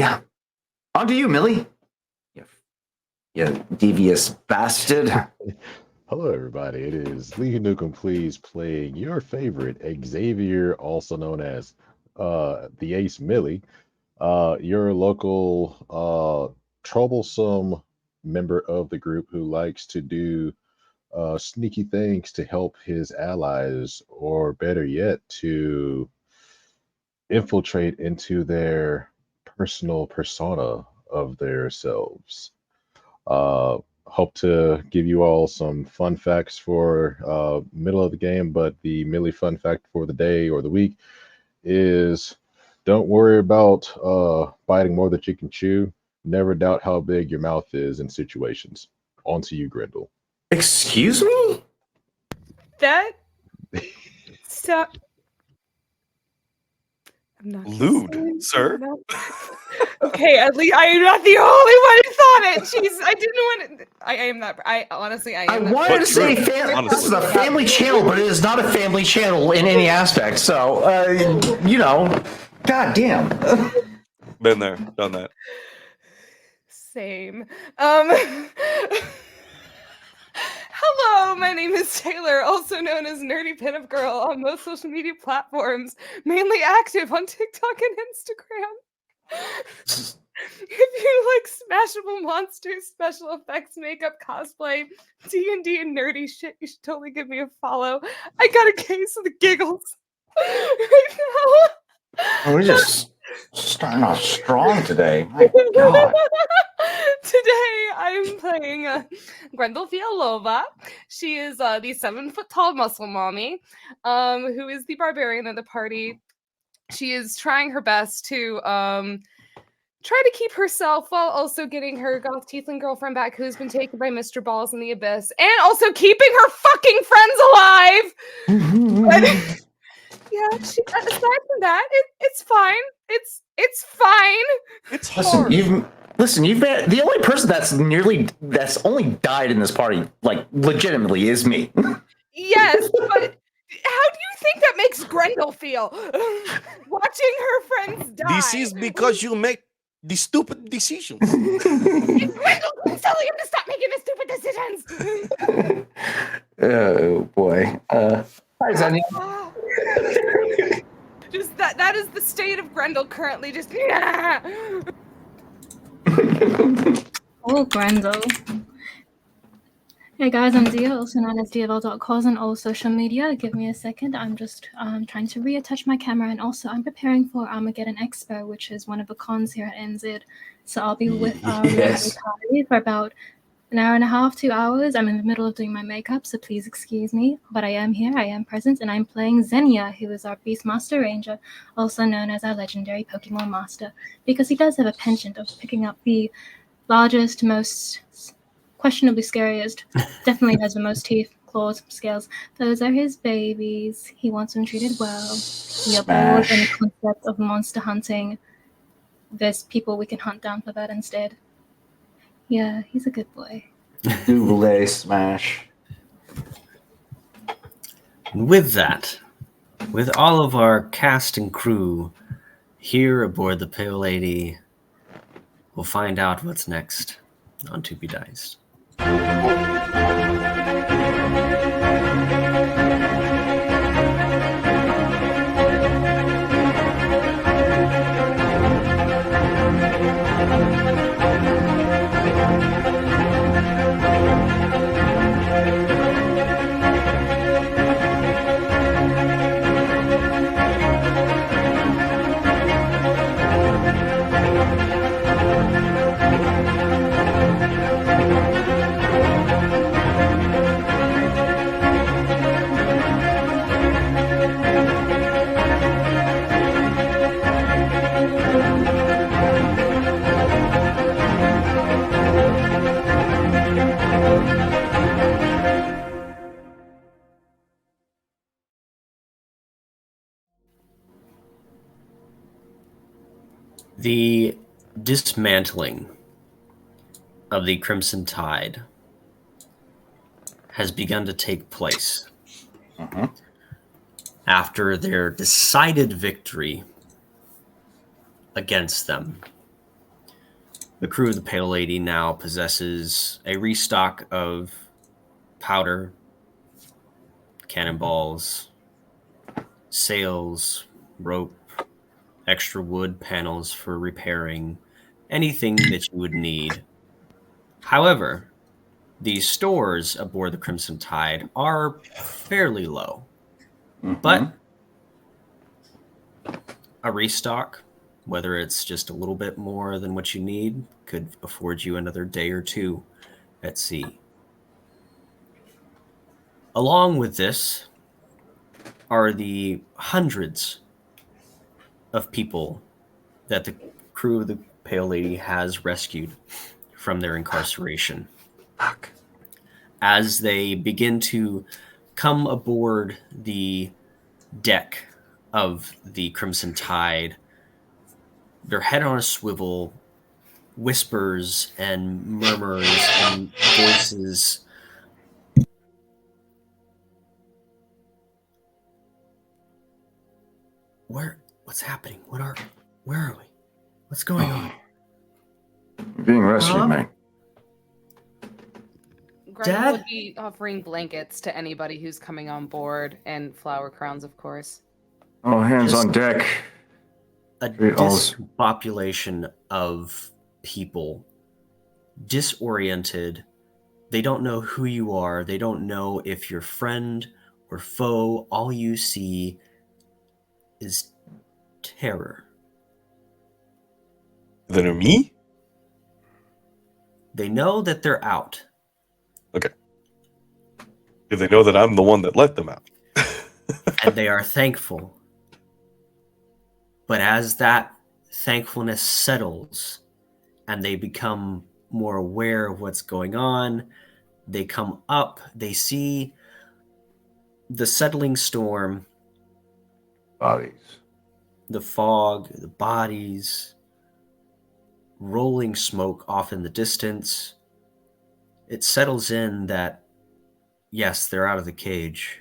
Yeah. On to you, Millie. You devious bastard. Hello, everybody. It is Lee Newcomb, please, playing your favorite Xavier, also known as the Ace Millie, your local troublesome member of the group who likes to do sneaky things to help his allies, or better yet, to infiltrate into their personal persona of themselves. Uh, Hope to give you all some fun facts for middle of the game, but the Millie fun fact for the day or the week is don't worry about biting more than you can chew. Never doubt how big your mouth is in situations. On to you, Grendel. Excuse me? That so I'm not gonna Lewd, say anything sir. about that. Okay, at least I am not the only one who thought it. Jeez, I didn't want to. I am that. I honestly, I am. I that wanted But to say true, this is a honestly. family channel, but it is not a family channel in any aspect. So, god damn. Been there, done that. Same. Hello, my name is Taylor, also known as Nerdy Pinup Girl on most social media platforms, mainly active on TikTok and Instagram. If you like smashable monsters, special effects, makeup, cosplay, D&D, and nerdy shit, you should totally give me a follow. I got a case of the giggles right now. We're just starting off strong today. My god. Today I'm playing Grendel Fialova. She is the 7-foot-tall muscle mommy, who is the barbarian of the party. She is trying her best to try to keep herself while also getting her goth tiefling girlfriend back, who's been taken by Mr. Balls in the Abyss, and also keeping her fucking friends alive. But, yeah, aside from that, it's fine. It's fine. It's hard. You've been the only person that's only died in this party, like legitimately, is me. Yes, but how do you think that makes Grendel feel? Watching her friends die. This is because you make the stupid decisions. Grendel, please tell him to stop making the stupid decisions. Oh boy. Hi, Zanya. Just that is the state of Grendel currently. Just Oh, Grendel. Hey guys, I'm Dia, also known as DFL.cos on all social media. Give me a second. I'm just trying to reattach my camera, and also I'm preparing for Armageddon Expo, which is one of the cons here at NZ. So I'll be with Yes. Party for about an hour and a half, 2 hours. I'm in the middle of doing my makeup, so please excuse me. But I am here, I am present, and I'm playing Xenia, who is our Beastmaster Ranger, also known as our legendary Pokemon Master, because he does have a penchant of picking up the largest, most questionably scariest, definitely has the most teeth, claws, scales. Those are his babies. He wants them treated well. We are bored in the concept of monster hunting. There's people we can hunt down for that instead. Yeah, he's a good boy. Double smash. With that, with all of our cast and crew here aboard the Pale Lady, we'll find out what's next on To Be Diced. The dismantling of the Crimson Tide has begun to take place after their decided victory against them The crew of the Pale Lady now possesses a restock of powder, cannonballs, sails, rope, extra wood panels for repairing anything that you would need. However, the stores aboard the Crimson Tide are fairly low, but a restock, whether it's just a little bit more than what you need, could afford you another day or two at sea. Along with this are the hundreds of people that the crew of the Pale Lady has rescued from their incarceration. Fuck. As they begin to come aboard the deck of the Crimson Tide, their head on a swivel, whispers and murmurs and voices. What's happening? Where are we? What's going on? You're being rescued, Huh? mate. Grendel Dad? would be offering blankets to anybody who's coming on board, and flower crowns, of course. All hands Just- on deck. A Great, always- discombobulation of people, disoriented. They don't know who you are. They don't know if you're friend or foe. All you see is terror. Then are me? They know that they're out. Okay. Do they know that I'm the one that let them out? And they are thankful. But as that thankfulness settles and they become more aware of what's going on, they come up, they see the settling storm, Bodies. the fog, the bodies, rolling smoke off in the distance. It settles in that, yes, they're out of the cage,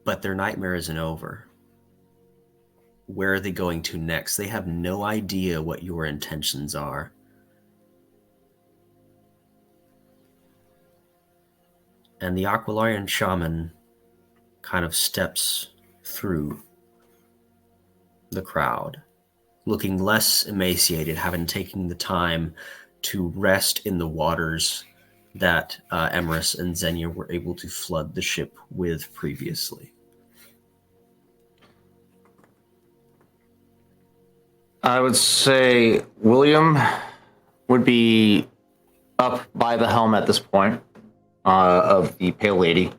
but their nightmare isn't over. Where are they going to next? They have no idea what your intentions are. And the Aquilarian shaman kind of steps through the crowd, looking less emaciated, having taken the time to rest in the waters that Emerus and Xenia were able to flood the ship with previously. I would say William would be up by the helm at this point of the Pale Lady.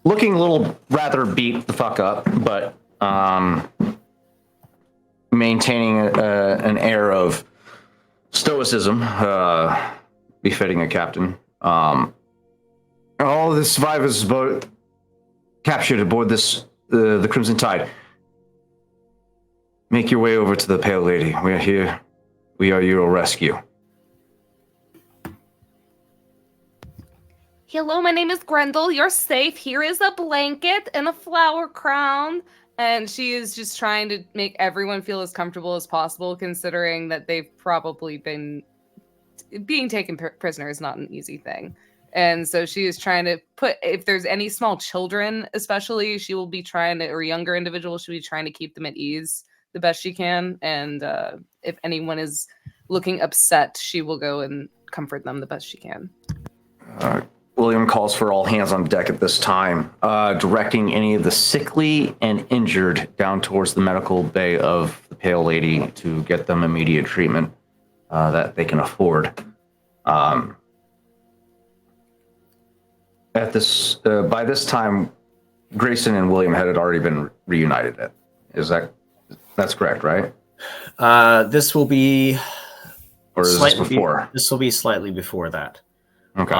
Looking a little rather beat the fuck up, but maintaining an air of stoicism befitting a captain. All the survivors captured aboard the Crimson Tide. Make your way over to the Pale Lady. We are here. We are your rescue. Hello, my name is Grendel. You're safe. Here is a blanket and a flower crown. And she is just trying to make everyone feel as comfortable as possible, considering that they've probably been being taken prisoner is not an easy thing. And so she is trying to put, if there's any small children, especially, she will be trying to, or younger individuals, she'll be trying to keep them at ease the best she can. And if anyone is looking upset, she will go and comfort them the best she can. William calls for all hands on deck at this time, directing any of the sickly and injured down towards the medical bay of the Pale Lady to get them immediate treatment that they can afford. By this time, Grayson and William had already been reunited. That's correct, right? This will be Or is this before? This will be slightly before that. Okay.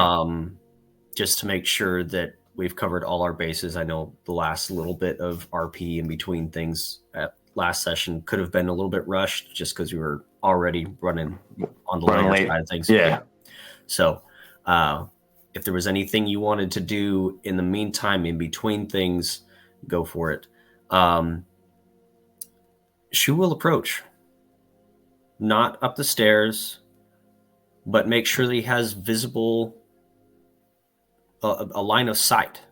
Just to make sure that we've covered all our bases. I know the last little bit of RP in between things at last session could have been a little bit rushed just because we were already running on the later side of things. Yeah. So if there was anything you wanted to do in the meantime, in between things, go for it. She will approach, not up the stairs, but make sure that he has visible a line of sight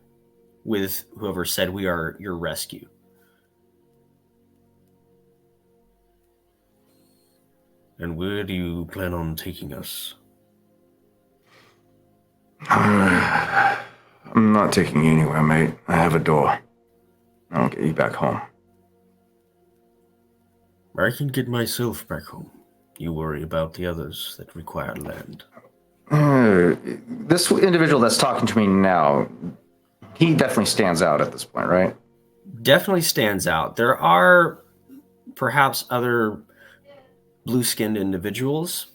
with whoever said we are your rescue. And where do you plan on taking us? I'm not taking you anywhere, mate. I have a door. I'll get you back home. I can get myself back home. You worry about the others that require land. This individual that's talking to me now, he definitely stands out at this point, right? Definitely stands out. There are perhaps other blue-skinned individuals,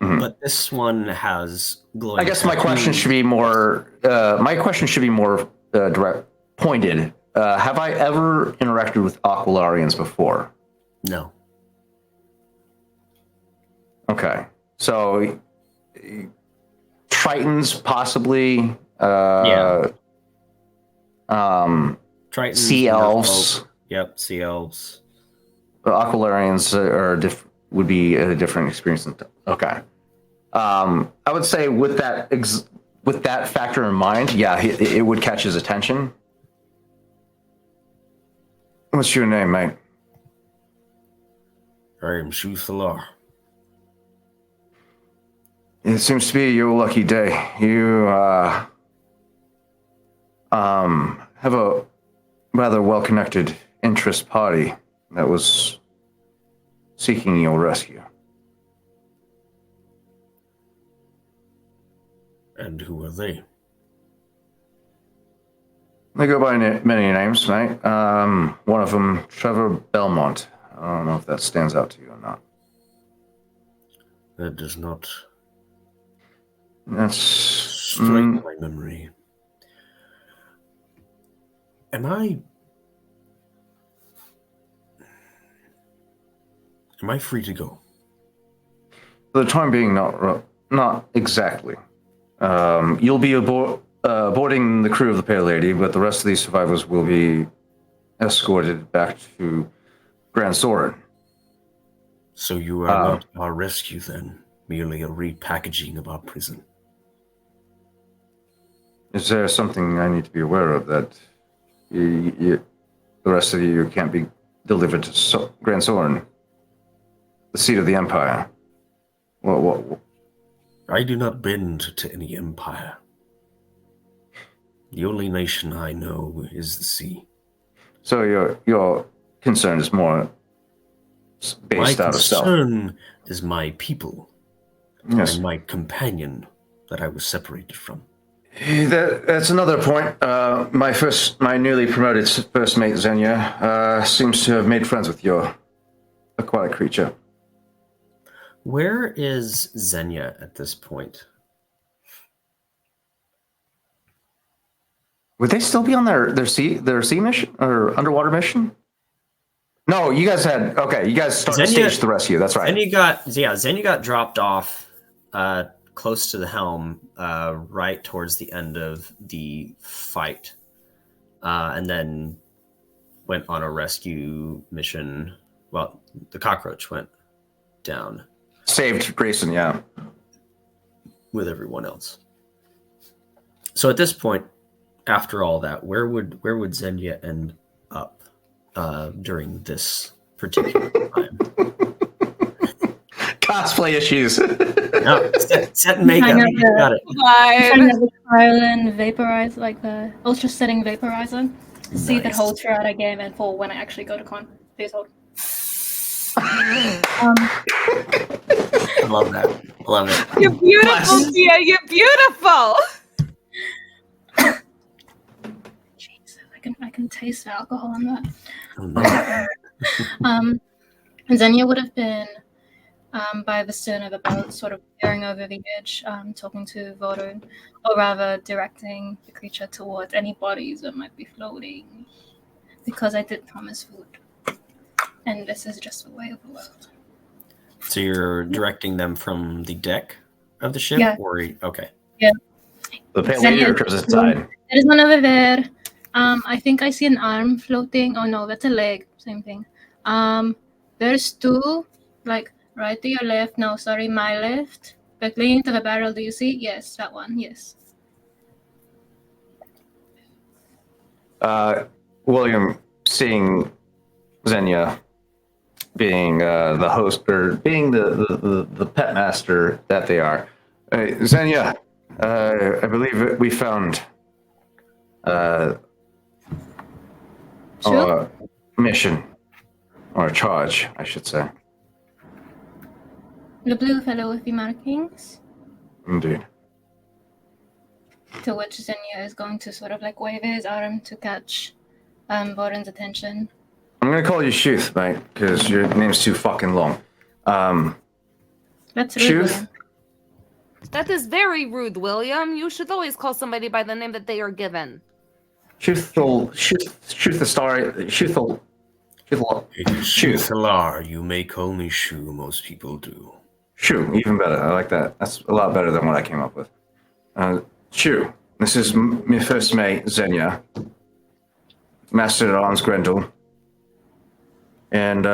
but this one has glowing. I guess my question should be more. Direct, pointed. Have I ever interacted with Aquilarians before? No. Okay, so Tritons possibly. Yeah. Tritons, Sea elves. Merfolk. Yep, sea elves. Aquilarians would be a different experience. Okay. I would say with that factor in mind, yeah, it would catch his attention. What's your name, mate? I am Shuthalar. It seems to be your lucky day. You have a rather well-connected interest party that was seeking your rescue. And who are they? They go by many names, mate. One of them, Trevor Belmont. I don't know if that stands out to you or not. That does not That's strike my memory. Am I free to go? for the time being, not exactly. You'll be boarding the crew of the Pale Lady, but the rest of these survivors will be escorted back to Grand Soren. So you are not our rescue then, merely a repackaging of our prison. Is there something I need to be aware of that the rest of you can't be delivered to Grand Soren, the seat of the Empire? What? I do not bend to any empire. The only nation I know is the sea. So your concern is more based out of self. My concern is my people, Yes. and my companion that I was separated from. That's another point. My newly promoted first mate Xenia seems to have made friends with your aquatic creature. Where is Xenia at this point? Would they still be on their sea mission or underwater mission? No, you guys staged the rescue. That's right. Xenia got dropped off close to the helm, right towards the end of the fight, and then went on a rescue mission. Well, the cockroach went down. Saved Grayson, yeah. With everyone else. So at this point, after all that, where would Xenia end up during this particular time? Cosplay issues. No, set and makeup. You got it. Trying to Ireland vaporize, like the ultra setting vaporizer. See that holds throughout a game and for when I actually go to con. Please hold. I love that. I love it. You're beautiful, Tia. You're beautiful. Jeez, I can taste the alcohol on that. Oh, no. Xenia would have been by the stern of the boat, sort of peering over the edge, talking to Vardin, or rather directing the creature towards any bodies that might be floating. Because I did promise food. And this is just the way of the world. So you're directing them from the deck of the ship? Yeah. Okay. Yeah. The Pale Lady or Trev's side? There is one over there. I think I see an arm floating. Oh no, that's a leg. Same thing. There's two, like right to your left. No, sorry, my left. Like leaning to the barrel. Do you see? Yes, that one. Yes. William, seeing Xenia being the host or being the pet master that they are. Xenia, I believe we found Sure. our mission or charge, I should say. The blue fellow with the markings. Indeed. To which Xenia is going to sort of like wave his arm to catch Vardin's attention. I'm gonna call you Shuth, mate, because your name's too fucking long. That's Shuth? William. That is very rude, William. You should always call somebody by the name that they are given. Shuthel, It is Shoo. Shuthalar. You may call me Shu. Most people do. Shoo, even better. I like that. That's a lot better than what I came up with. Shoo, this is my first mate, Xenia. Master at Arms, Grendel. And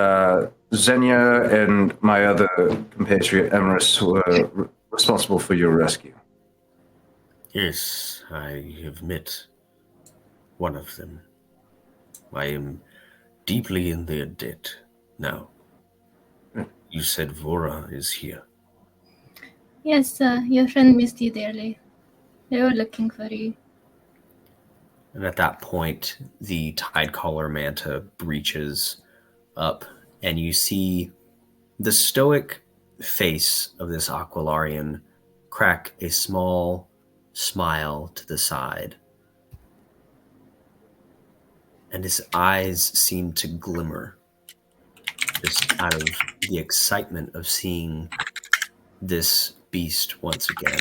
Xenia and my other compatriot, Emerus, were responsible for your rescue. Yes, I have met one of them. I am deeply in their debt now. You said Vora is here. Yes, your friend missed you dearly. They were looking for you. And at that point, the tide collar manta breaches up, and you see the stoic face of this Aquilarian crack a small smile to the side. And his eyes seem to glimmer just out of the excitement of seeing this beast once again.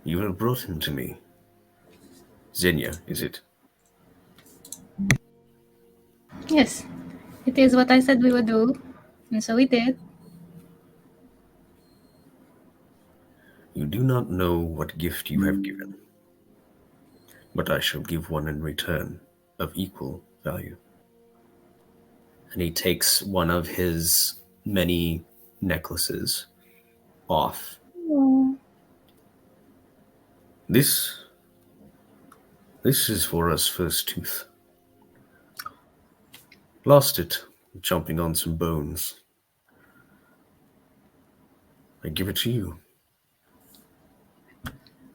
You have brought him to me. Xenia, is it? Yes, it is what I said we would do, and so we did. You do not know what gift you have given, but I shall give one in return of equal value. And he takes one of his many necklaces off. This is Vora's first tooth. Lost it, jumping on some bones. I give it to you.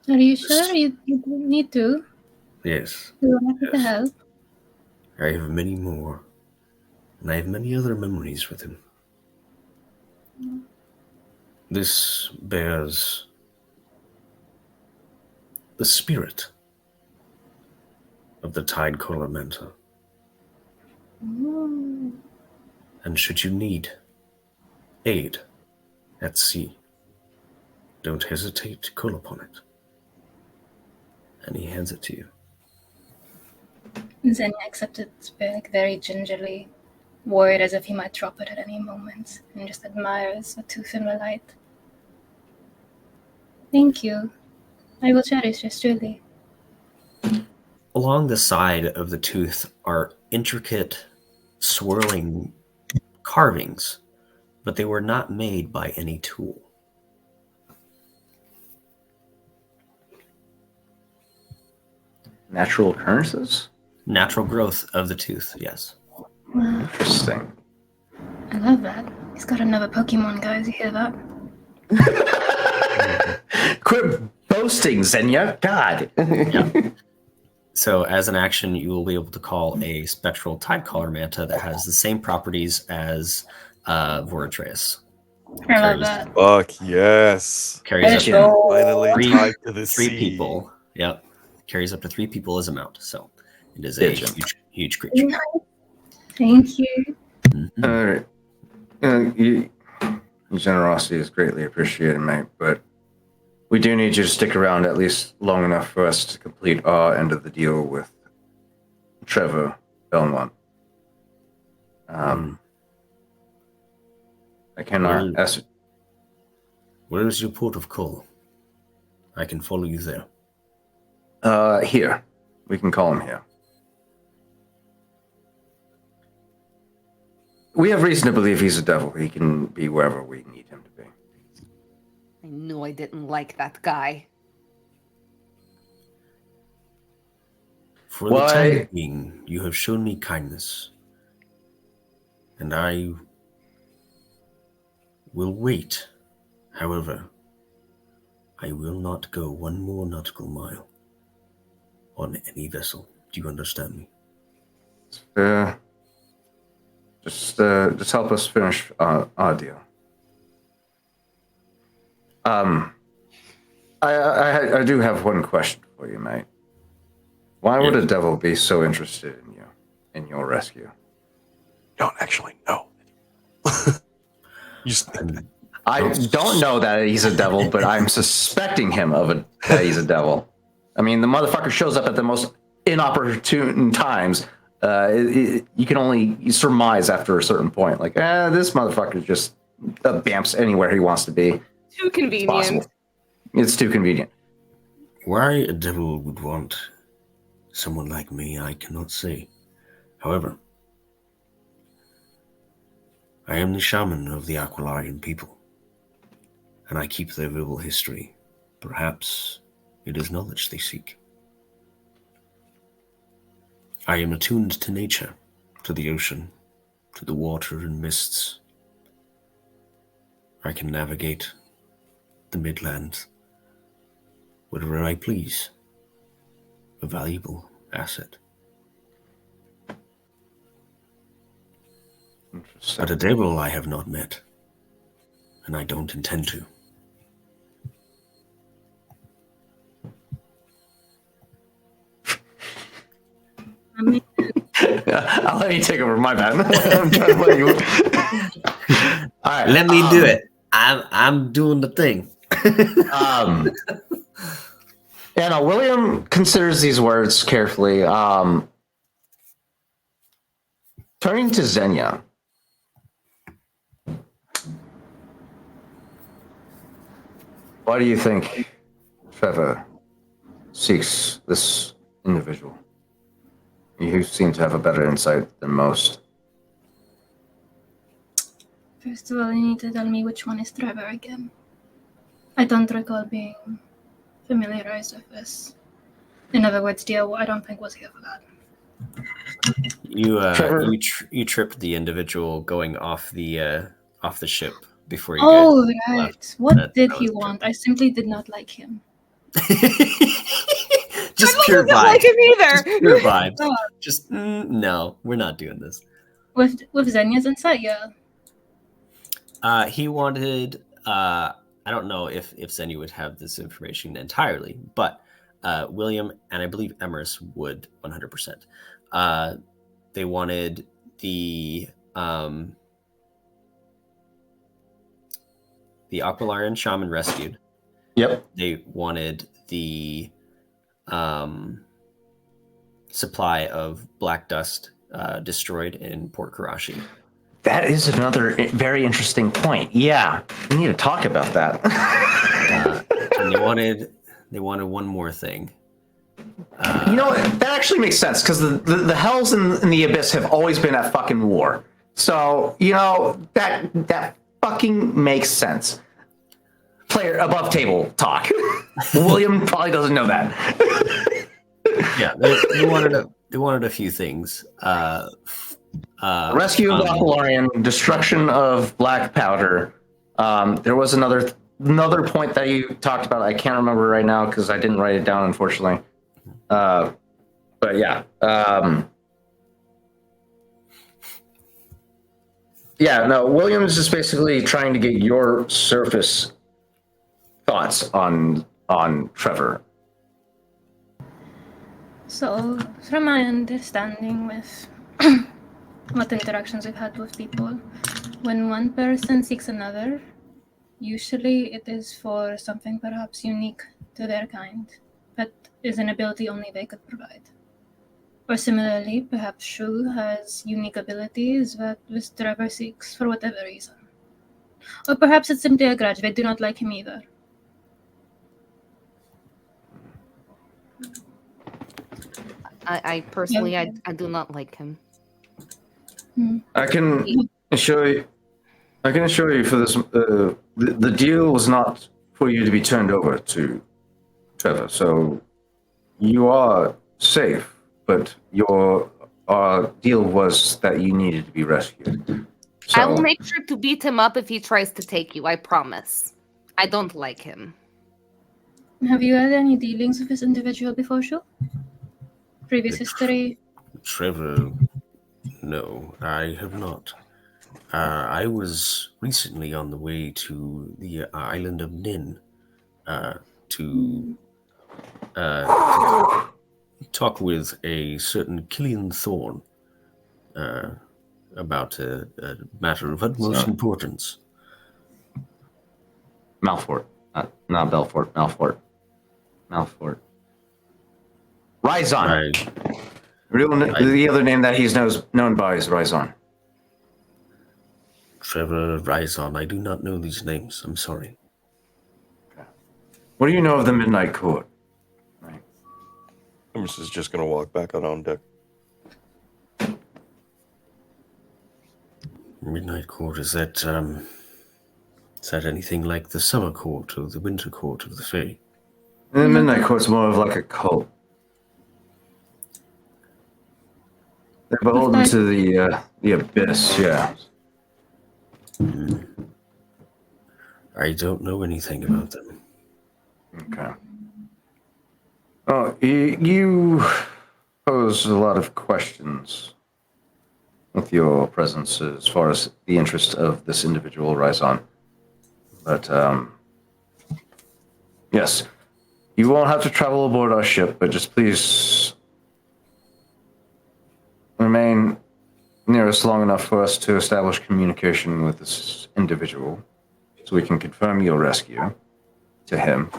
Are you sure you need to? Yes, We were happy to help. I have many more, and I have many other memories with him. This bears the spirit of the tide collar manta. And should you need aid at sea, don't hesitate to call upon it. And he hands it to you. Xenia accepted very gingerly, worried as if he might drop it at any moment, and just admires the tooth in the light. Thank you. I will cherish this truly. Along the side of the tooth are intricate, swirling carvings, but they were not made by any tool. Natural occurrences? Natural growth of the tooth, yes. Wow, Interesting. I love that. He's got another Pokemon, guys. You hear that? Quit boasting, Xenia. God. So as an action, you will be able to call a spectral tide collar manta that has the same properties as Voratreus. I love that. Fuck yes. Carries Legend. up Finally Three- tied to the three sea. people. Yep. Carries up to 3 people as a mount. So it is a Legend. huge creature. Thank you. Mhm. All right. Your generosity is greatly appreciated, mate, but we do need you to stick around at least long enough for us to complete our end of the deal with Trevor Belmont. I cannot ask. Where is your port of call? I can follow you there. Here. We can call him here. We have reason to believe he's a devil. He can be wherever we need him to be. I knew I didn't like that guy. For the time being, you have shown me kindness. And I will wait. However, I will not go one more nautical mile on any vessel. Do you understand me? Just help us finish our deal. I do have one question for you, mate. Why would a devil be so interested in you, in your rescue? Don't actually know. I don't know that he's a devil, but I'm suspecting him that he's a devil. I mean, the motherfucker shows up at the most inopportune times. You can only surmise after a certain point. Like, this motherfucker just bamps anywhere he wants to be. Too convenient. It's too convenient. Why a devil would want someone like me, I cannot say. However, I am the shaman of the Aquilarian people, and I keep their verbal history. Perhaps it is knowledge they seek. I am attuned to nature, to the ocean, to the water and mists. I can navigate the Midlands whatever I please. A valuable asset. But a devil I have not met, and I don't intend to. I'll let you take over. My bad. I'm trying to let you. All right, let me do it. I'm doing the thing. Yeah, no, William considers these words carefully. Turning to Xenia. Why do you think Trevor seeks this individual? You seem to have a better insight than most. First of all, you need to tell me which one is Trevor again. I don't recall being familiarized with this. In other words, Dio, I don't think was here for that. You tripped the individual going off the ship before you. Oh, right. Left. What did he want? I simply did not like him. Just I pure don't vibes. like him either. Just pure vibes. Just no, we're not doing this. With Xenia's insight, yeah. He wanted. I don't know if Xenia would have this information entirely, but William and I believe Emrys would 100%. They wanted the Aquilarian shaman rescued. Yep. They wanted the supply of black dust destroyed in Port Karashi. That is another very interesting point. Yeah, we need to talk about that. And they wanted one more thing. You know what? That actually makes sense because the hells and the abyss have always been at fucking war. So you know that fucking makes sense. Player above table talk. William probably doesn't know that. Yeah, they wanted a few things. Rescue of Aquilarian, destruction of black powder. There was another point that you talked about. I can't remember right now because I didn't write it down, unfortunately. But yeah. Yeah, no, William is just basically trying to get your surface thoughts on Trevor. So, from my understanding with what interactions we've had with people, when one person seeks another, usually it is for something perhaps unique to their kind, that is an ability only they could provide. Or similarly, perhaps Shu has unique abilities that Trevor seeks for whatever reason. Or perhaps it's simply a grudge, they do not like him either. I personally, I do not like him. I can assure you. I can assure you for this, the deal was not for you to be turned over to Trevor. So you are safe, but our deal was that you needed to be rescued. So, I will make sure to beat him up if he tries to take you. I promise. I don't like him. Have you had any dealings with this individual before, Shu? Previous history? Trevor, no, I have not. I was recently on the way to the island of Nin to talk with a certain Killian Thorn about a matter of utmost importance. Malfort, not Belfort. Malfort. Rhizon. The other name that he's known by is Rhizon. Trevor Rhizon, I do not know these names. I'm sorry. What do you know of the Midnight Court? Emrys is just going to walk back out on deck. Midnight Court, is that anything like the Summer Court or the Winter Court of the Fae? The Midnight Court's more of like a cult. They're beholden to the abyss, yeah. I don't know anything about them. Okay. Oh, you pose a lot of questions with your presence as far as the interest of this individual Rhizon. But, yes, you won't have to travel aboard our ship, but just please remain near us long enough for us to establish communication with this individual so we can confirm your rescue to him,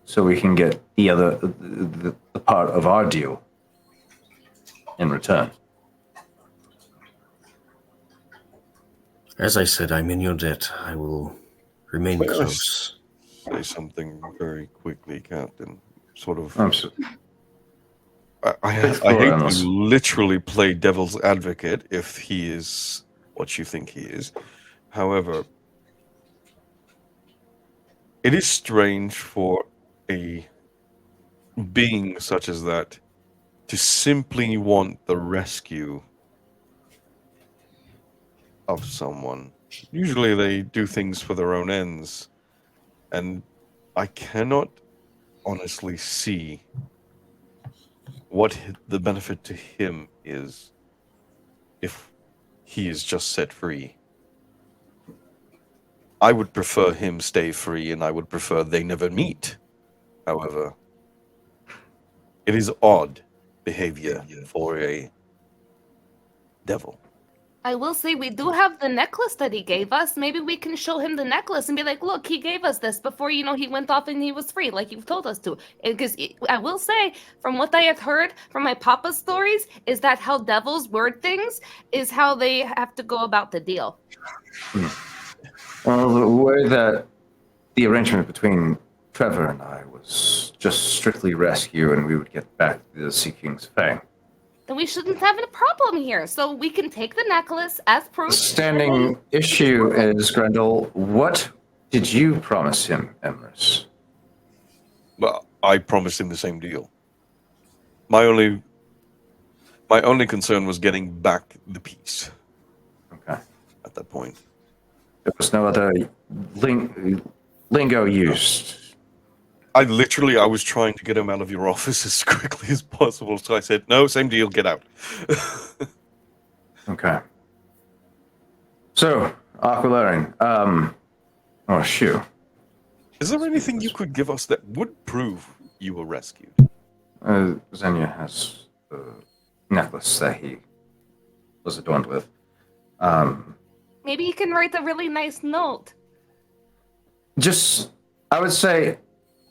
so we can get the part of our deal in return. As I said, I'm in your debt. I will remain close. Say something very quickly, Captain. Sort of. I hate to literally play devil's advocate if he is what you think he is. However, it is strange for a being such as that to simply want the rescue of someone. Usually they do things for their own ends, and I cannot honestly see what the benefit to him is if he is just set free. I would prefer him stay free, and I would prefer they never meet. However, it is odd behavior for a devil. I will say we do have the necklace that he gave us. Maybe we can show him the necklace and be like, look, he gave us this before, he went off and he was free, like you've told us to. Because I will say, from what I have heard from my papa's stories, is that how devils word things is how they have to go about the deal. Well, the way that the arrangement between Trevor and I was just strictly rescue, and we would get back to the Sea King's Fang. Then we shouldn't have a problem here. So we can take the necklace as proof. The standing issue is, Grendel, what did you promise him, Emrys? Well, I promised him the same deal. My only concern was getting back the piece. Okay. At that point. There was no other lingo used. I was trying to get him out of your office as quickly as possible, so I said, no, same deal, get out. Okay. So, Aquilarian, Shu. Is there anything you could give us that would prove you were rescued? Xenia has the necklace that he was adorned with. Maybe you can write a really nice note. I would say,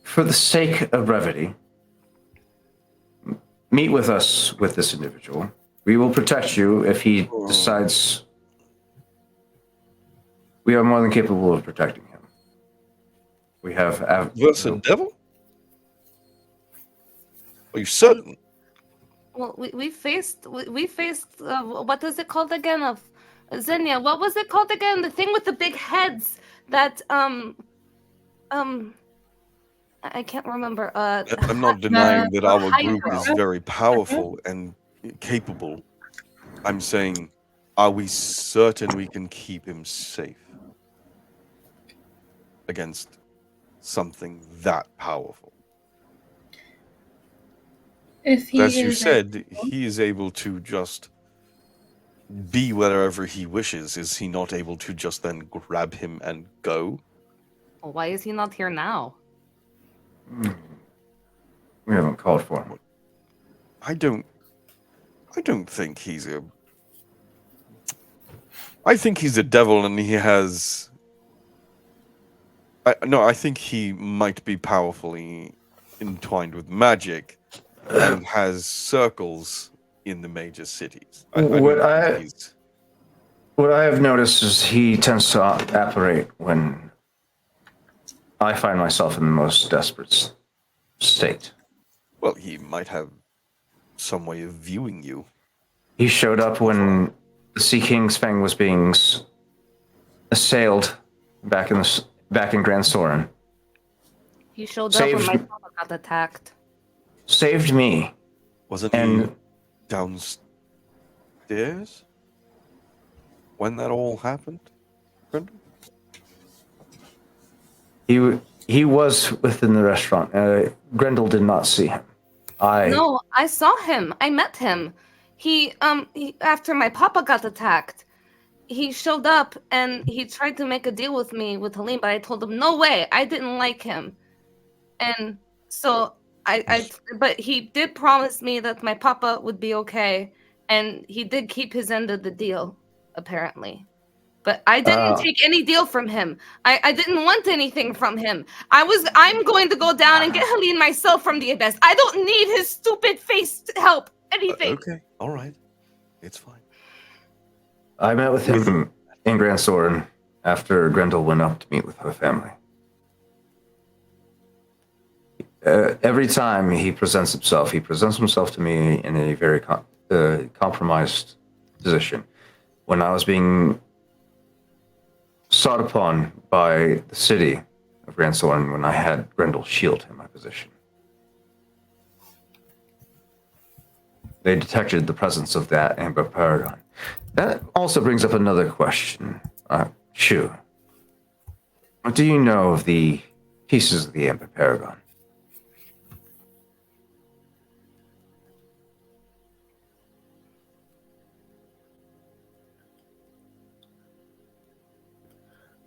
for the sake of brevity, meet with us with this individual. We will protect you if he decides. We are more than capable of protecting him. We have... Versus devil? Are you certain? Well, we faced what is it called again? Of Xenia, what was it called again? The thing with the big heads that I can't remember. I'm not denying that our group Hydra. is very powerful and capable. I'm saying, are we certain we can keep him safe against something that powerful? If he As you is said, he is able to just be wherever he wishes. Is he not able to just then grab him and go? Well, why is he not here now? We haven't called for him. I don't think he's a. I think he's a devil, and he has. No, I think he might be powerfully entwined with magic, and has circles in the major cities. I What don't think he's. What I have noticed is he tends to apparate when I find myself in the most desperate state. Well, he might have some way of viewing you. He showed up when the Sea King's Fang was being assailed back in Grand Soren. He showed up when my papa got attacked. Saved me. Wasn't he downstairs when that all happened, Brenda? He was within the restaurant. Grendel did not see him. No, I saw him. I met him. He after my papa got attacked, he showed up and he tried to make a deal with me with Helene, but I told him no way. I didn't like him, and so but he did promise me that my papa would be okay, and he did keep his end of the deal, apparently. But I didn't take any deal from him. I didn't want anything from him. I'm going to go down and get Helene myself from the abyss. I don't need his stupid face to help anything. Okay, all right. It's fine. I met with him in Grand Soren after Grendel went up to meet with her family. Every time he presents himself to me in a very compromised position. When I was being sought upon by the city of Grand Soren, when I had Grendel shield in my position, they detected the presence of that Amber Paragon. That also brings up another question. Shu, what do you know of the pieces of the Amber Paragon?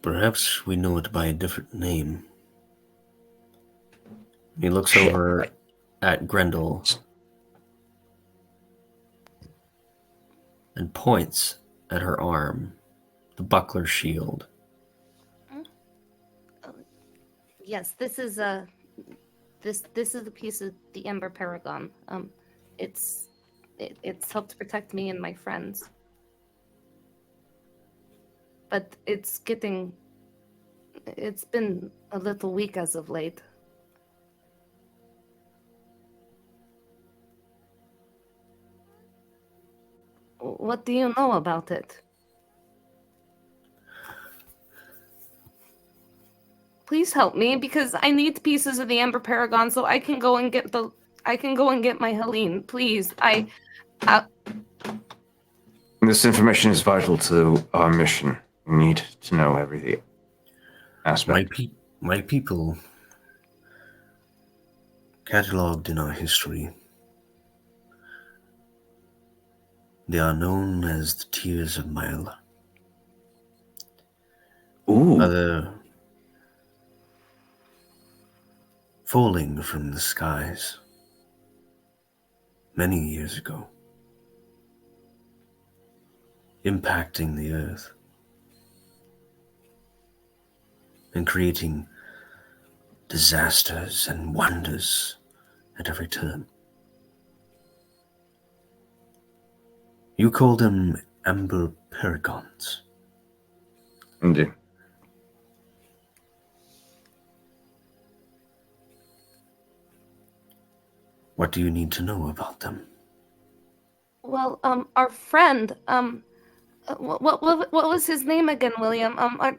Perhaps we know it by a different name. He looks over at Grendel and points at her arm, the buckler shield. Yes, this is this is the piece of the Ember Paragon. It's helped protect me and my friends. But it's been a little weak as of late. What do you know about it? Please help me, because I need pieces of the Ember Paragon so I can go and get my Helene. Please. This information is vital to our mission. We need to know every aspect. My people cataloged in our history. They are known as the Tears of Mile. Other falling from the skies many years ago, impacting the earth and creating disasters and wonders at every turn. You call them Amber Paragons. Indeed. What do you need to know about them? Well, our friend, what was his name again, William?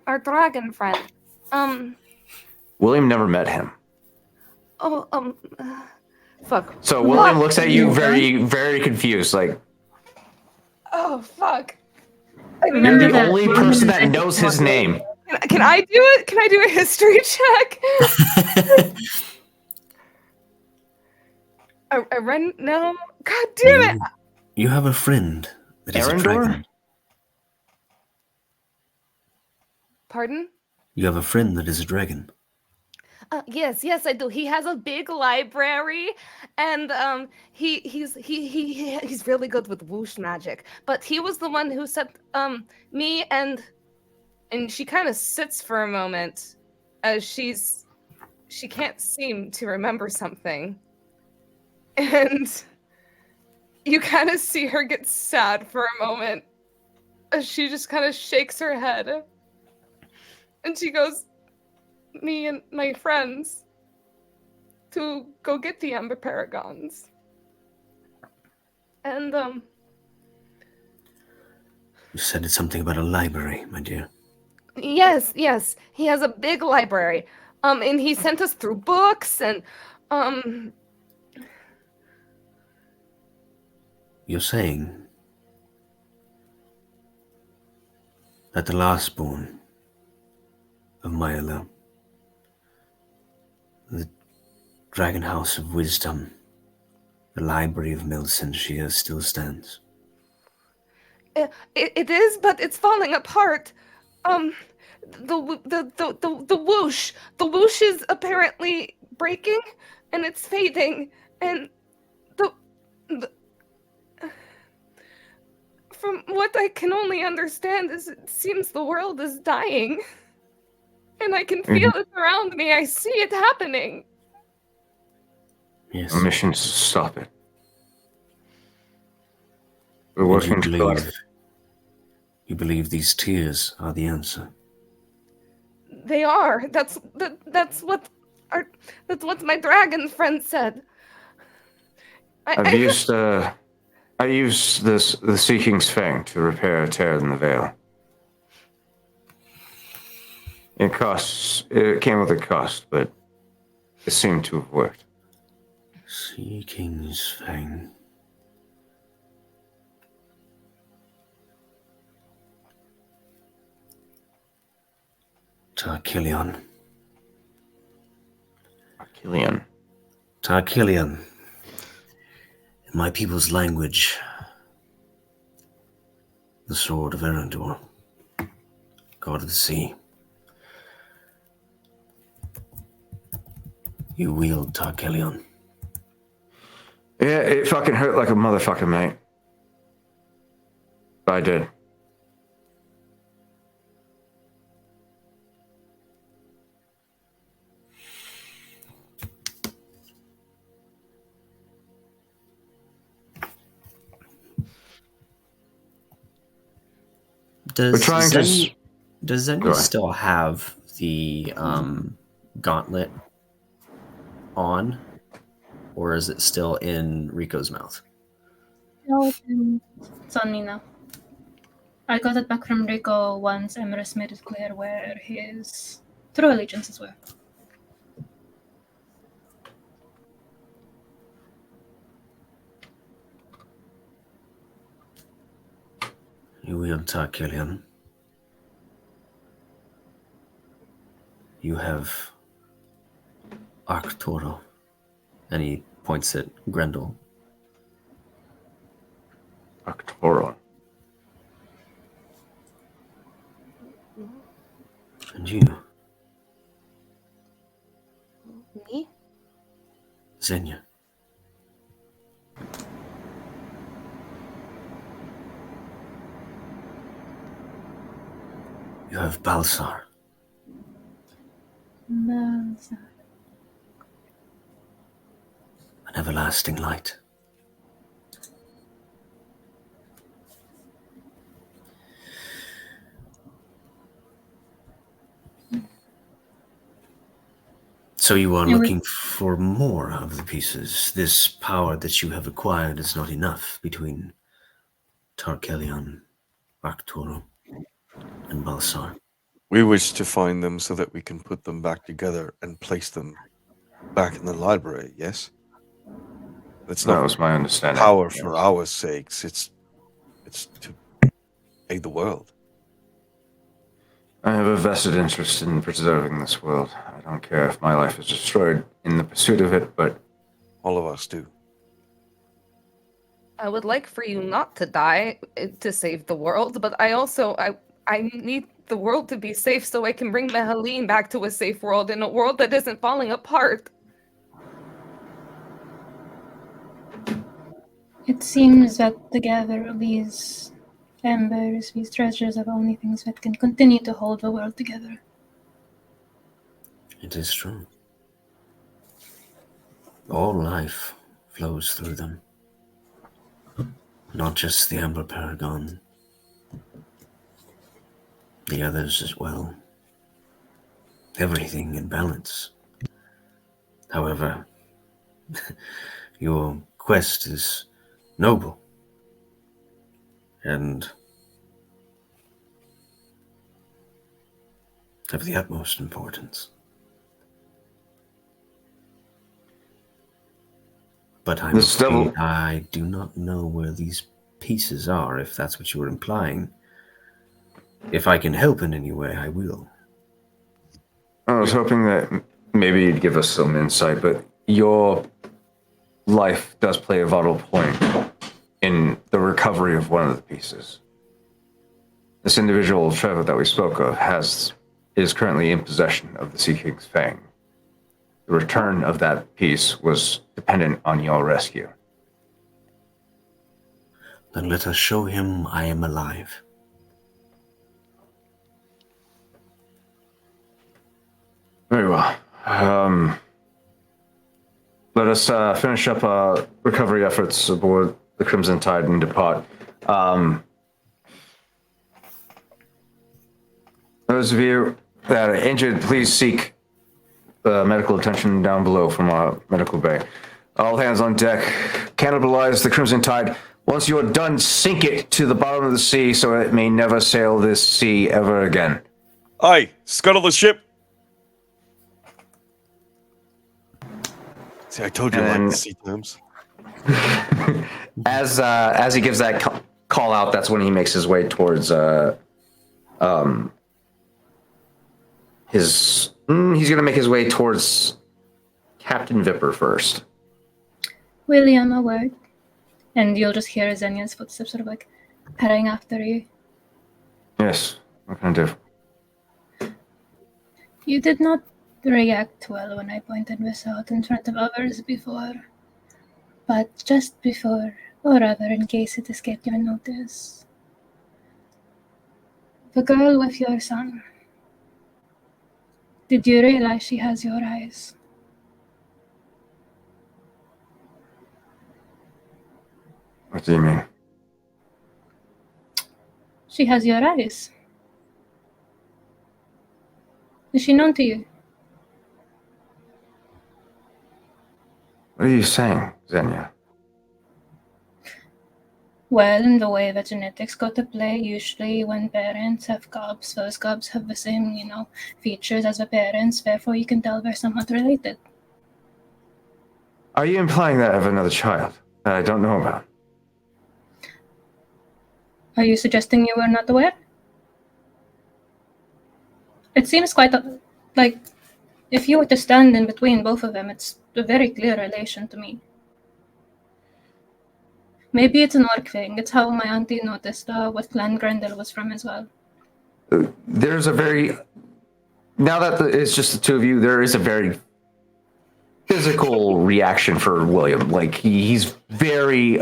Our dragon friend. William never met him. Oh, fuck. So William Fuck. looks at you very, very confused. Like, Oh, fuck. you're Remember the that only William person that said knows he his name. Can I do it? Can I do a history check? I ran. No. God damn it. You have a friend that is a Arendor? dragon. Pardon? You have a friend that is a dragon. Yes, I do. He has a big library, and he's really good with whoosh magic. But he was the one who said me and she kind of sits for a moment, as she can't seem to remember something, and you kind of see her get sad for a moment, as she just kind of shakes her head, and she goes, "Me and my friends." To go get the Ember Paragons. And, You said it's something about a library, my dear. yes, he has a big library. And he sent us through books and, You're saying that the last born of Myla, the Dragon House of Wisdom, the Library of Milsenshire still stands. it is, but it's falling apart. The whoosh is apparently breaking, and it's fading, and the from what I can only understand is it seems the world is dying. And I can feel it around me. I see it happening. Yes. Our mission is to stop it. We're And working together. you believe these tears are the answer? They are. That's what my dragon friend said. I used the Seeking's Fang to repair a tear in the veil. It came with a cost, but it seemed to have worked. Seeking's Fang. Tarkilion. Tarkilion. In my people's language, the sword of Erendor, god of the sea. You wield Tarkilion. Yeah, it fucking hurt like a motherfucker, mate. But I did. Does Xenia Go ahead. still have the gauntlet on, or is it still in Rico's mouth? No, it's on me now. I got it back from Rico once Emerus made it clear where his true allegiances were. You wield Tarkilion. You have Arctoro. And he points at Grendel. Arctoro. And you, Me? Xenia. You have Balsar. An everlasting light. So you are Yeah, looking for more of the pieces. This power that you have acquired is not enough between Tarkelion, Arcturo, and Balsar. We wish to find them so that we can put them back together and place them back in the library, yes? It's That not was my understanding. power yes. for our sakes, it's to aid the world. I have a vested interest in preserving this world. I don't care if my life is destroyed in the pursuit of it, but All of us do. I would like for you not to die to save the world, but I need the world to be safe so I can bring Mehaline back to a safe world in a world that isn't falling apart. it seems that together these embers, these treasures, are the only things that can continue to hold the world together. It is true. All life flows through them. Not just the Amber Paragon. The others as well. Everything in balance. However, your quest is noble. And of the utmost importance. But I'm This devil- afraid I do not know where these pieces are, if that's what you were implying. If I can help in any way, I will. I was hoping that maybe you'd give us some insight, but your life does play a vital point in the recovery of one of the pieces. This individual, Trevor, that we spoke of, is currently in possession of the Sea King's Fang. The return of that piece was dependent on your rescue. Then let us show him I am alive. Very well. Let us finish up our recovery efforts aboard the Crimson Tide and depart. Those of you that are injured, please seek medical attention down below from our medical bay. All hands on deck. Cannibalize the Crimson Tide. Once you are done, sink it to the bottom of the sea so it may never sail this sea ever again. Aye, scuttle the ship. See, I told you I like the sea terms. As he gives that call out, that's when he makes his way towards he's gonna make his way towards Captain Vipper first. William, a word. And you'll just hear Xenia's footsteps sort of like pattering after you. Yes, what can I do? You did not react well when I pointed this out in front of others before. But just before, or rather in case it escaped your notice, the girl with your son, did you realize she has your eyes? What do you mean? She has your eyes. Is she known to you? What are you saying, Xenia? Well, in the way that genetics go to play, usually when parents have cubs, those cubs have the same, features as the parents, therefore you can tell they're somewhat related. Are you implying that I have another child that I don't know about? Are you suggesting you were not aware? It seems quite like if you were to stand in between both of them, it's a very clear relation to me. Maybe it's an orc thing. It's how my auntie noticed what clan Grendel was from as well. There's a very... Now that it's just the two of you, there is a very physical reaction for William. Like, he's very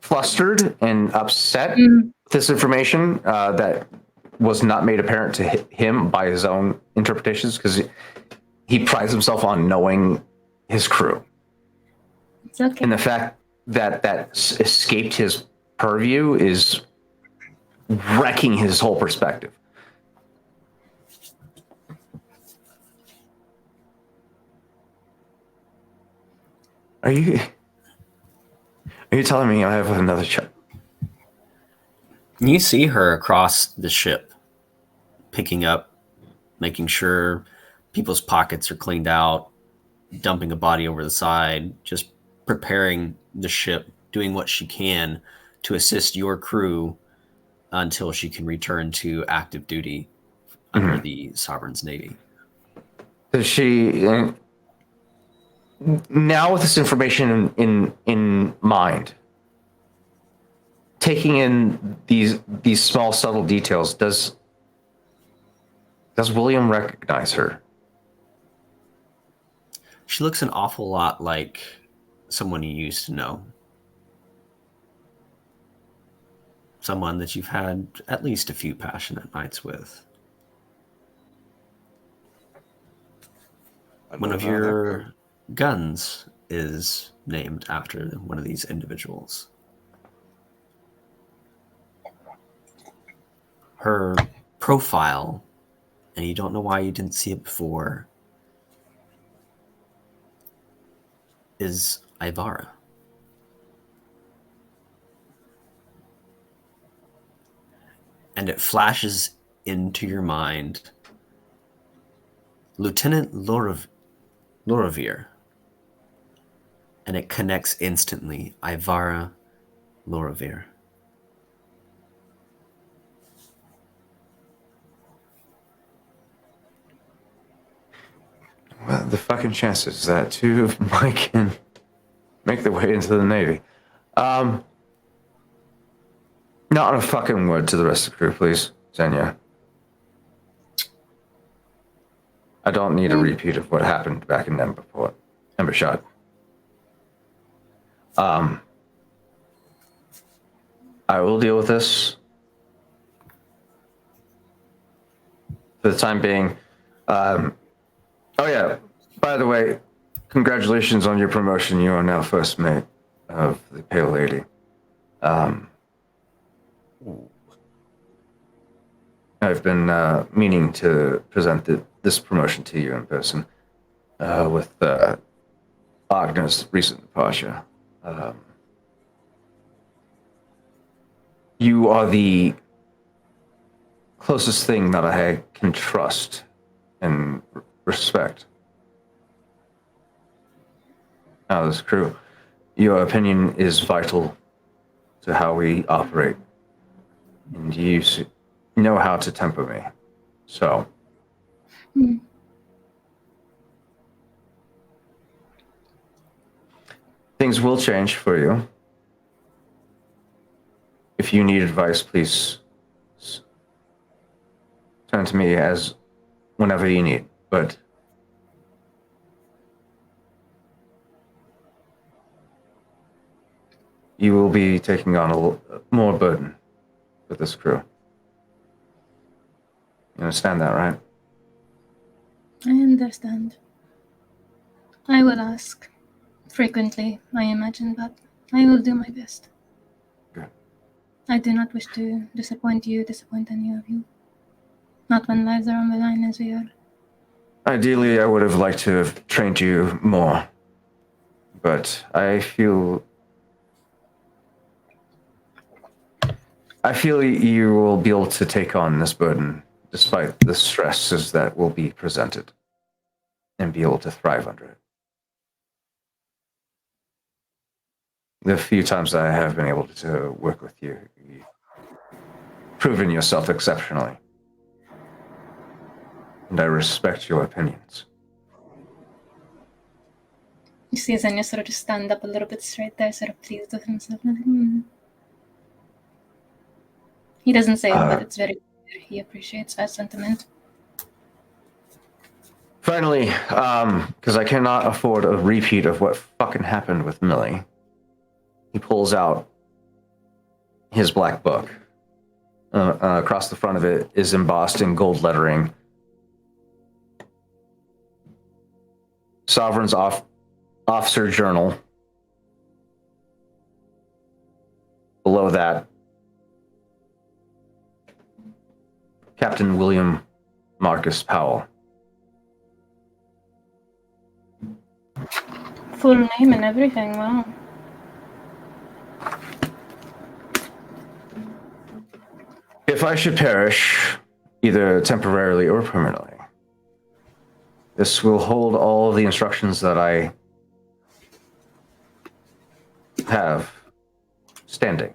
flustered and upset with this information that was not made apparent to him by his own interpretations, because he prides himself on knowing his crew. It's okay. And the fact that escaped his purview is wrecking his whole perspective. Are you telling me I have another child? You see her across the ship, picking up, making sure people's pockets are cleaned out, dumping a body over the side, just preparing the ship, doing what she can to assist your crew until she can return to active duty under the Sovereign's Navy. Does she now with this information in mind, taking in these small subtle details, does William recognize her? She looks an awful lot like someone you used to know. Someone that you've had at least a few passionate nights with. One of your guns is named after one of these individuals. Her profile, and you don't know why you didn't see it before, is Ivara. And it flashes into your mind Lieutenant Loravir. And it connects instantly. Ivara Loravir. Well, the fucking chances that two of mine can make their way into the Navy. Not a fucking word to the rest of the crew, please, Xenia. I don't need a repeat of what happened back in Embershot. I will deal with this for the time being. Oh yeah, by the way, congratulations on your promotion. You are now first mate of the Pale Lady. I've been meaning to present this promotion to you in person with Agner's recent departure. You are the closest thing that I can trust and respect out of this crew. Your opinion is vital to how we operate, and you know how to temper me. So, things will change for you. If you need advice, please turn to me as whenever you need. But you will be taking on a more burden with this crew. You understand that, right? I understand. I will ask frequently, I imagine, but I will do my best. Good. I do not wish to disappoint any of you. Not when lives are on the line as we are. Ideally, I would have liked to have trained you more, but I feel you will be able to take on this burden despite the stresses that will be presented and be able to thrive under it. The few times that I have been able to work with you, you've proven yourself exceptionally. And I respect your opinions. You see Xenia sort of just stand up a little bit straight there, sort of pleased with himself. He doesn't say it, but it's very clear he appreciates that sentiment. Finally, because I cannot afford a repeat of what fucking happened with Millie, he pulls out his black book. Across the front of it is embossed in gold lettering, Sovereign's Officer Journal. Below that, Captain William Marcus Powell. Full name and everything, wow. If I should perish, either temporarily or permanently, this will hold all of the instructions that I have standing.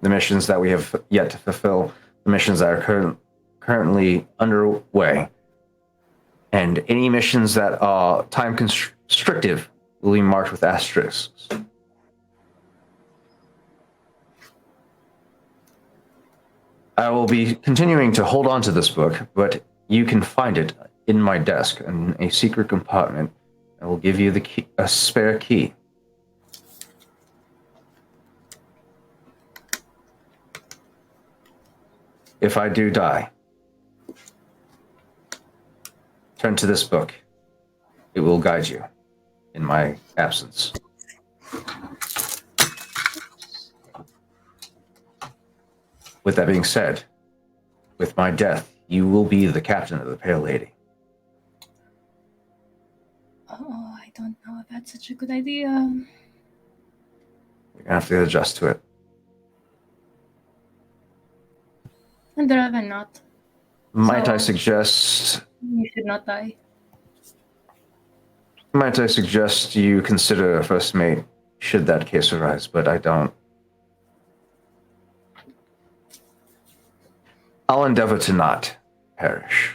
The missions that we have yet to fulfill, the missions that are currently underway, and any missions that are time constrictive will be marked with asterisks. I will be continuing to hold on to this book, but you can find it in my desk in a secret compartment. I will give you the key, a spare key. If I do die, turn to this book. It will guide you in my absence. With that being said, with my death, you will be the captain of the Pale Lady. Oh, I don't know if that's such a good idea. You're gonna have to adjust to it. I'd rather not. Might I So- suggest You should not die. you consider a first mate should that case arise, but I don't. I'll endeavor to not perish.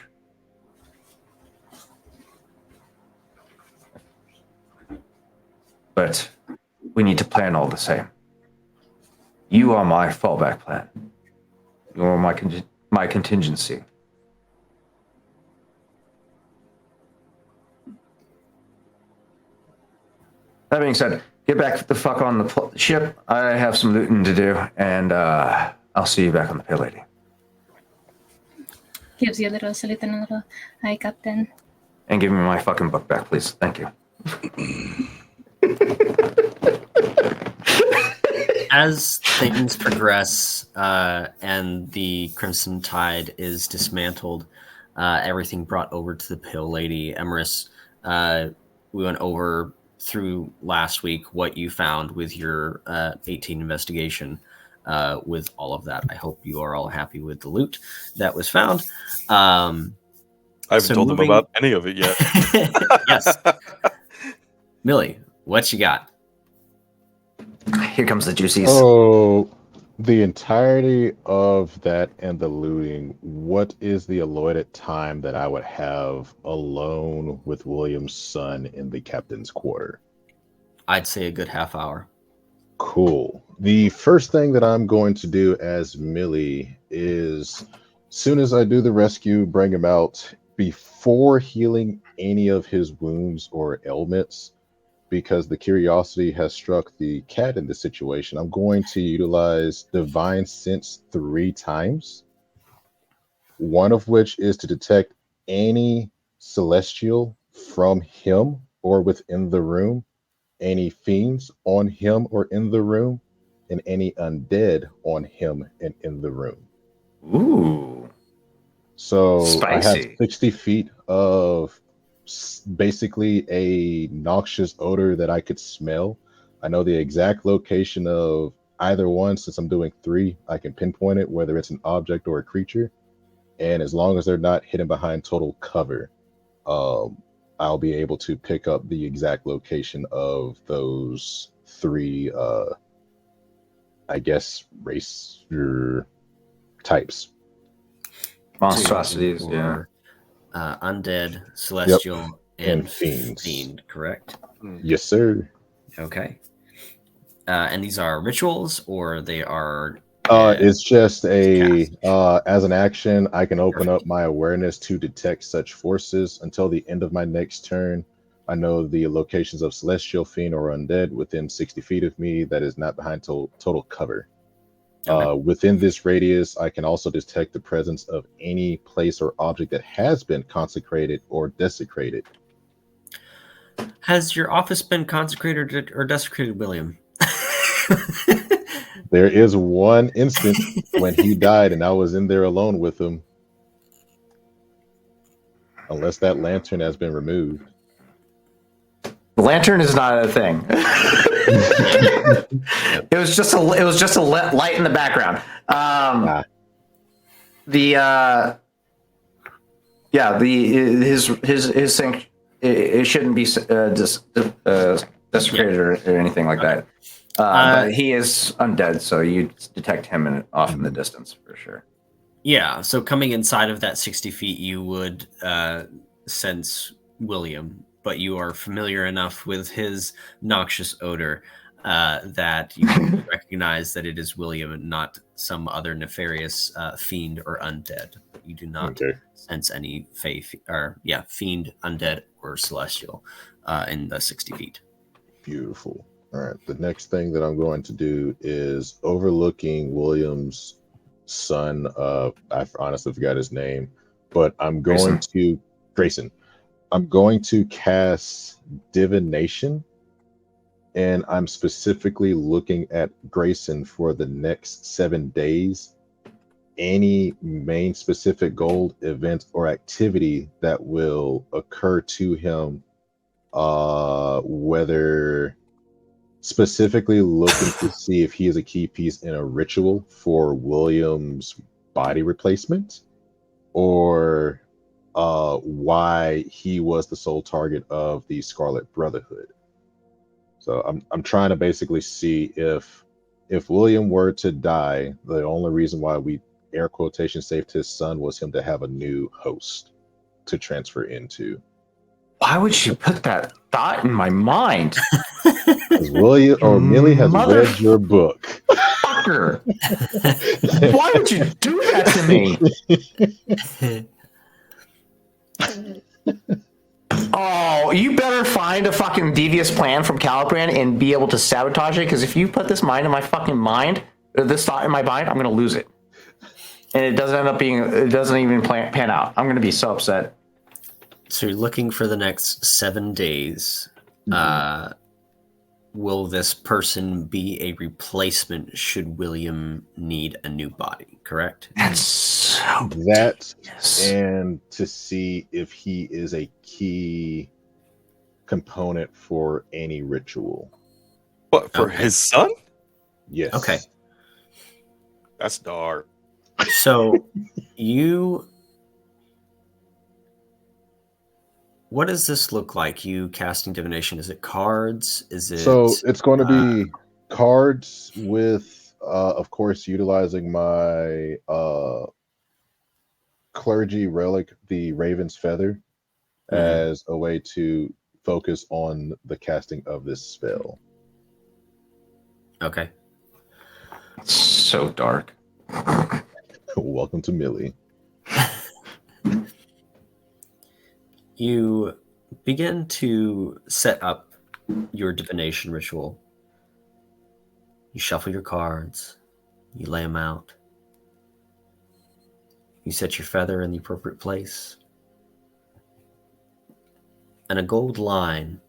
But we need to plan all the same. You are my fallback plan. You are my contingency. That being said, get back the fuck on the ship. I have some looting to do, and I'll see you back on the Pale Lady. Gives you a little salute and a little, hi, Captain. And give me my fucking book back, please. Thank you. As things progress and the Crimson Tide is dismantled, everything brought over to the Pale Lady, Emerus, we went over through last week what you found with your 18 investigation with all of that. I hope you are all happy with the loot that was found. I haven't told them about any of it yet. Yes. Millie, what you got? Here comes the juicies. Oh, the entirety of that and the looting, what is the allotted time that I would have alone with William's son in the captain's quarter? I'd say a good half hour. Cool. The first thing that I'm going to do as Millie is, soon as I do the rescue, bring him out before healing any of his wounds or ailments, because the curiosity has struck the cat in this situation. I'm going to utilize Divine Sense 3 times, one of which is to detect any celestial from him or within the room, any fiends on him or in the room, and any undead on him and in the room. Ooh. So I have Spicy. 60 feet of basically a noxious odor that I could smell. I know the exact location of either one. Since I'm doing 3, I can pinpoint it, whether it's an object or a creature. And as long as they're not hidden behind total cover, I'll be able to pick up the exact location of those 3, I guess, race types. Monstrosities, yeah. Undead, celestial, And fiends. fiend, correct? Yes, sir. Okay. And these are rituals, or they are... It's just it's as an action, I can open up my awareness to detect such forces. Until the end of my next turn, I know the locations of celestial, fiend, or undead within 60 feet of me that is not behind total cover. Okay. Within this radius, I can also detect the presence of any place or object that has been consecrated or desecrated. Has your office been consecrated or desecrated, William? There is one instance when he died and I was in there alone with him. Unless that lantern has been removed. The lantern is not a thing. It was just a light in the background. His thing. It shouldn't be desecrated or anything like that. But he is undead, so you detect him off in the distance for sure. Yeah, so coming inside of that 60 feet, you would sense William, but you are familiar enough with his noxious odor that you can recognize that it is William and not some other nefarious fiend or undead. You do not sense any fiend, undead, or celestial in the 60 feet. Beautiful. All right. The next thing that I'm going to do is overlooking William's son. I honestly forgot his name, but I'm going to Grayson. I'm going to cast divination, and I'm specifically looking at Grayson for the next 7 days. Any main specific goal, event, or activity that will occur to him, whether specifically looking to see if he is a key piece in a ritual for William's body replacement, or why he was the sole target of the Scarlet Brotherhood. So I'm trying to basically see if William were to die, the only reason why we air quotation saved his son was him to have a new host to transfer into. Why would you put that thought in my mind? Because William or Millie has read your book. Fucker! Why would you do that to me? Oh, you better find a fucking devious plan from Calibrand and be able to sabotage it. Because if you put this mind in my fucking mind, or this thought in my mind, I'm gonna lose it, and it doesn't end up being. It doesn't even pan out. I'm gonna be so upset. So you're looking for the next 7 days. Will this person be a replacement should William need a new body, correct? That's so and to see if he is a key component for any ritual. What, for his son? Yes. Okay. That's dark. So what does this look like? You casting divination? Is it cards? Is it? So it's going to be cards with, of course, utilizing my clergy relic, the Raven's Feather, as a way to focus on the casting of this spell. Okay. So dark. Welcome to Millie. You begin to set up your divination ritual. You shuffle your cards. You lay them out. You set your feather in the appropriate place. And a gold line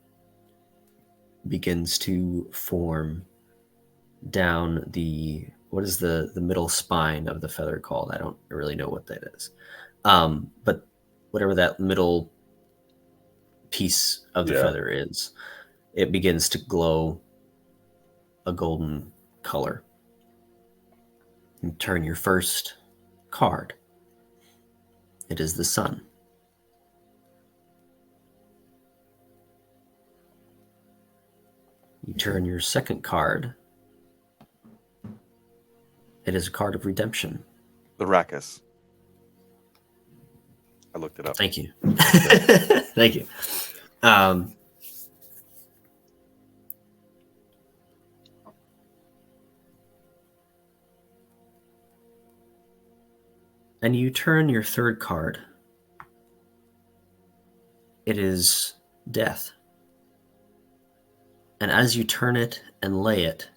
begins to form down what is the middle spine of the feather called? I don't really know what that is. But whatever that middle piece of the feather is, it begins to glow a golden color. You turn your first card. It is the sun. You turn your second card. It is a card of redemption. The Rackus. I looked it up. Thank you. Thank you. And you turn your third card. It is death. And as you turn it and lay it,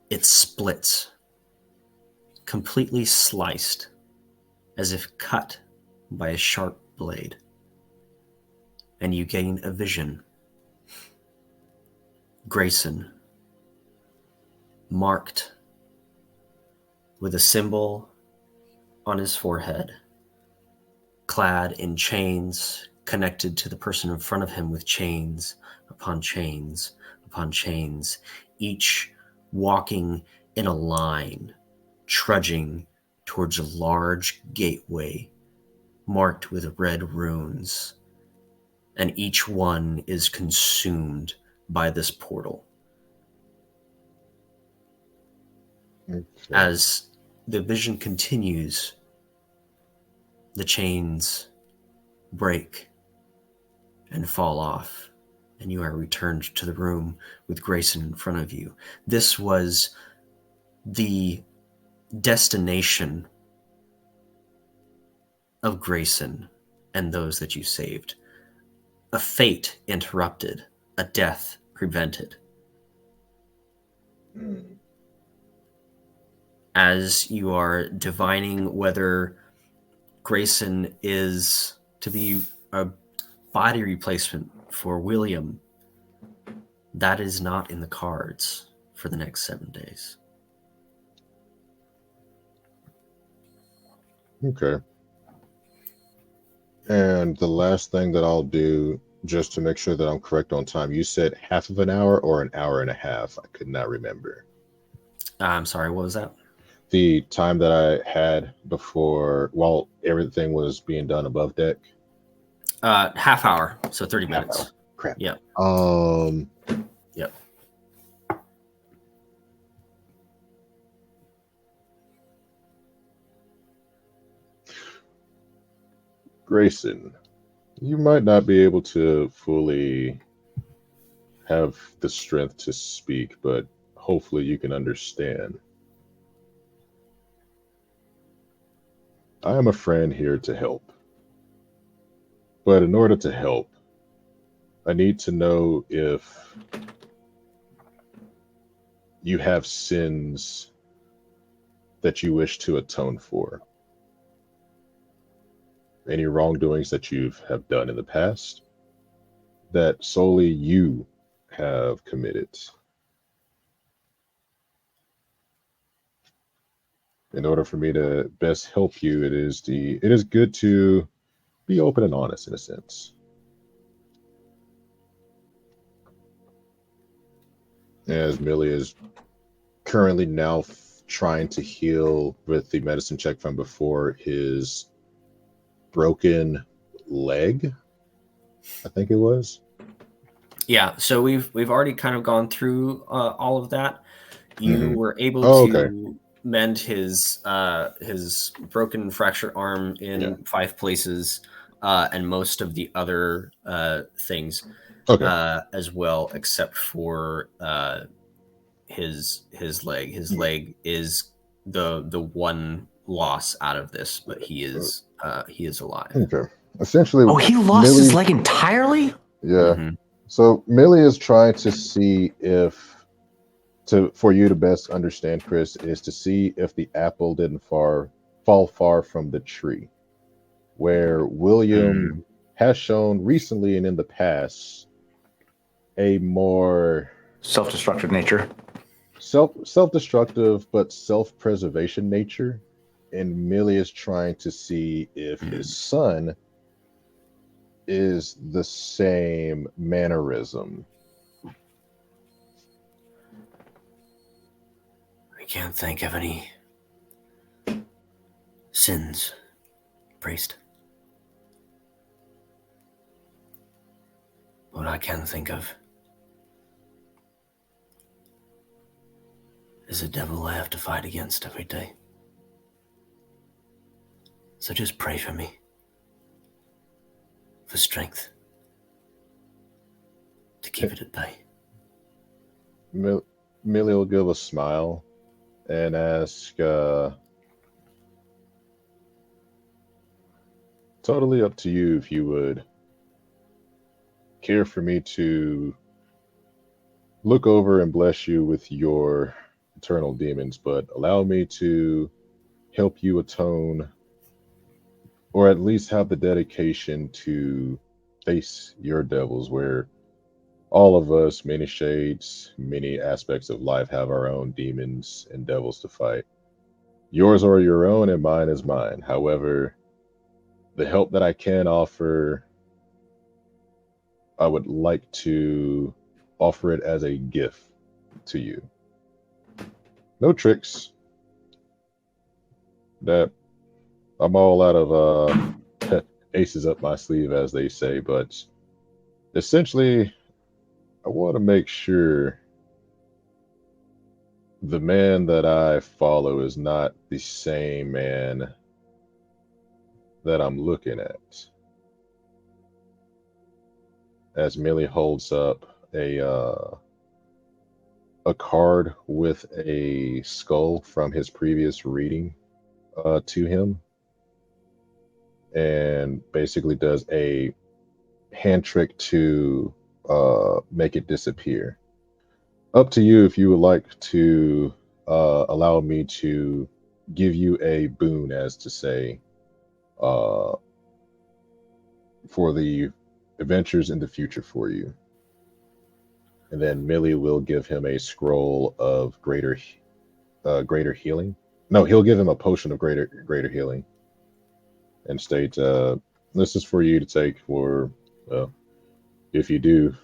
it splits, completely sliced, as if cut by a sharp blade. And you gain a vision. Grayson, marked with a symbol on his forehead, clad in chains, connected to the person in front of him with chains upon chains upon chains, each walking in a line, trudging towards a large gateway marked with red runes, and each one is consumed by this portal. Okay. As the vision continues, the chains break and fall off, and you are returned to the room with Grayson in front of you. This was the destination of Grayson and those that you saved. A fate interrupted, a death prevented. As you are divining whether Grayson is to be a body replacement for William, that is not in the cards for the next 7 days. Okay. And the last thing that I'll do, just to make sure that I'm correct on time, you said half of an hour or an hour and a half? I could not remember. I'm sorry, what was that? The time that I had before, while everything was being done above deck. Half hour, so 30 Half minutes. hour. Crap. Yep. Yep. Grayson, you might not be able to fully have the strength to speak, but hopefully you can understand. I am a friend here to help. But in order to help, I need to know if you have sins that you wish to atone for. Any wrongdoings that you have done in the past that solely you have committed. In order for me to best help you, it is good to be open and honest in a sense. As Millie is currently now trying to heal with the medicine check from before his broken leg, I think it was. Yeah, so we've already kind of gone through all of that. You were able to mend his broken fractured arm in 5 places, and most of the other things as well, except for his leg. His leg is the one loss out of this, but he is alive. Okay. Essentially, he lost his leg entirely? Yeah. Mm-hmm. So Millie is trying to see for you to best understand, Chris, is to see if the apple didn't fall far from the tree, where William has shown recently and in the past a more self-destructive nature. Self-destructive, but self-preservation nature. And Millie is trying to see if his son is the same mannerism. I can't think of any sins, priest. What I can think of is a devil I have to fight against every day. So just pray for me, for strength to keep it at bay. Millie will give a smile and ask, totally up to you if you would care for me to look over and bless you with your eternal demons, but allow me to help you atone, or at least have the dedication to face your devils, where all of us, many shades, many aspects of life, have our own demons and devils to fight. Yours are your own and mine is mine. However, the help that I can offer I would like to offer it as a gift to you. No tricks. That I'm all out of aces up my sleeve, as they say, but essentially, I want to make sure the man that I follow is not the same man that I'm looking at. As Millie holds up a card with a skull from his previous reading to him, and basically does a hand trick to make it disappear. Up to you if you would like to allow me to give you a boon, as to say, for the adventures in the future for you. And then Millie will give him a scroll of greater healing. No, he'll give him a potion of greater healing, and state, "This is for you to take for if you do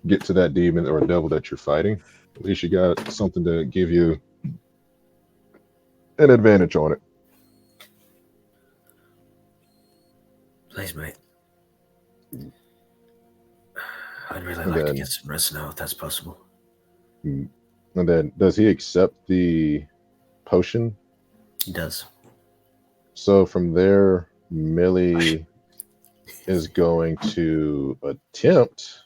get to that demon or devil that you're fighting. At least you got something to give you an advantage on it." Please, mate. I'd really like to get some rest now, if that's possible. And then, does he accept the potion? He does. So from there, Millie is going to attempt,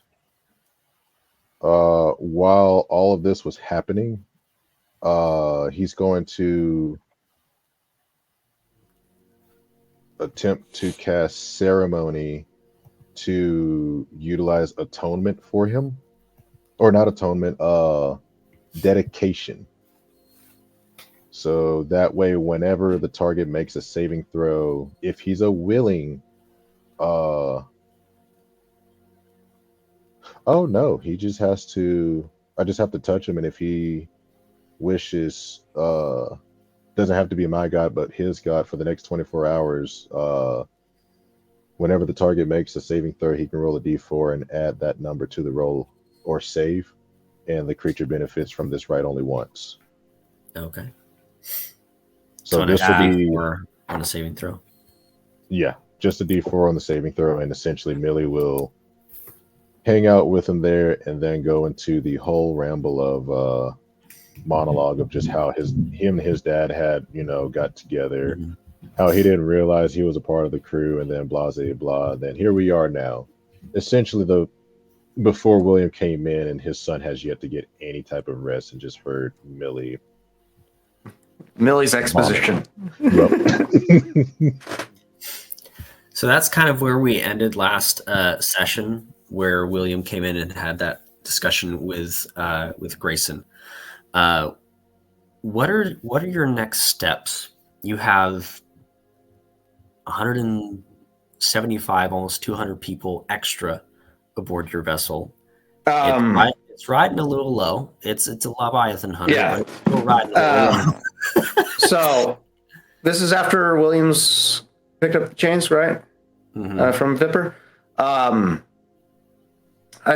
while all of this was happening, he's going to attempt to cast Ceremony to utilize atonement for him. Or not atonement, dedication. So that way, whenever the target makes a saving throw, if he's a willing, oh no, he just has to, I just have to touch him, and if he wishes, doesn't have to be my god, but his god for the next 24 hours, whenever the target makes a saving throw, he can roll a d4 and add that number to the roll or save, and the creature benefits from this right only once. Okay. So this will be on a saving throw. Yeah, just a d4 on the saving throw, and essentially Millie will hang out with him there, and then go into the whole ramble of monologue of just how him and his dad had, got together, how he didn't realize he was a part of the crew, and then blah, blah, blah. Then here we are now. Essentially, before William came in, and his son has yet to get any type of rest, and just heard Millie's exposition. Yep. So that's kind of where we ended last session, where William came in and had that discussion with Grayson. What are your next steps? You have 175, almost 200 people extra aboard your vessel. It's riding a little low. It's a Leviathan hunter. Yeah. But it's still riding a little low. So this is after Williams picked up the chains, right? From Vipper. I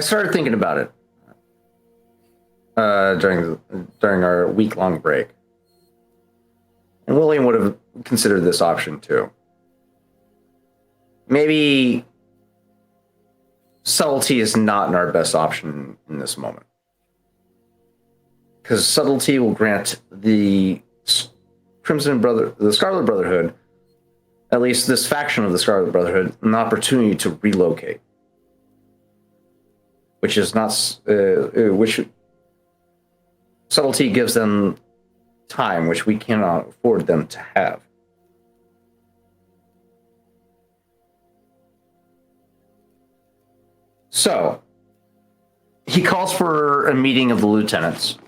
started thinking about it during our week-long break, and William would have considered this option too. Maybe subtlety is not our best option in this moment, because subtlety will grant the the Scarlet Brotherhood, at least this faction of the Scarlet Brotherhood, an opportunity to relocate, which is not which subtlety gives them time, which we cannot afford them to have. So he calls for a meeting of the lieutenants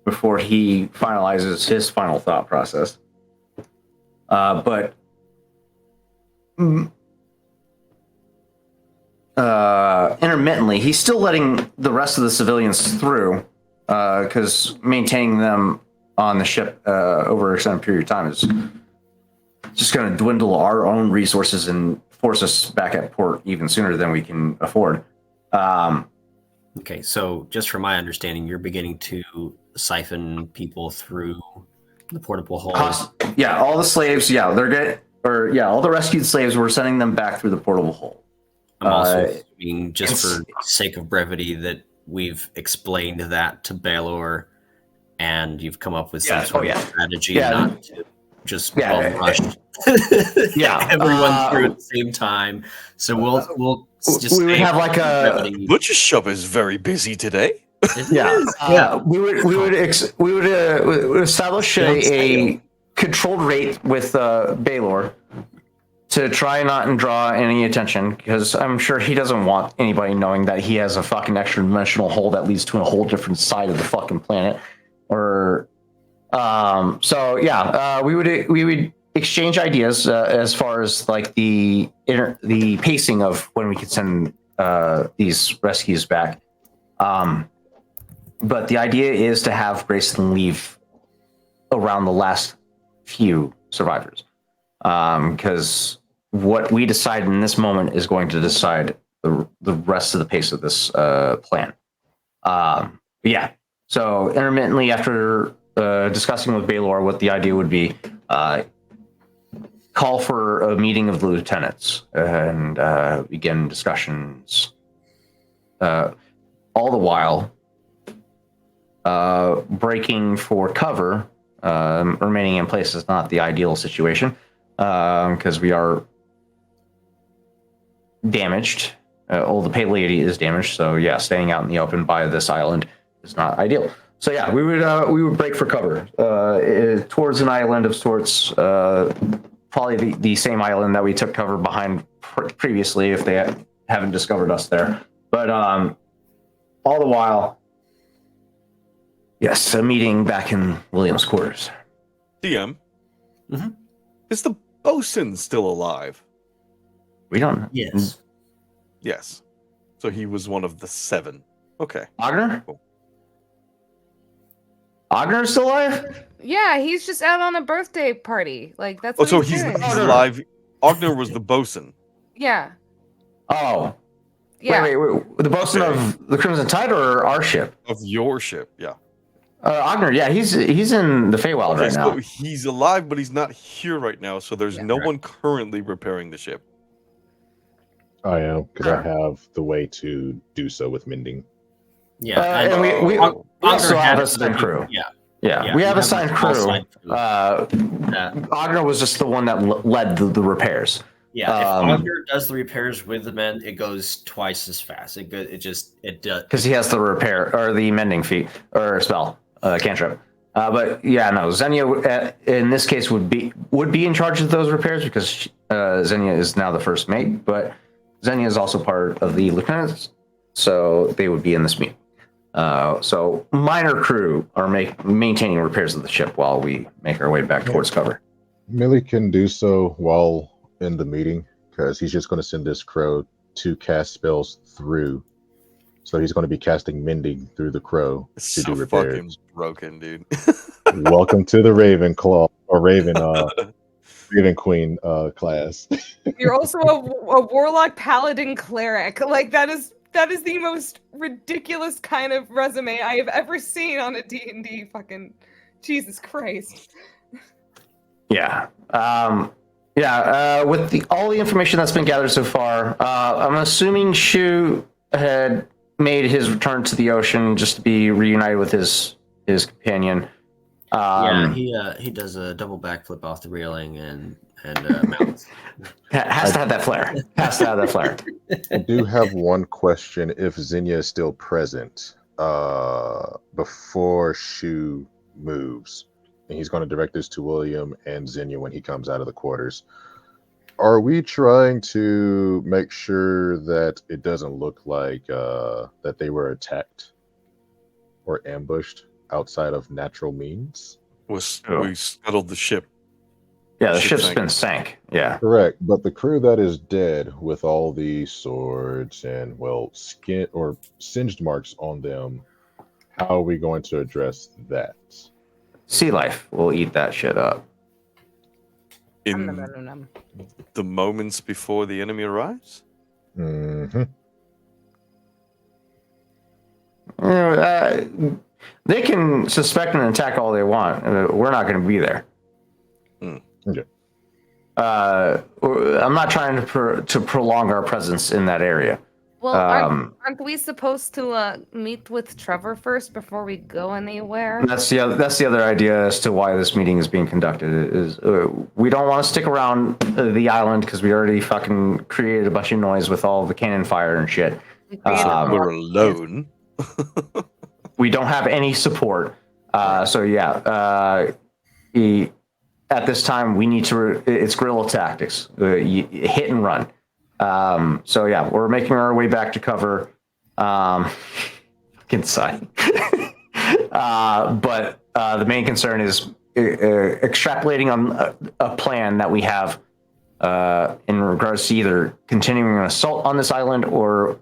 before he finalizes his final thought process. But intermittently, he's still letting the rest of the civilians through, because maintaining them on the ship over a extended period of time is just going to dwindle our own resources and force us back at port even sooner than we can afford. Okay, so just from my understanding, you're beginning to siphon people through the portable hull. All the slaves, all the rescued slaves, we're sending them back through the portable hull. I'm also assuming, just for sake of brevity, that we've explained that to Baylor, and you've come up with some sort of strategy not to just rush everyone through at the same time. So we'll just we would have like a butcher shop is very busy today. We would establish a controlled rate with Baylor to try not and draw any attention, because I'm sure he doesn't want anybody knowing that he has a fucking extra dimensional hole that leads to a whole different side of the fucking planet. Or we would exchange ideas as far as like the pacing of when we could send these rescues back. But the idea is to have Grayson leave around the last few survivors, because what we decide in this moment is going to decide the rest of the pace of this plan. So intermittently, after discussing with Baylor what the idea would be, call for a meeting of the lieutenants and begin discussions. All the while, breaking for cover, remaining in place is not the ideal situation, because we are damaged. The Pale Lady is damaged, so staying out in the open by this island is not ideal. So we would break for cover towards an island of sorts, probably the same island that we took cover behind previously, if they haven't discovered us there. But all the while, a meeting back in William's quarters. DM, is the bosun still alive? We don't know. Yes. So he was one of the 7. Okay. Agner? Cool. Agner's still alive? Yeah, he's just out on a birthday party. Like, that's what so he's alive. Agner was the bosun. Yeah. Oh. Yeah. Wait. The bosun of the Crimson Tide or our ship? Of your ship, yeah. Agner, he's in the Feywild right now. So he's alive, but he's not here right now, so there's no one currently repairing the ship. I am, because I have the way to do so with mending. Yeah, and we also have a signed crew. We have a signed crew. Agner was just the one that led the repairs. Yeah, if Agner does the repairs with the men, it goes twice as fast. It does because he has the repair or the mending feat or spell cantrip. But Xenia in this case would be in charge of those repairs, because Xenia is now the first mate. But Xenia is also part of the lieutenants, so they would be in this meeting. So minor crew are maintaining repairs of the ship while we make our way back towards cover. Millie can do so while in the meeting, because he's just going to send this crow to cast spells through. So he's going to be casting mending through the crow to do repairs. Fucking broken, dude. Welcome to the Ravenclaw or Raven Queen class. You're also a warlock paladin cleric. Like, that is the most ridiculous kind of resume I have ever seen on a D&D fucking Jesus Christ. With all the information that's been gathered so far, I'm assuming Shu had made his return to the ocean just to be reunited with his companion. He does a double backflip off the railing and mounts. Has to have that flair. I do have one question: if Xenia is still present before Shu moves, and he's going to direct this to William and Xenia when he comes out of the quarters, are we trying to make sure that it doesn't look like that they were attacked or ambushed outside of natural means? We scuttled the ship. Yeah, the ship's been sank. Yeah. Correct. But the crew that is dead with all the swords and, skin or singed marks on them, how are we going to address that? Sea life will eat that shit up. in the moments before the enemy arrives? Mm-hmm. They can suspect an attack all they want. We're not going to be there. Okay. I'm not trying to prolong our presence in that area. Well, aren't we supposed to meet with Trevor first before we go anywhere? That's the other idea as to why this meeting is being conducted. Is we don't want to stick around the island because we already fucking created a bunch of noise with all the cannon fire and shit. We're alone. We don't have any support. So yeah, at this time we need to. It's guerrilla tactics. Hit and run. So yeah, we're making our way back to cover. Inside. But the main concern is extrapolating on a plan that we have in regards to either continuing an assault on this island or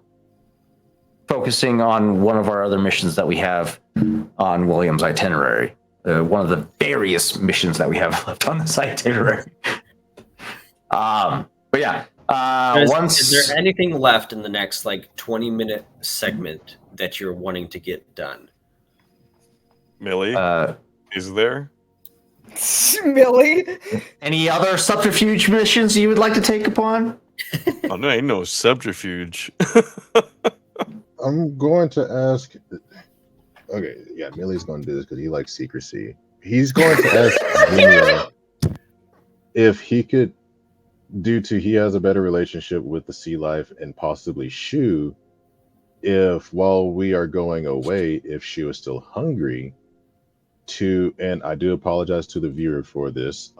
focusing on one of our other missions that we have on William's itinerary. One of the various missions that we have left on this itinerary. But yeah. Is there anything left in the next 20-minute segment that you're wanting to get done? Millie, is there? Millie? Any other subterfuge missions you would like to take upon? Oh, no, ain't no subterfuge. I'm going to ask. Okay, yeah, Millie's going to do this because he likes secrecy. He's going to ask Zenia if he could, due to he has a better relationship with the sea life and possibly Shu, if while we are going away, if Shu is still hungry, and I do apologize to the viewer for this,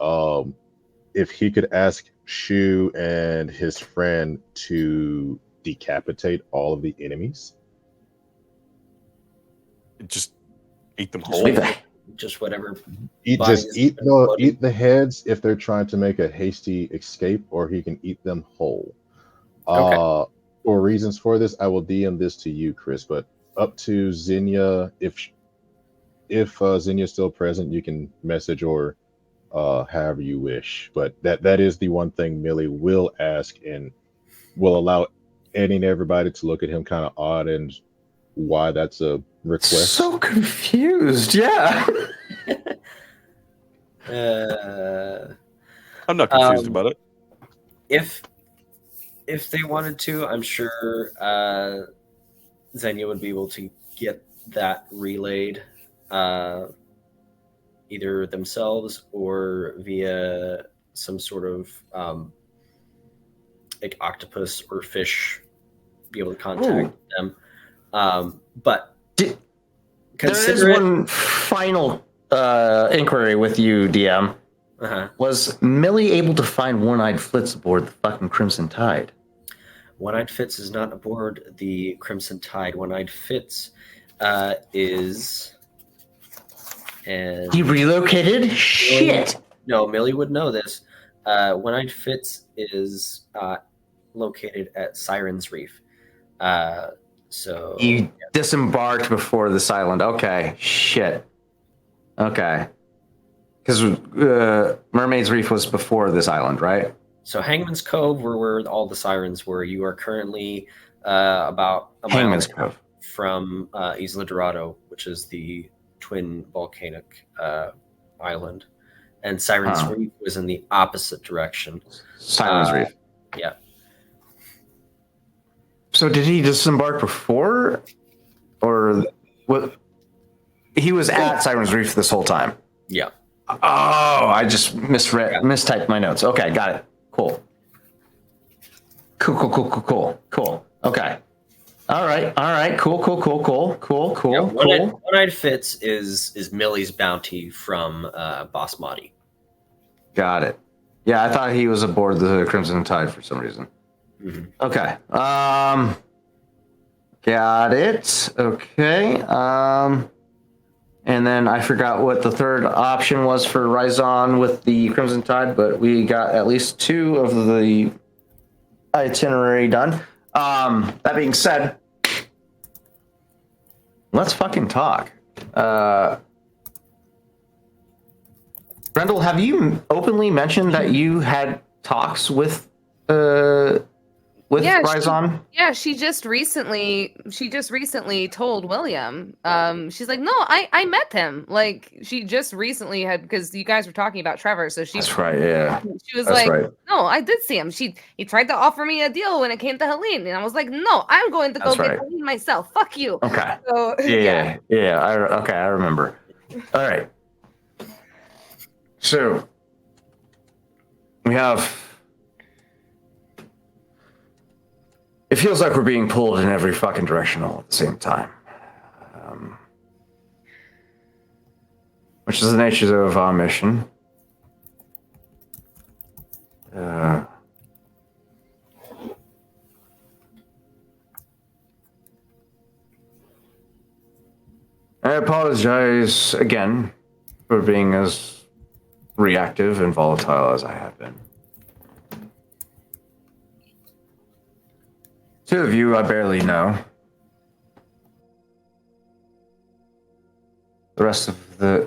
if he could ask Shu and his friend to decapitate all of the enemies. Just eat them whole. Just whatever. Eat the heads if they're trying to make a hasty escape, or he can eat them whole. Okay. For reasons for this, I will DM this to you, Chris, but up to Xenia. If Xenia is still present, you can message or however you wish. But that is the one thing Millie will ask and will allow any and everybody to look at him kind of odd and why that's a request. So confused, yeah. I'm not confused about it. If they wanted to, I'm sure Xenia would be able to get that relayed either themselves or via some sort of octopus or fish, be able to contact them. But there is one final inquiry with you, DM. Uh-huh. Was Millie able to find One-Eyed Flitz aboard the fucking Crimson Tide? One-Eyed Fitz is not aboard the Crimson Tide. One-Eyed Fitz is... And he relocated? Shit! No, Millie would know this. One-Eyed Fitz is located at Siren's Reef. So he disembarked before this island. Okay, shit. Okay. Because Mermaid's Reef was before this island, right? So Hangman's Cove, where all the sirens were, you are currently about a mile from Isla Dorado, which is the twin volcanic island. And Siren's Reef was in the opposite direction. Siren's Reef. Yeah. So did he disembark before? Or what? He was at Siren's Reef this whole time? Yeah. Oh, I just mistyped my notes. Okay, got it. Cool. Cool. Okay. All right. Cool. Yeah, One-Eyed Fitz is Millie's bounty from Boss Mahdi. Got it. Yeah, I thought he was aboard the Crimson Tide for some reason. Mm-hmm. Okay. Got it. Okay. And then I forgot what the third option was for Rizon with the Crimson Tide, but we got at least 2 of the itinerary done. That being said, let's fucking talk. Grendel, have you openly mentioned that you had talks with Rhizon? She just recently told William. She's like, no, I met him. Like she just recently had, because you guys were talking about Trevor, so That's right, yeah. she was That's like, right. no, I did see him. He tried to offer me a deal when it came to Helene, and I was like, no, I'm going to go get Helene myself. Fuck you. Okay. So Yeah. I remember. All right. So we have. It feels like we're being pulled in every fucking direction all at the same time. Which is the nature of our mission. I apologize again for being as reactive and volatile as I have been. Two of you I barely know. The rest of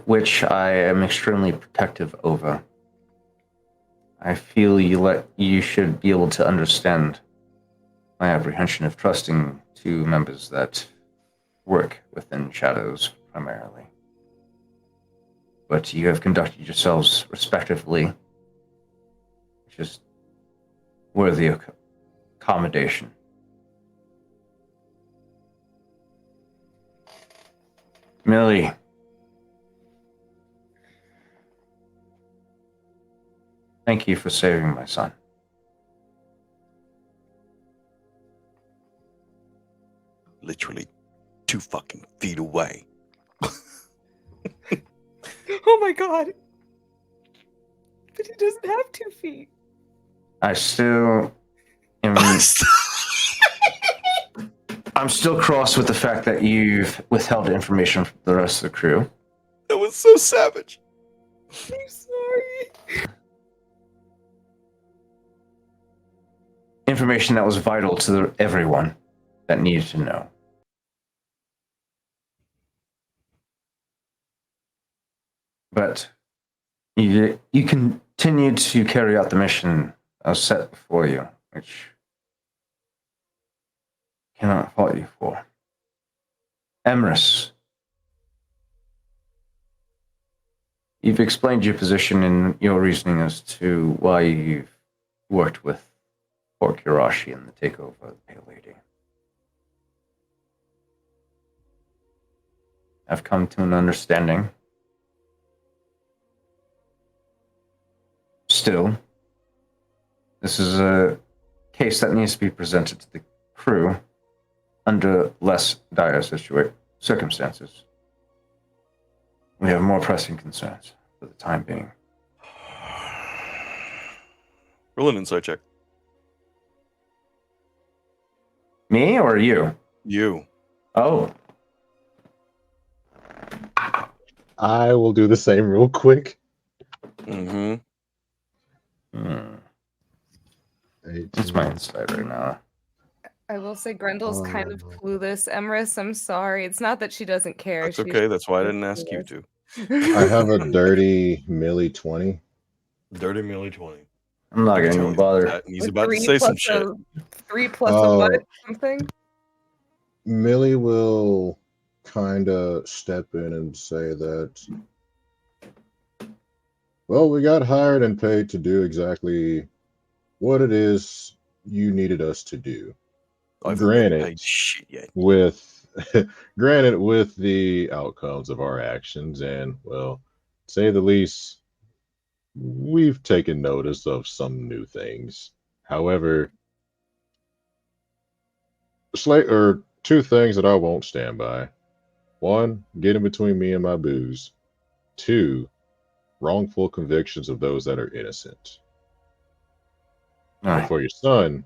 which I am extremely protective over. I feel you should be able to understand my apprehension of trusting two members that work within shadows primarily. But you have conducted yourselves respectively, which is worthy of accommodation. Millie. Thank you for saving my son. Literally 2 fucking feet away. oh my god. But he doesn't have 2 feet. I still am. I'm still cross with the fact that you've withheld information from the rest of the crew. That was so savage. I'm sorry. Information that was vital to everyone that needed to know. But you continued to carry out the mission set before you, which cannot fault you for. Emrys, you've explained your position and your reasoning as to why you've worked with Port Kirashi in the takeover of the Pale Lady. I've come to an understanding. Still, this is a case that needs to be presented to the crew under less dire circumstances. We have more pressing concerns for the time being. Roll an insight check. Me or you? You. Oh. I will do the same real quick. Mm-hmm. That's my insight right now. I will say Grendel's kind of clueless. Emrys, I'm sorry. It's not that she doesn't care. That's okay. That's why I didn't ask you to. I have a dirty Millie 20. Dirty Millie 20. I'm not going to even bother. He's about to say some shit. 3 plus a what? Something? Millie will kind of step in and say that, well, we got hired and paid to do exactly what it is you needed us to do. Granted, with the outcomes of our actions, and, well, to say the least, we've taken notice of some new things. However, two things that I won't stand by. One, getting between me and my booze. Two, wrongful convictions of those that are innocent. And for your son,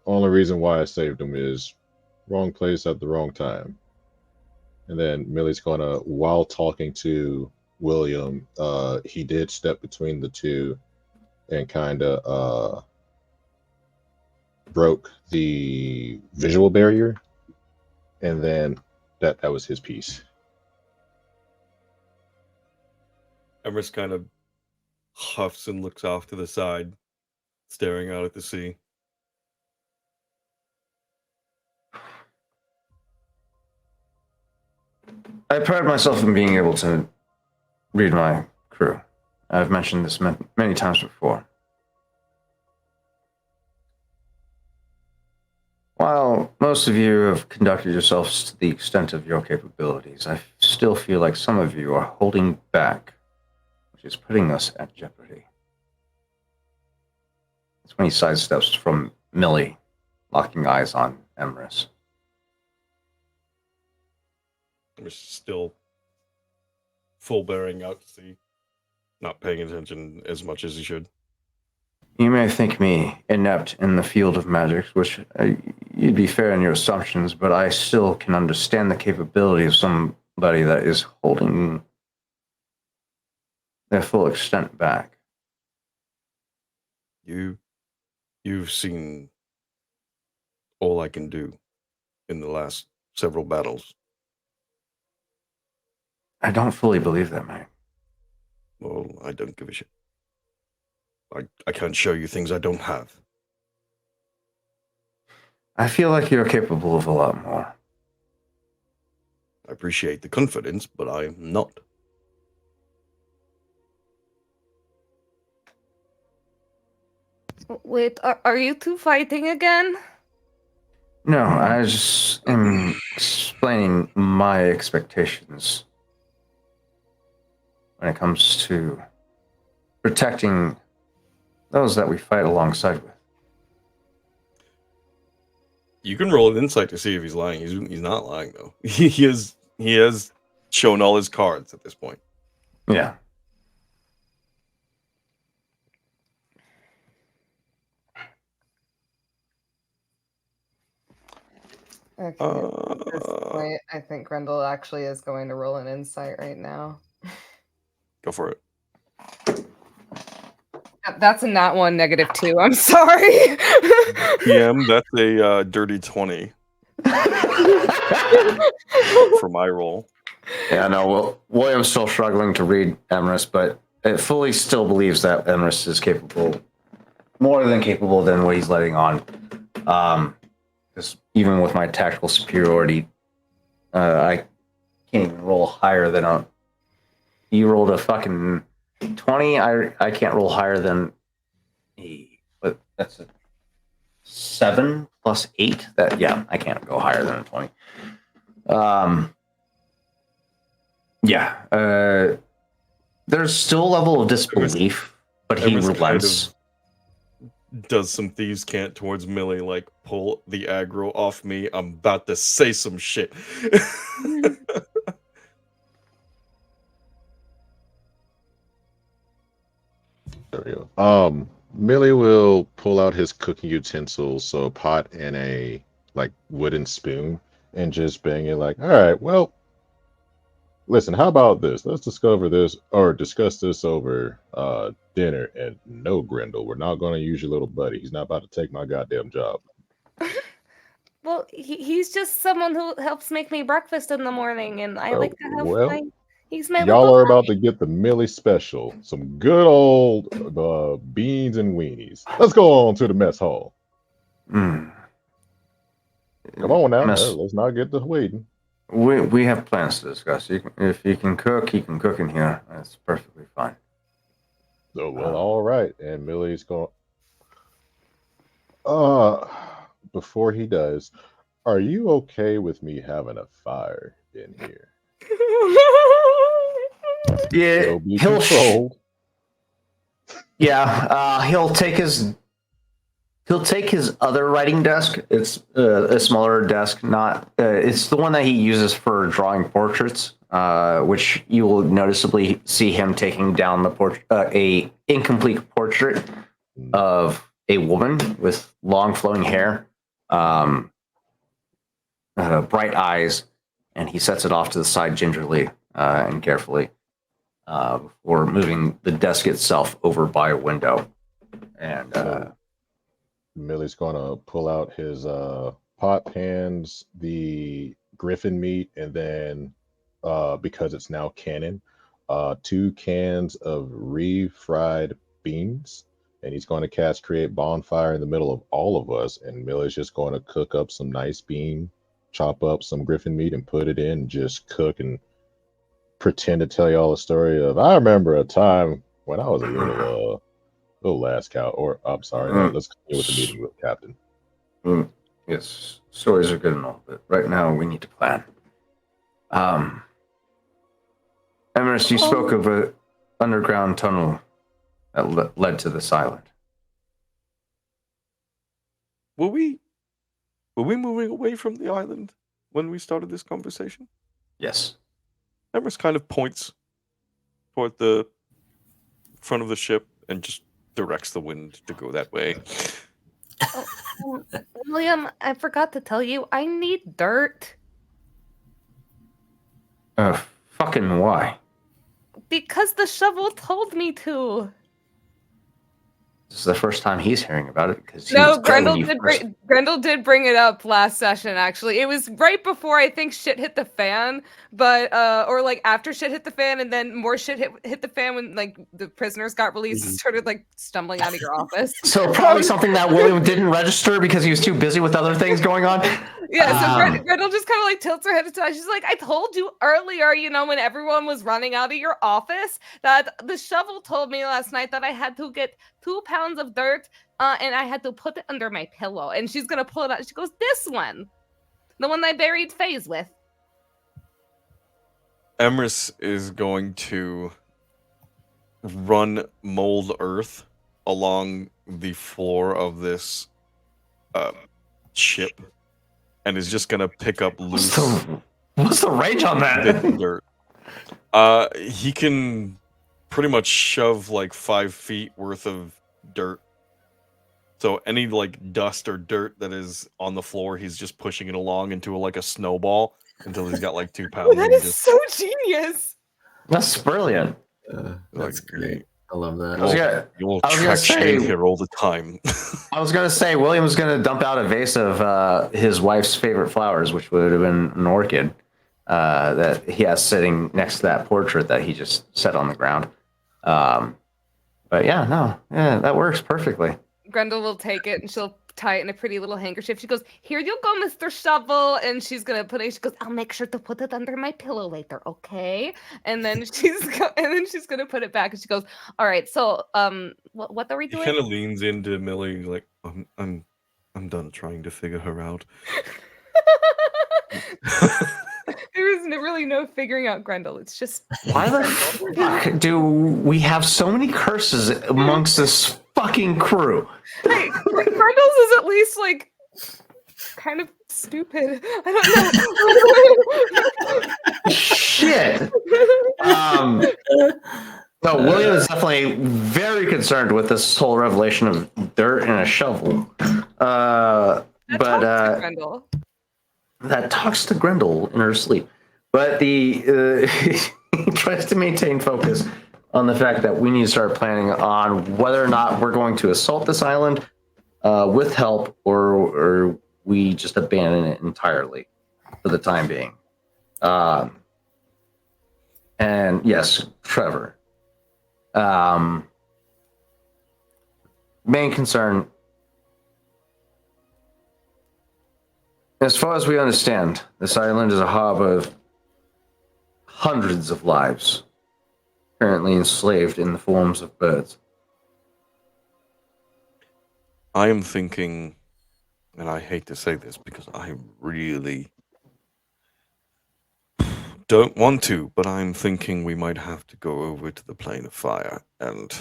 only reason why I saved him is wrong place at the wrong time. And then Millie's gonna, while talking to William, he did step between the two and kind of broke the visual barrier, and then that was his piece. Emrys kind of huffs and looks off to the side, staring out at the sea. I pride myself in being able to read my crew. I've mentioned this many times before. While most of you have conducted yourselves to the extent of your capabilities, I still feel like some of you are holding back, which is putting us at jeopardy. That's when he sidesteps from Millie, locking eyes on Emrys. Emrys still full bearing out to sea, not paying attention as much as he should. You may think me inept in the field of magic, which you'd be fair in your assumptions, but I still can understand the capability of somebody that is holding their full extent back. You've seen all I can do in the last several battles. I don't fully believe that, mate. Well, I don't give a shit. I can't show you things I don't have. I feel like you're capable of a lot more. I appreciate the confidence, but I'm not. Wait, are you two fighting again? No, I just am explaining my expectations when it comes to protecting those that we fight alongside with. You can roll an insight to see if he's lying. He's not lying though. He has shown all his cards at this point. Yeah. Okay. At this point, I think Grendel actually is going to roll an insight right now. Go for it. That's a nat one, -2. I'm sorry. PM, that's a dirty 20 for my roll. Yeah, no, well, William's still struggling to read Emrys, but it fully still believes that Emrys is capable, more than capable than what he's letting on. Because even with my tactical superiority, I can't even roll higher than a... You rolled a fucking 20. I can't roll higher than but that's a 7 plus 8. Yeah, I can't go higher than a 20. There's still a level of disbelief, but he relents. Does some thieves' cant towards Millie, like, pull the aggro off me. I'm about to say some shit. There we go. Millie will pull out his cooking utensils, so a pot and a like wooden spoon, and just bang it like, all right, well, listen, how about this? Let's discuss this over dinner. And no, Grendel, we're not going to use your little buddy. He's not about to take my goddamn job. Well, he's just someone who helps make me breakfast in the morning, and I like to have he's my y'all little are about buddy. to get the Millie special. Some good old beans and weenies. Let's go on to the mess hall. Mm. Come on now. Let's not get to waiting. We have plans to discuss. If he can cook, he can cook in here. That's perfectly fine. So, well, all right. And Millie's going... before he does, are you okay with me having a fire in here? Yeah, It'll be controlled. He'll take his other writing desk. It's a smaller desk, not it's the one that he uses for drawing portraits, which you will noticeably see him taking down a incomplete portrait of a woman with long flowing hair, bright eyes, and he sets it off to the side gingerly and carefully before moving the desk itself over by a window. And Millie's gonna pull out his pot pans, the griffin meat, and then because it's now canon, 2 cans of refried beans, and he's going to cast create bonfire in the middle of all of us, and Miller's just going to cook up some nice bean, chop up some griffin meat and put it in, just cook and pretend to tell you all the story of I remember a time when I was a little last cow. Or I'm sorry, let's continue with the meeting with Captain. Yes, stories are good and all, but right now we need to plan. Emerus, you spoke of an underground tunnel that led to this island. Were we moving away from the island when we started this conversation? Yes. Emerus kind of points toward the front of the ship and just directs the wind to go that way. William, I forgot to tell you, I need dirt. Fucking why? Because the shovel told me to. This is the first time he's hearing about it because Grendel did bring it up last session. Actually, it was right before I think shit hit the fan, but or like after shit hit the fan, and then more shit hit the fan when like the prisoners got released and started like stumbling out of your office. So probably something that William didn't register because he was too busy with other things going on. Yeah, so Grendel just kind of like tilts her head aside. She's like, I told you earlier, when everyone was running out of your office, that the shovel told me last night that I had to get 2 pounds of dirt and I had to put it under my pillow. And she's going to pull it out. She goes, this one. The one I buried Faze with. Emerus is going to run mold earth along the floor of this ship. And is just gonna pick up loose. What's the range on that? Dirt. He can pretty much shove like 5 feet worth of dirt. So any like dust or dirt that is on the floor, he's just pushing it along into a snowball until he's got like 2 pounds. That is so genius. That's brilliant. That's great. I love that. You'll track shade here all the time. I was gonna say William's gonna dump out a vase of his wife's favorite flowers, which would have been an orchid that he has sitting next to that portrait that he just set on the ground. But that works perfectly. Grendel will take it and she'll tie it in a pretty little handkerchief. She goes, here you go, Mr. Shovel. And she's gonna put it, she goes, I'll make sure to put it under my pillow later, okay? And then she's gonna put it back and she goes, all right, so what are we doing? He kind of leans into Millie like, I'm done trying to figure her out. There is really no figuring out Grendel. It's just why the fuck do we have so many curses amongst this fucking crew? Hey, Grendel's is at least like kind of stupid. I don't know. Shit. No, William is definitely very concerned with this whole revelation of dirt and a shovel. Grendel. That talks to Grendel in her sleep. But he tries to maintain focus on the fact that we need to start planning on whether or not we're going to assault this island with help or we just abandon it entirely for the time being. And yes, Trevor. Main concern, as far as we understand, this island is a hub of hundreds of lives currently enslaved in the forms of birds. I am thinking, and I hate to say this because I really don't want to, but I'm thinking we might have to go over to the Plane of Fire and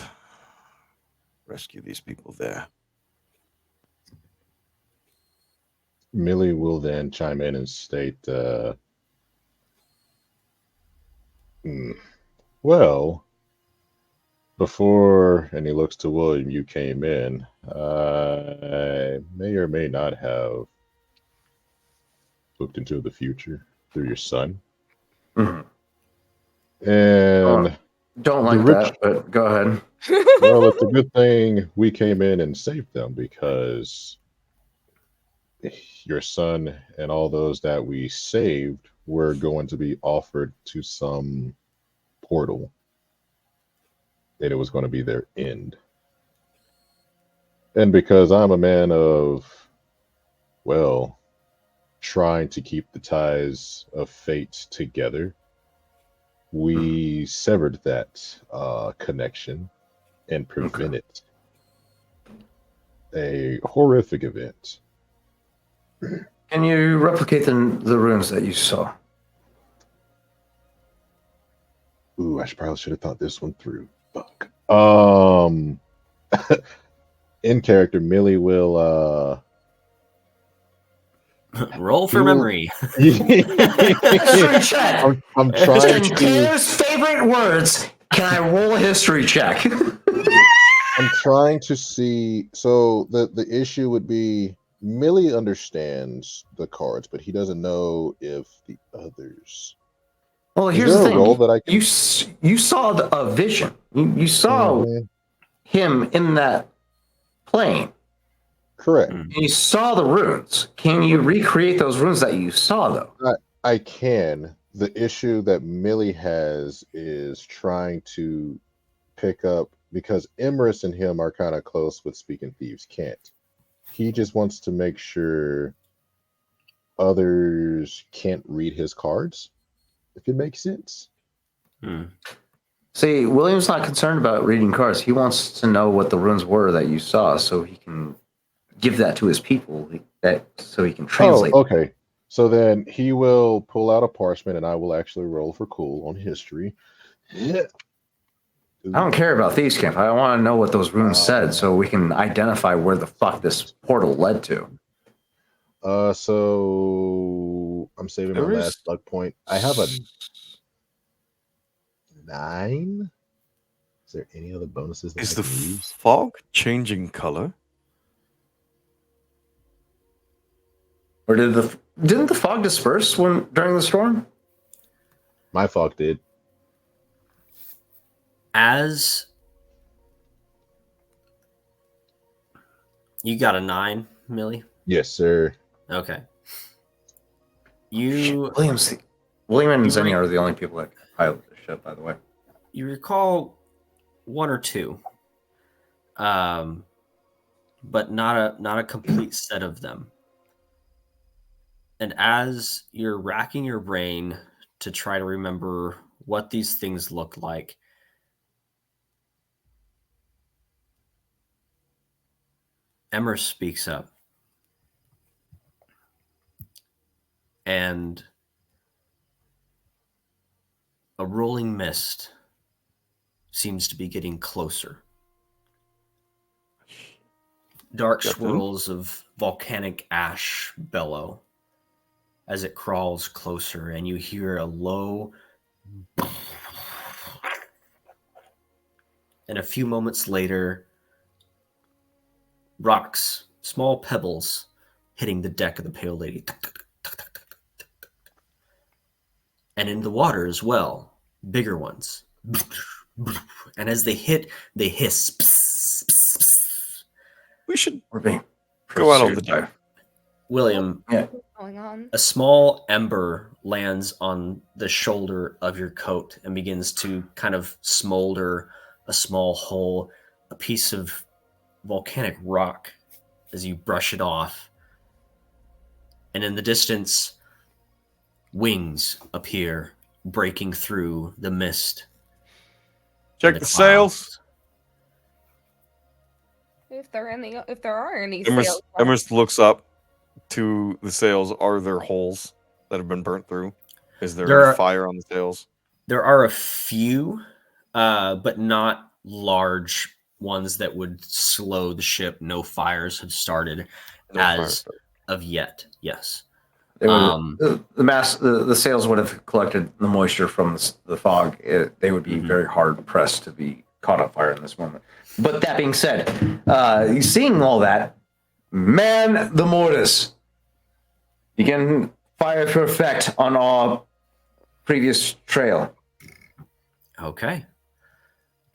rescue these people there. Millie will then chime in and state, well, before, and he looks to William, you came in, I may or may not have looked into the future through your son. Mm-hmm. And don't like that, but go ahead. Well, it's a good thing we came in and saved them, because your son and all those that we saved were going to be offered to some portal and it was going to be their end. And because I'm a man of, well, trying to keep the ties of fate together, we severed that connection and prevented a horrific event. Can you replicate the runes that you saw? Ooh, probably should have thought this one through. Fuck. In character, Millie will Roll for memory. History check. I'm trying In to. Taylor's favorite words, can I roll a history check? I'm trying to see. So the issue would be Millie understands the cards, but he doesn't know if the others. Well, Is here's there the a thing. role that I can? You saw a vision. You saw Mhm. him in that plane. Correct. Mm. You saw the runes. Can you recreate those runes that you saw, though? I can. The issue that Millie has is trying to pick up because Emrys and him are kind of close with Speaking Thieves can't. He just wants to make sure others can't read his cards, if it makes sense. Hmm. See, William's not concerned about reading cards. He wants to know what the runes were that you saw so he can give that to his people so he can translate. Oh, okay. So then he will pull out a parchment and I will actually roll for cool on history. I don't care about Thieves Camp. I want to know what those runes said so we can identify where the fuck this portal led to. So I'm saving my last luck point. I have a 9. Is there any other bonuses that Is I the can use? fog changing color? Or didn't the fog disperse during the storm? My fog did. As you got a 9, Millie? Yes, sir. Okay. You William and Zenny are the only people that can pilot the ship, by the way. you recall one or two, but not a complete set of them. And as you're racking your brain to try to remember what these things look like, Emmer speaks up. And a rolling mist seems to be getting closer. Dark swirls of volcanic ash bellow as it crawls closer, and you hear a low. And a few moments later, rocks, small pebbles, hitting the deck of the Pale Lady. And in the water as well, bigger ones. And as they hit, they hiss. We should We're being go out on the pursued by- deck. William, Yeah. Going on. a small ember lands on the shoulder of your coat and begins to kind of smolder a small hole, a piece of volcanic rock as you brush it off. And in the distance, wings appear, breaking through the mist. Check and the clouds. sails. If there are any Emrys sails. Emrys looks up to the sails. Are there holes that have been burnt through? Is there fire on the sails? There are a few, but not large ones that would slow the ship. No fires have started of yet. Yes. They would, the sails would have collected the moisture from the fog. They would be very hard pressed to be caught on fire in this moment. But that being said, seeing all that, man the mortise. You can fire for effect on our previous trail. Okay.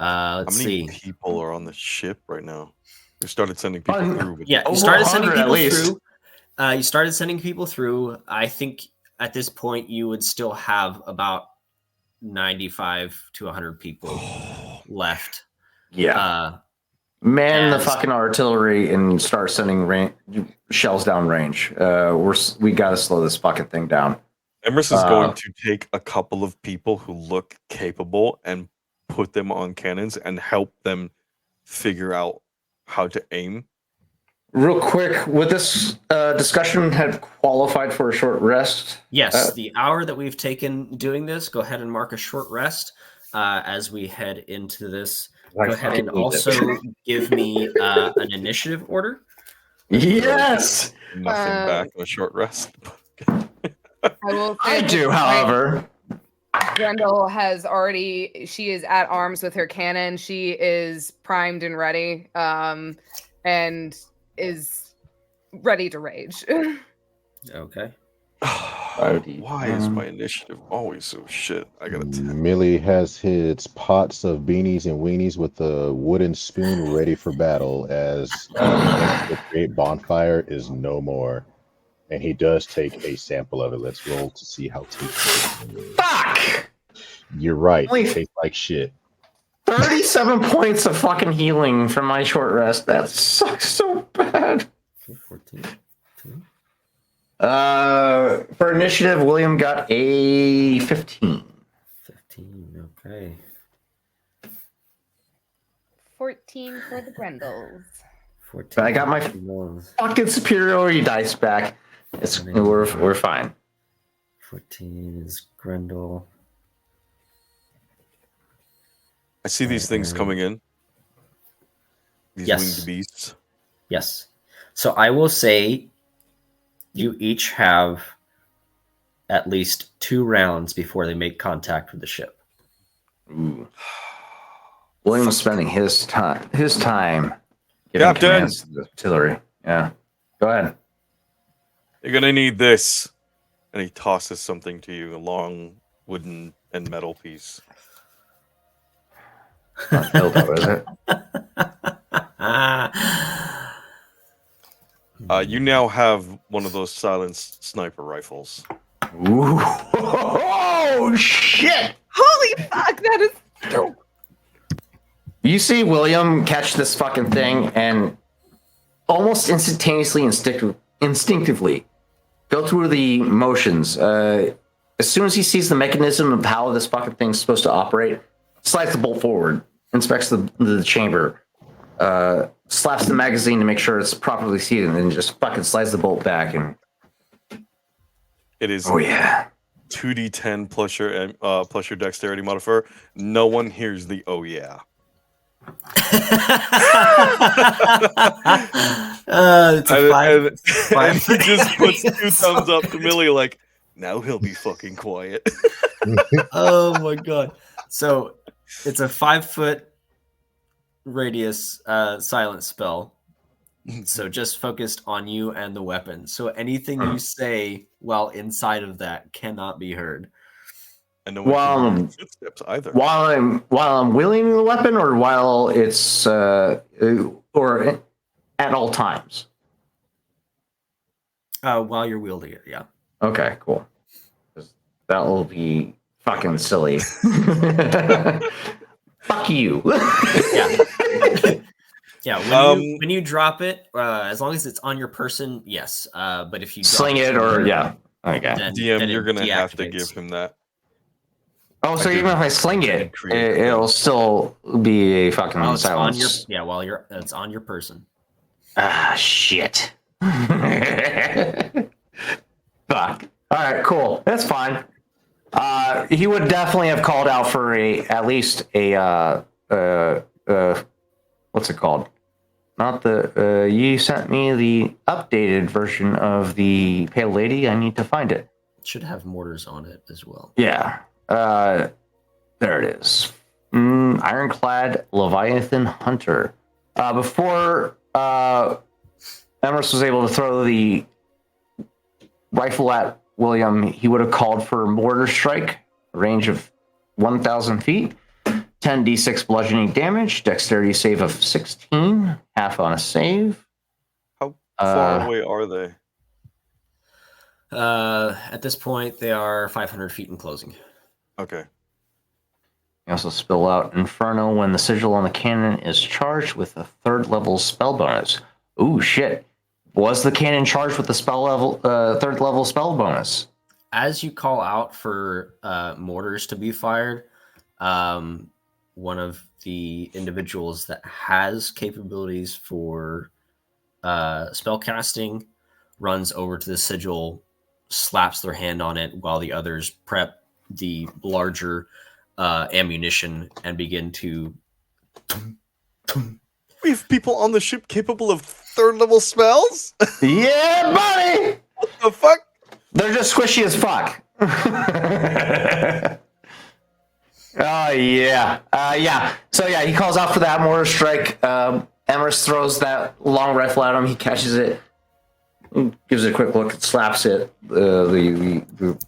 How Let's many see. people are on the ship right now? We started sending people through. But Yeah, you Over started sending 100 at people least. through. You started sending people through. I think at this point you would still have about 95 to 100 people left. Yeah. Man the as- fucking artillery and start sending shells down range. We got to slow this fucking thing down. Emrys is going to take a couple of people who look capable and put them on cannons and help them figure out how to aim. Real quick, would this discussion have qualified for a short rest? Yes, the hour that we've taken doing this, go ahead and mark a short rest as we head into this. Go ahead and also give me an initiative order. Yes! Nothing back in a short rest. I will say I do, however. Grendel she is at arms with her cannon. She is primed and ready, and is ready to rage. Okay. Why is my initiative always so shit? I got a 10. Millie has his pots of beanies and weenies with a wooden spoon ready for battle as the great bonfire is no more. And he does take a sample of it. Let's roll to see how tasty it is. Fuck! You're right. Only- It tastes like shit. 37 points of fucking healing from my short rest. That sucks so bad. 14. For initiative, William got a 15. 15. Okay. 14 for the Grendels. 14. I got my fucking superiority dice back. We're fine. 14 is Grendel. I see these things coming in. These Yes. winged beasts. Yes. So I will say you each have at least 2 rounds before they make contact with the ship. Ooh. William's spending his time giving Captain! commands to the artillery. Yeah. Go ahead. You're gonna need this. And he tosses something to you, a long wooden and metal piece. Not dildo, is it? You now have one of those silenced sniper rifles. Ooh. Oh, shit! Holy fuck, that is dope. You see William catch this fucking thing and almost instantaneously, instinctively go through the motions. As soon as he sees the mechanism of how this fucking thing's supposed to operate, slides the bolt forward, inspects the chamber, slaps the magazine to make sure it's properly seated, and then just fucking slides the bolt back. And It is oh yeah, 2d10 plus your dexterity modifier. No one hears the oh yeah. It's a five. And he just puts 2 thumbs up to Millie like, now he'll be fucking quiet. Oh my god! So it's a 5-foot radius silent spell. So just focused on you and the weapon. So anything you say while inside of that cannot be heard. And no one can hear footsteps either. while I'm wielding the weapon, or while it's or at all times. While you're wielding it, yeah. Okay, cool. That will be fucking silly. Fuck you. Yeah. Yeah, when you drop it, as long as it's on your person, yes. But if you Sling it, or yeah. Okay. then DM, it you're gonna have to deactivates. give him that. Oh, so even if I sling it, create it'll still be a fucking While it's on silence. your while it's on your person. Ah, shit. Fuck. All right, cool. That's fine. He would definitely have called out for at least a what's it called? Not the you sent me the updated version of the Pale Lady. I need to find it. It should have mortars on it as well. Yeah. There it is. Ironclad Leviathan Hunter. Before Emrys was able to throw the rifle at William, he would have called for mortar strike, range of 1,000 feet, 10d6 bludgeoning damage, dexterity save of 16, half on a save. How far away are they? At this point, they are 500 feet in closing. Okay. You also spill out Inferno when the sigil on the cannon is charged with a 3rd level spell bonus. Ooh, shit. Was the cannon charged with the 3rd level spell bonus? As you call out for mortars to be fired, one of the individuals that has capabilities for spell casting runs over to the sigil, slaps their hand on it while the others prep the larger ammunition and begin to. We have people on the ship capable of 3rd level spells? Yeah, buddy! What the fuck? They're just squishy as fuck. Oh, yeah. Yeah. So, yeah, he calls out for that mortar strike. Emerus throws that long rifle at him. He catches it, gives it a quick look, slaps it. The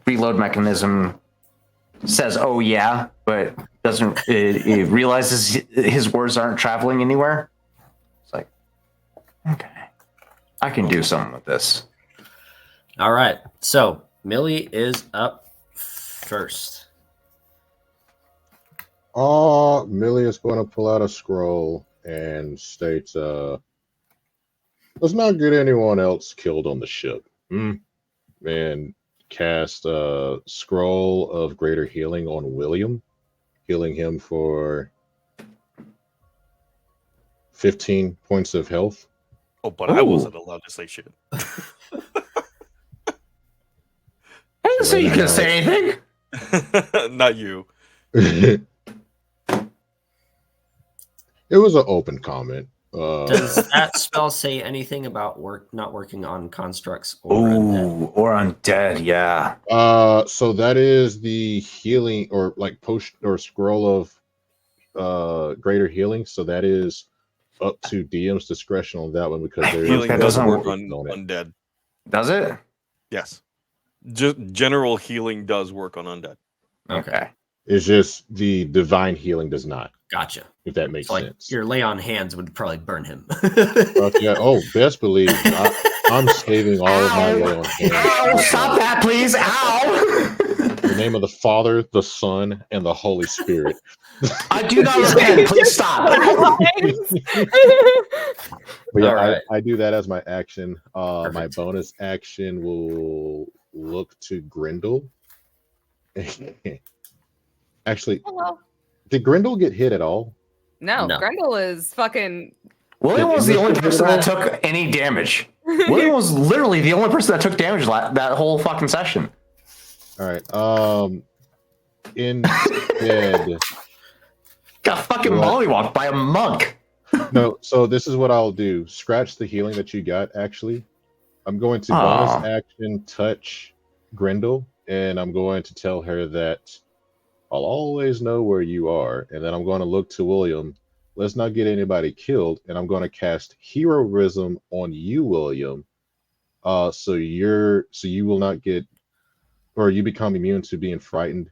reload mechanism says, oh, yeah, but doesn't. It realizes his words aren't traveling anywhere. It's like, okay, I can do something with this. All right. So, Millie is up first. Millie is going to pull out a scroll and states, let's not get anyone else killed on the ship. And cast a scroll of greater healing on William, healing him for 15 points of health. Oh, but I wasn't allowed to say shit. I didn't say you could say anything. Not you. It was an open comment. Does that spell say anything about not working on constructs or undead? Or undead, yeah. So that is the healing or like post or scroll of greater healing. So that is up to DM's discretion on that one because there Healing is doesn't work on on it. undead. Does it? Yes. Just general healing does work on undead. Okay. It's just the divine healing does not. Gotcha. If that makes So, like, sense. your lay on hands would probably burn him. Yeah. Oh, best believe I'm saving all of my lay on hands. Ow! Stop that, please! Ow! In the name of the Father, the Son, and the Holy Spirit. I do not repent. Please stop. But yeah, All right. I do that as my action. My Perfect. bonus action will look to Grendel. Actually, Hello. did Grendel get hit at all? No, No. Grendel is fucking. William was the only person that took any damage. William was literally the only person that took damage that whole fucking session. All right. Instead, Got fucking What? mollywopped by a monk. no. So this is what I'll do. Scratch the healing that you got. Actually, I'm going to bonus Aw. action touch Grendel, and I'm going to tell her that I'll always know where you are, and then I'm going to look to William. Let's not get anybody killed, and I'm going to cast heroism on you, William. So you will not get, or you become immune to being frightened,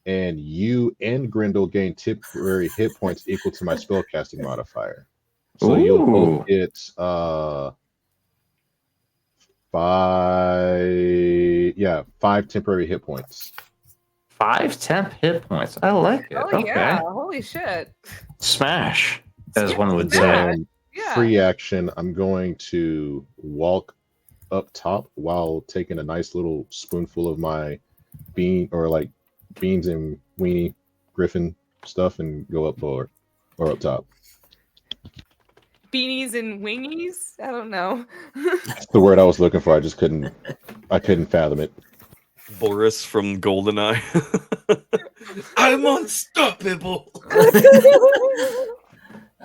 and you and Grendel gain temporary hit points equal to my spellcasting modifier. So you'll Ooh. both get 5 temporary hit points. 5 temp hit points. I like it. Oh Okay. yeah! Holy shit! Smash, as Yeah, one would And say. then Yeah. free action, I'm going to walk up top while taking a nice little spoonful of my beans and weenie griffin stuff and go up lower or up top. Beanies and wingies. I don't know. That's the word I was looking for. I couldn't fathom it. Boris from GoldenEye. I'm unstoppable.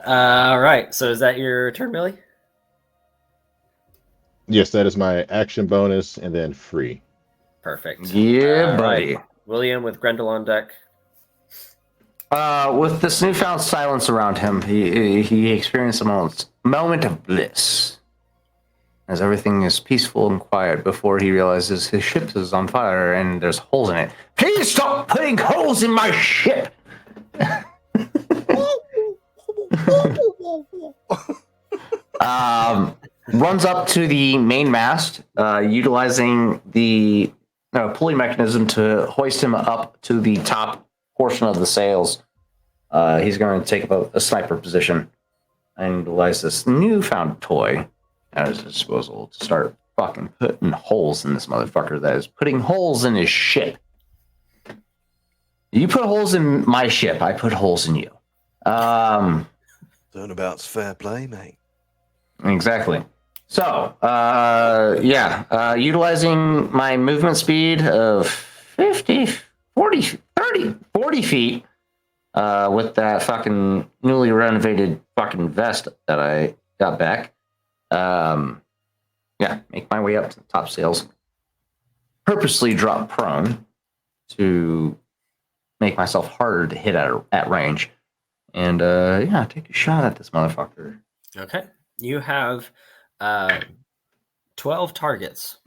All right. So is that your turn, Millie? Yes, that is my action bonus and then free. Perfect. Yeah, All buddy. right. William with Grendel on deck. With this newfound silence around him, he experienced a moment of bliss. As everything is peaceful and quiet before he realizes his ship is on fire and there's holes in it. Please stop putting holes in my ship! Runs up to the main mast, utilizing the pulley mechanism to hoist him up to the top portion of the sails. He's going to take up a sniper position and utilize this newfound toy at his disposal to start fucking putting holes in this motherfucker that is putting holes in his ship. You put holes in my ship, I put holes in you. Turnabout's fair play, mate. Exactly. So, utilizing my movement speed of 50, 40, 30, 40 feet with that fucking newly renovated fucking vest that I got back. Make my way up to the top sails. Purposely drop prone to make myself harder to hit at range. And, take a shot at this motherfucker. Okay. You have 12 targets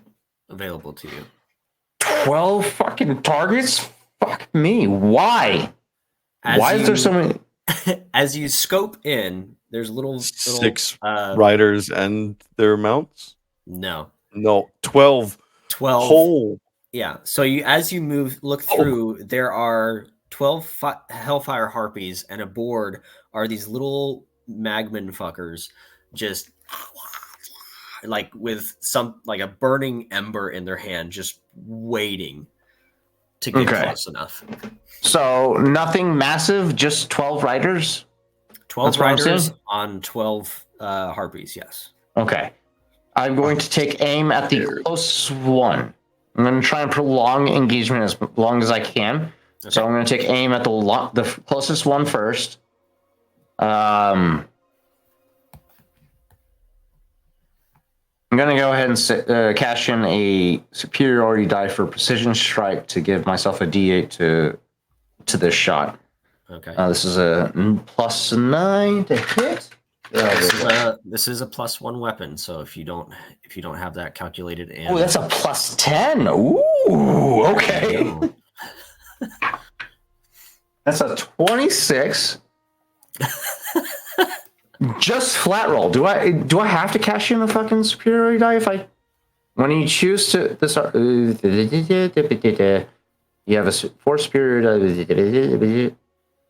available to you. 12 fucking targets? Fuck me. Why? Why is there so many? As you scope in, there's little 6 riders and their mounts? No. No, 12. 12. Whole. Yeah. So as you look through, there are 12 Hellfire Harpies, and aboard are these little Magman fuckers just like with a burning ember in their hand, just waiting to get close enough. So nothing massive, just 12 riders? 12 riders on 12 Harpies, yes. Okay. I'm going to take aim at the closest one. I'm going to try and prolong engagement as long as I can. Okay. So I'm going to take aim at the closest one first. I'm going to go ahead and cash in a superiority die for precision strike to give myself a D8 to this shot. Okay. This is a +9 to hit. This is a +1 weapon, so if you don't have that calculated in. Oh, that's a +10. Ooh, okay. That's a 26. Just flat roll. Do I have to cash in a fucking superiority die when you choose to this? You have a 4 superiority die.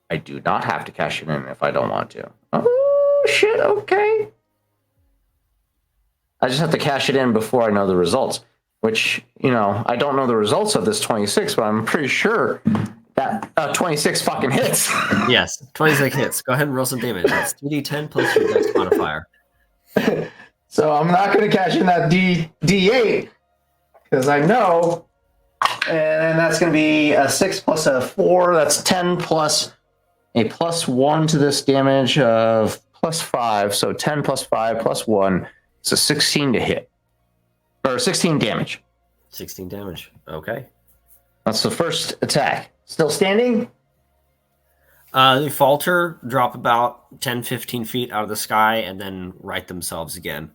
I do not have to cash it in if I don't want to. Oh shit! Okay. I just have to cash it in before I know the results. Which, I don't know the results of this 26, but I'm pretty sure that 26 fucking hits. Yes, 26 hits. Go ahead and roll some damage. That's 2d10 plus your dex modifier. So I'm not going to cash in that D8 because I know. And that's going to be a 6 plus a 4. That's 10 plus a +1 to this damage of +5. So 10 plus 5 plus 1. So 16 to hit. Or 16 damage. 16 damage. Okay. That's the first attack. Still standing? They falter, drop about 10, 15 feet out of the sky, and then right themselves again.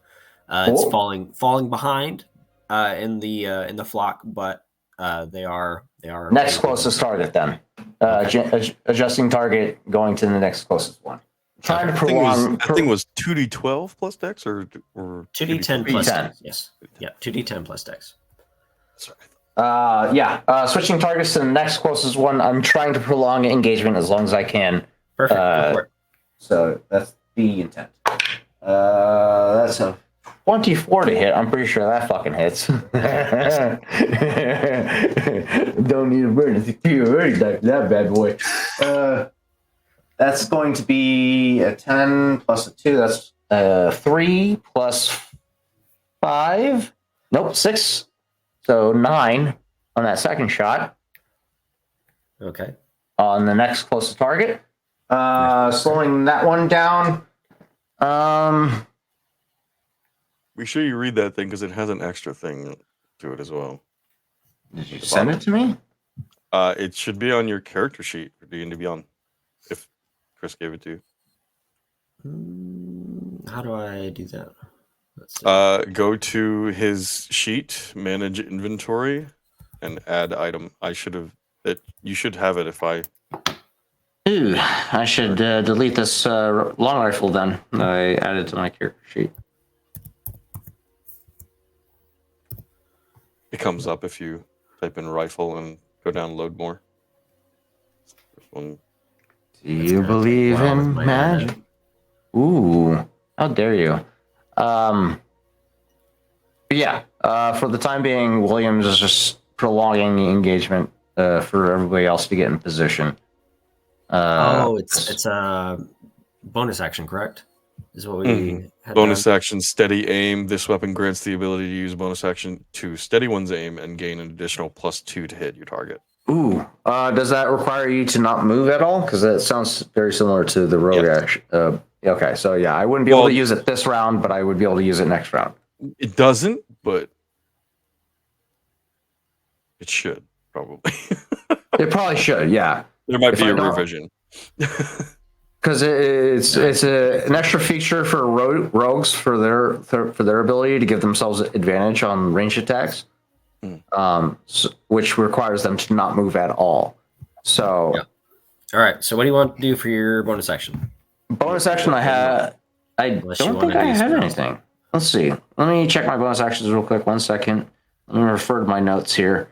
It's falling behind in the flock, but they are next closest target then. Adjusting target, going to the next closest one. Trying to prolong. I think it was 2d12 plus dex or 2d10 plus dex. Yes. Yeah, 2d10 plus dex. Sorry. Switching targets to the next closest one. I'm trying to prolong engagement as long as I can. Perfect. So that's the intent. That's a 24 to hit. I'm pretty sure that fucking hits. Don't need a burn. That bad boy. That's going to be a 10 plus a 2. That's 3 plus 5. Nope, 6. So 9 on that second shot. Okay. On the next closest target. Slowing that one down. Make sure you read that thing because it has an extra thing to it as well. Did you send it to me? It should be on your character sheet for D&D Beyond. If Chris gave it to you. How do I do that? Go to his sheet, manage inventory, and add item. You should have it if I. Ooh, I should delete this long rifle then. I added to my character sheet. It comes up if you type in rifle and go down load more. One. Do It's you gonna take a believe while with in my magic? internet. Ooh, how dare you? Yeah, for the time being, Williams is just prolonging the engagement for everybody else to get in position. It's a bonus action, correct? Is what we Mhm. had Bonus done. action, steady aim. This weapon grants the ability to use bonus action to steady one's aim and gain an additional +2 to hit your target. Ooh, does that require you to not move at all? Because that sounds very similar to the rogue Yes. action. Okay, so yeah, I wouldn't be able to use it this round, but I would be able to use it next round. It doesn't, but it should probably. It probably should, yeah. There might If be I a don't- revision. Because it's an extra feature for rogues for their ability to give themselves advantage on ranged attacks, which requires them to not move at all. So, Yeah. All right. So what do you want to do for your bonus action? bonus action, I Unless you don't think wanna I do had something else. anything. Let's see. Let me check my bonus actions real quick. 1 second. Let me refer to my notes here.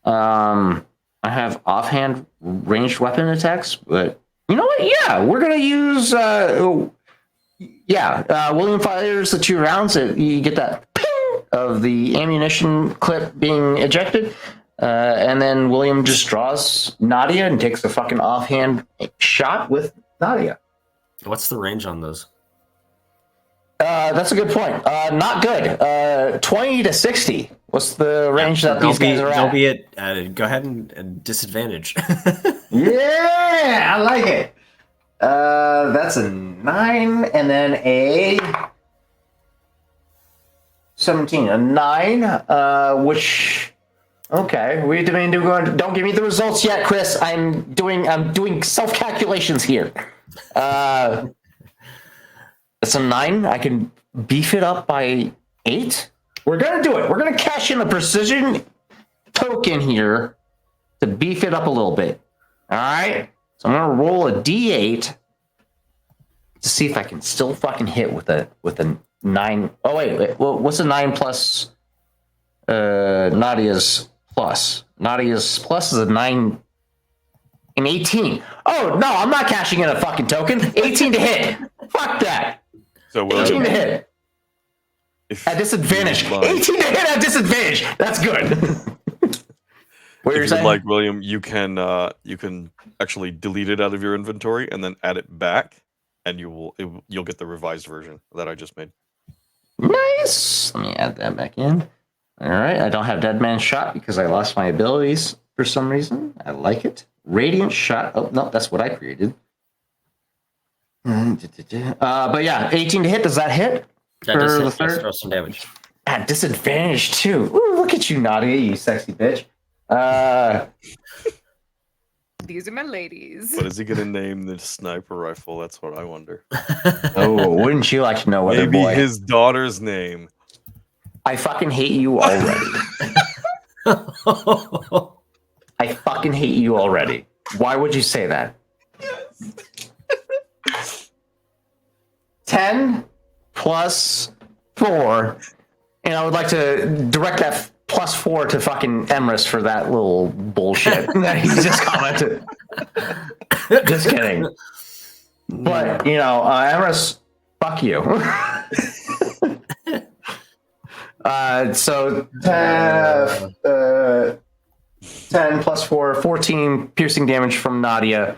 I have offhand ranged weapon attacks, but you know what? Yeah, we're gonna use. William fires the 2 rounds. You get that ping of the ammunition clip being ejected, and then William just draws Nadia and takes a fucking offhand shot with Nadia. What's the range on those? That's a good point. Not good. 20 to 60. What's the range that these guys are Don't at? be at. Go ahead and disadvantage. Yeah, I like it. That's a 9 and then a 17. A 9, which okay. Don't give me the results yet, Chris. I'm doing self-calculations here. It's a 9. I can beef it up by 8. We're gonna do it. We're gonna cash in a precision token here to beef it up a little bit. All right. So I'm gonna roll a d8 to see if I can still fucking hit with a 9. Oh wait. Well, what's a 9 plus Nadia's plus? Nadia's plus is a 9. An 18. Oh no, I'm not cashing in a fucking token. 18 to hit. Fuck that. So 18 to William, hit if at disadvantage. you would like- 18 to hit at disadvantage. That's good. What if you're you saying? would like, William, you can actually delete it out of your inventory and then add it back, and you'll get the revised version that I just made. Nice. Let me add that back in. All right. I don't have Dead Man's Shot because I lost my abilities for some reason. I like it. Radiant Shot. Oh, no, that's what I created. But yeah, 18 to hit. Does that hit? That does For hit. the third? Let's throw some damage. At disadvantage, too. Ooh, look at you, Nadia, you sexy bitch. These are my ladies. What is he gonna name the sniper rifle? That's what I wonder. Oh, wouldn't you like to know, other Maybe boy? his daughter's name. I fucking hate you already. I fucking hate you already. Why would you say that? 10 plus 4. And I would like to direct that plus 4 to fucking Emrys for that little bullshit that he just commented. Just kidding. But, you know, Emrys, fuck you. So 10 plus 4, 14 piercing damage from Nadia.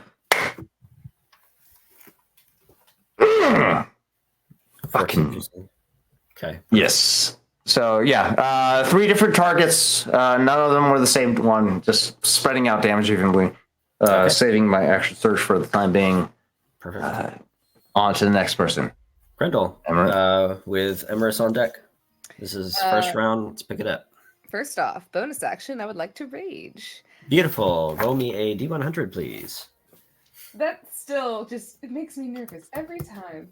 Fucking Okay. yes. So yeah, 3 different targets. None of them were the same one. Just spreading out damage evenly. Okay. Saving my action surge for the time being. Perfect. On to the next person. Grendel, with Emrys on deck. This is first round. Let's pick it up. First off, bonus action, I would like to rage. Beautiful. Roll me a D100, please. That still just, it makes me nervous every time.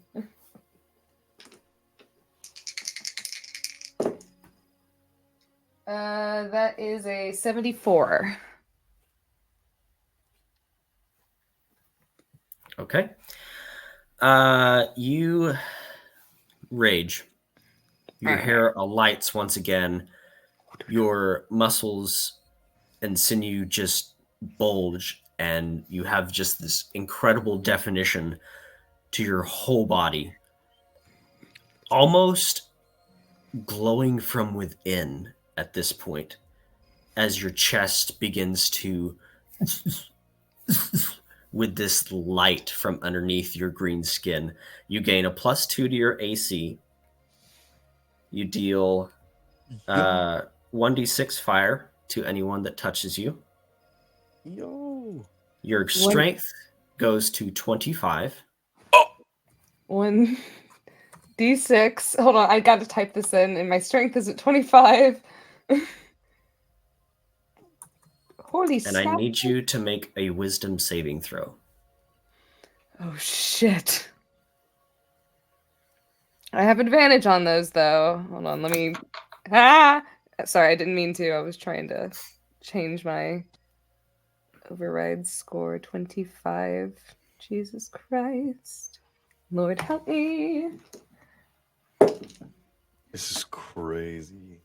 That is a 74. Okay. You rage. Your hair alights once again. Your muscles and sinew just bulge and you have just this incredible definition to your whole body, almost glowing from within at this point, as your chest begins to with this light from underneath your green skin. You gain a +2 to your AC. You deal 1d6 fire to anyone that touches you. Yo. Your strength goes to 25. 1d6. Hold on, I got to type this in, and my strength is at 25. Holy And snap. I need you to make a wisdom saving throw. Oh, shit. I have advantage on those, though. Hold on, let me... Sorry, I didn't mean to. I was trying to change my override score. 25. Jesus Christ. Lord help me. This is crazy.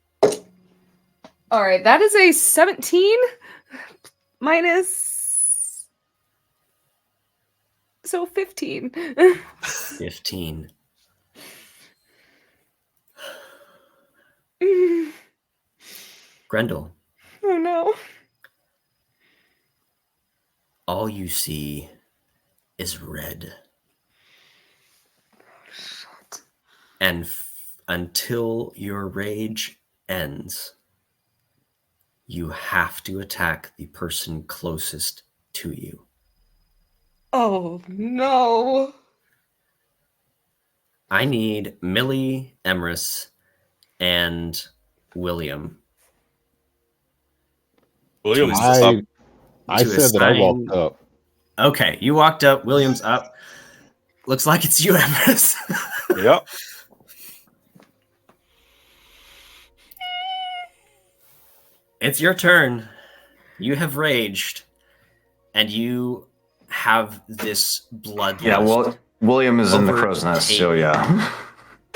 All right, that is a 17 minus... So 15. 15. Grendel, Oh, no. all you see is red. And until your rage ends, you have to attack the person closest to you. Oh, no. I need Millie, Emrys, and William. William's I- up. I to said that I walked assign- up. Okay, you walked up. William's up. Looks like it's you, Emrys. Yep. It's your turn. You have raged, and you have this bloodlust Yeah, well, William is in the crow's nest, so yeah.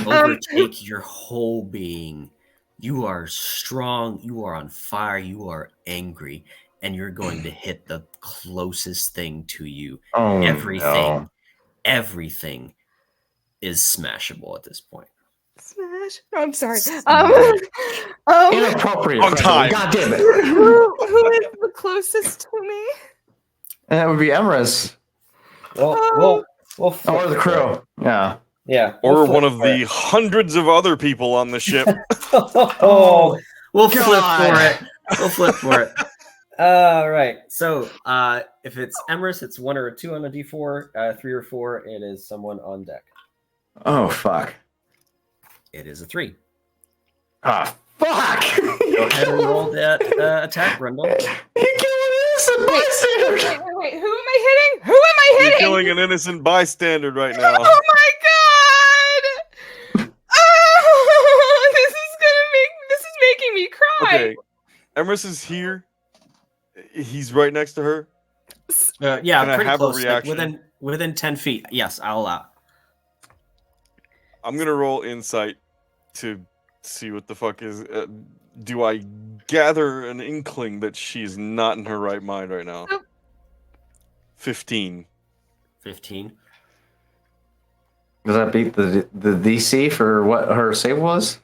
overtake your whole being. You are strong. You are on fire. You are angry, and you're going to hit the closest thing to you. Oh, Everything, no. everything is smashable at this point. Smash. Oh, I'm sorry. Inappropriate. Wrong time. God damn it. Who is the closest to me? And that would be Emrys. We'll Or the crew. Yeah. Yeah. Or one of the hundreds of other people on the ship. Oh, we'll flip God. for it. We'll flip for it. All right. So if it's Emrys, it's 1 or a 2 on a d4. 3 or 4, it is someone on deck. Oh, fuck. It is a 3. Ah, fuck. Go ahead and roll that attack, Brundle. You killed an innocent bystander. Wait. Who am I hitting? Who am I You're hitting? killing an innocent bystander right now. Oh my god! Oh, this is making me cry. Okay. Emrys is here. He's right next to her. Yeah, Can I pretty have a close. Like reaction? within 10 feet. Yes, I'll allow. I'm gonna roll insight to see what the fuck is. Do I gather an inkling that she's not in her right mind right now? Nope. 15. 15. Does that beat the DC for what her save was?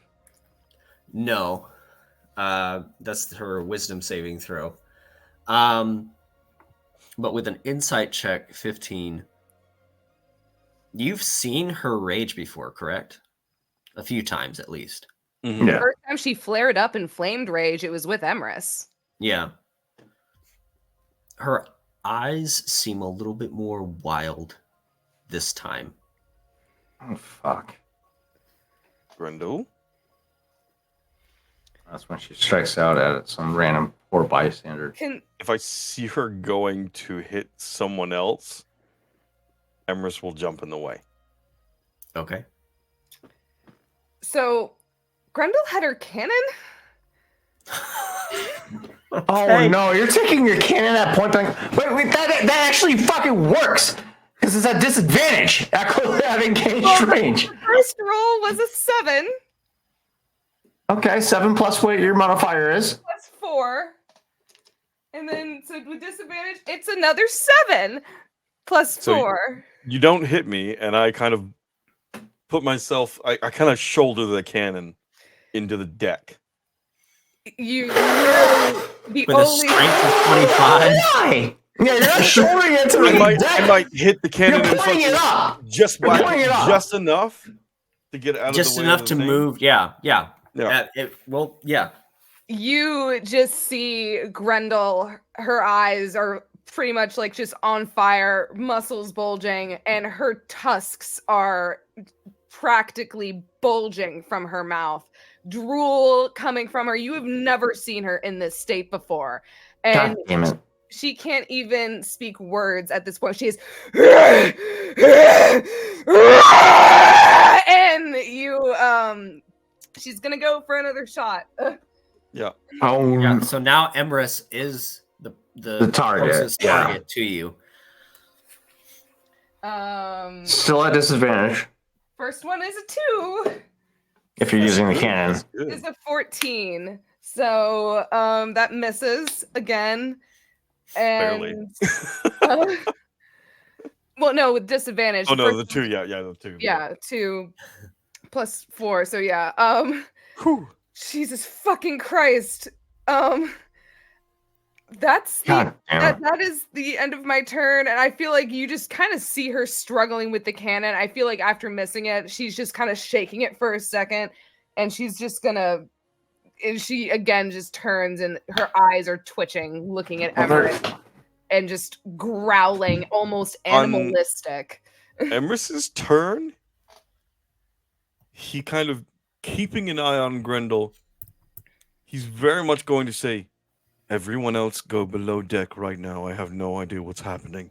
No. That's her wisdom saving throw. But with an insight check, 15. You've seen her rage before, correct? A few times at least. Mhm. Yeah. First time she flared up in flamed rage, it was with Emrys. Yeah. Her eyes seem a little bit more wild this time. Oh, fuck. Grendel? That's when she strikes out at some random poor bystander. If I see her going to hit someone else, Emrys will jump in the way. Okay. So, Grendel had her cannon? Oh no, you're taking your cannon at point blank. Wait, that actually fucking works! Because it's at disadvantage at close at engaged range. The first roll was a 7 Okay, 7 plus what your modifier is. plus 4. And then, so with disadvantage, it's another 7 plus So 4. You don't hit me, and I kind of put myself. I kind of shoulder the cannon into the deck. You're the With a only. strength of 25. Why? Yeah, you're not shouldering it to the I deck. might hit the cannon You're and pointing it fucking up. just You're whack pointing it up. just enough to get out Just of the way. enough of to the thing. move. Yeah. Yeah. Yeah. You just see Grendel, her eyes are pretty much like just on fire, muscles bulging, and her tusks are practically bulging from her mouth. Drool coming from her. You have never seen her in this state before. And God damn it. she can't even speak words at this point. She is and you she's gonna go for another shot. Yeah. Yeah. So now Emrys is the target, closest yeah. target to you. Still at disadvantage First one is a 2. if you're using the cannon. That's good. Is a 14. So that misses again. Barely. And well, no, with disadvantage. Oh no, First- the 2. Yeah, the 2. Yeah, 2 plus 4. So yeah. Whew. Jesus fucking Christ. That's the, God damn it. that is the end of my turn, and I feel like you just kind of see her struggling with the cannon. I feel like after missing it, she's just kind of shaking it for a second, and she's just gonna. And she again just turns, and her eyes are twitching, looking at Emrys, and just growling, almost animalistic. Emrys's turn. He kind of keeping an eye on Grendel. He's very much going to say, "Everyone else go below deck right now. I have no idea what's happening.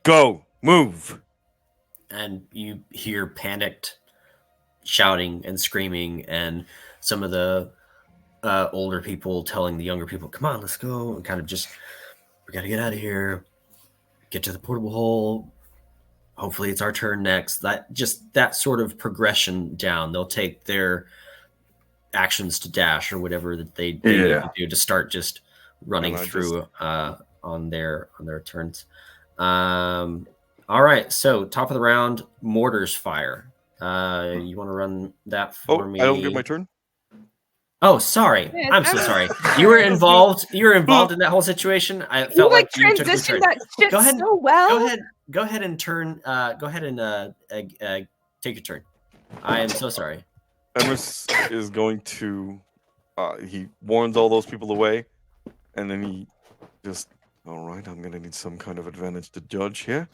Go, move." And you hear panicked shouting and screaming, and some of the older people telling the younger people, "Come on, let's go!" And kind of just, we got to get out of here, get to the portable hole. Hopefully, it's our turn next. That sort of progression down. They'll take their actions to dash or whatever that they need to do to start just running through on their turns. All right, so top of the round, mortars fire. You want to run that for me? I don't get my turn. Oh, sorry. Yeah, I'm so sorry. You were involved. You were involved in that whole situation. I You felt like like you took your turn. transitioned that shit Go ahead. so well. Go ahead and turn. Go ahead and take your turn. I am so sorry. Emrys is going to. He warns all those people away, and then he just. All right, I'm gonna need some kind of advantage to judge here.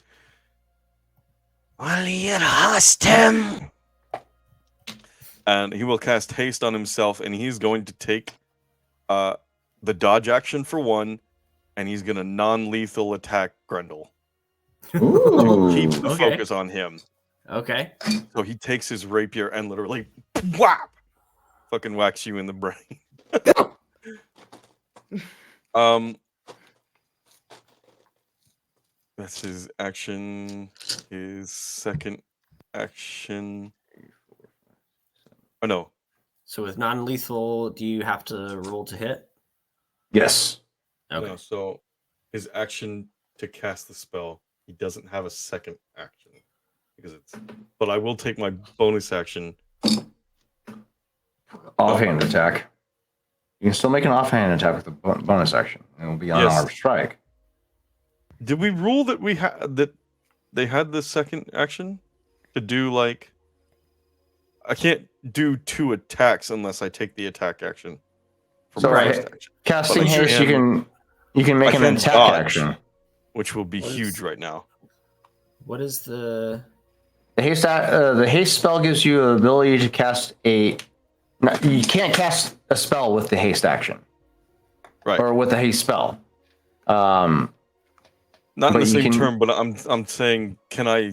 Well, you lost him. And he will cast haste on himself, and he's going to take the dodge action for 1, and he's going to non-lethal attack Grendel to keep the Okay. focus on him. Okay. So he takes his rapier and literally whap, fucking whacks you in the brain. That's his action. His second action. Oh no. So with non-lethal, do you have to roll to hit? Yes. Okay. No, so his action to cast the spell, he doesn't have a second action because it's. But I will take my bonus action. Offhand attack. You can still make an offhand attack with the bonus action. It will be unarmed strike. Did we rule that that they had the second action to do like? I can't do 2 attacks unless I take the attack action. From So my first action. Casting But I haste, can- you can make I an can attack dodge. action. Which will be What is- huge right now. What is the? The haste spell gives you the ability to cast you can't cast a spell with the haste action. Right. Or with the haste spell. Not in but the you same can- term, but I'm saying, can I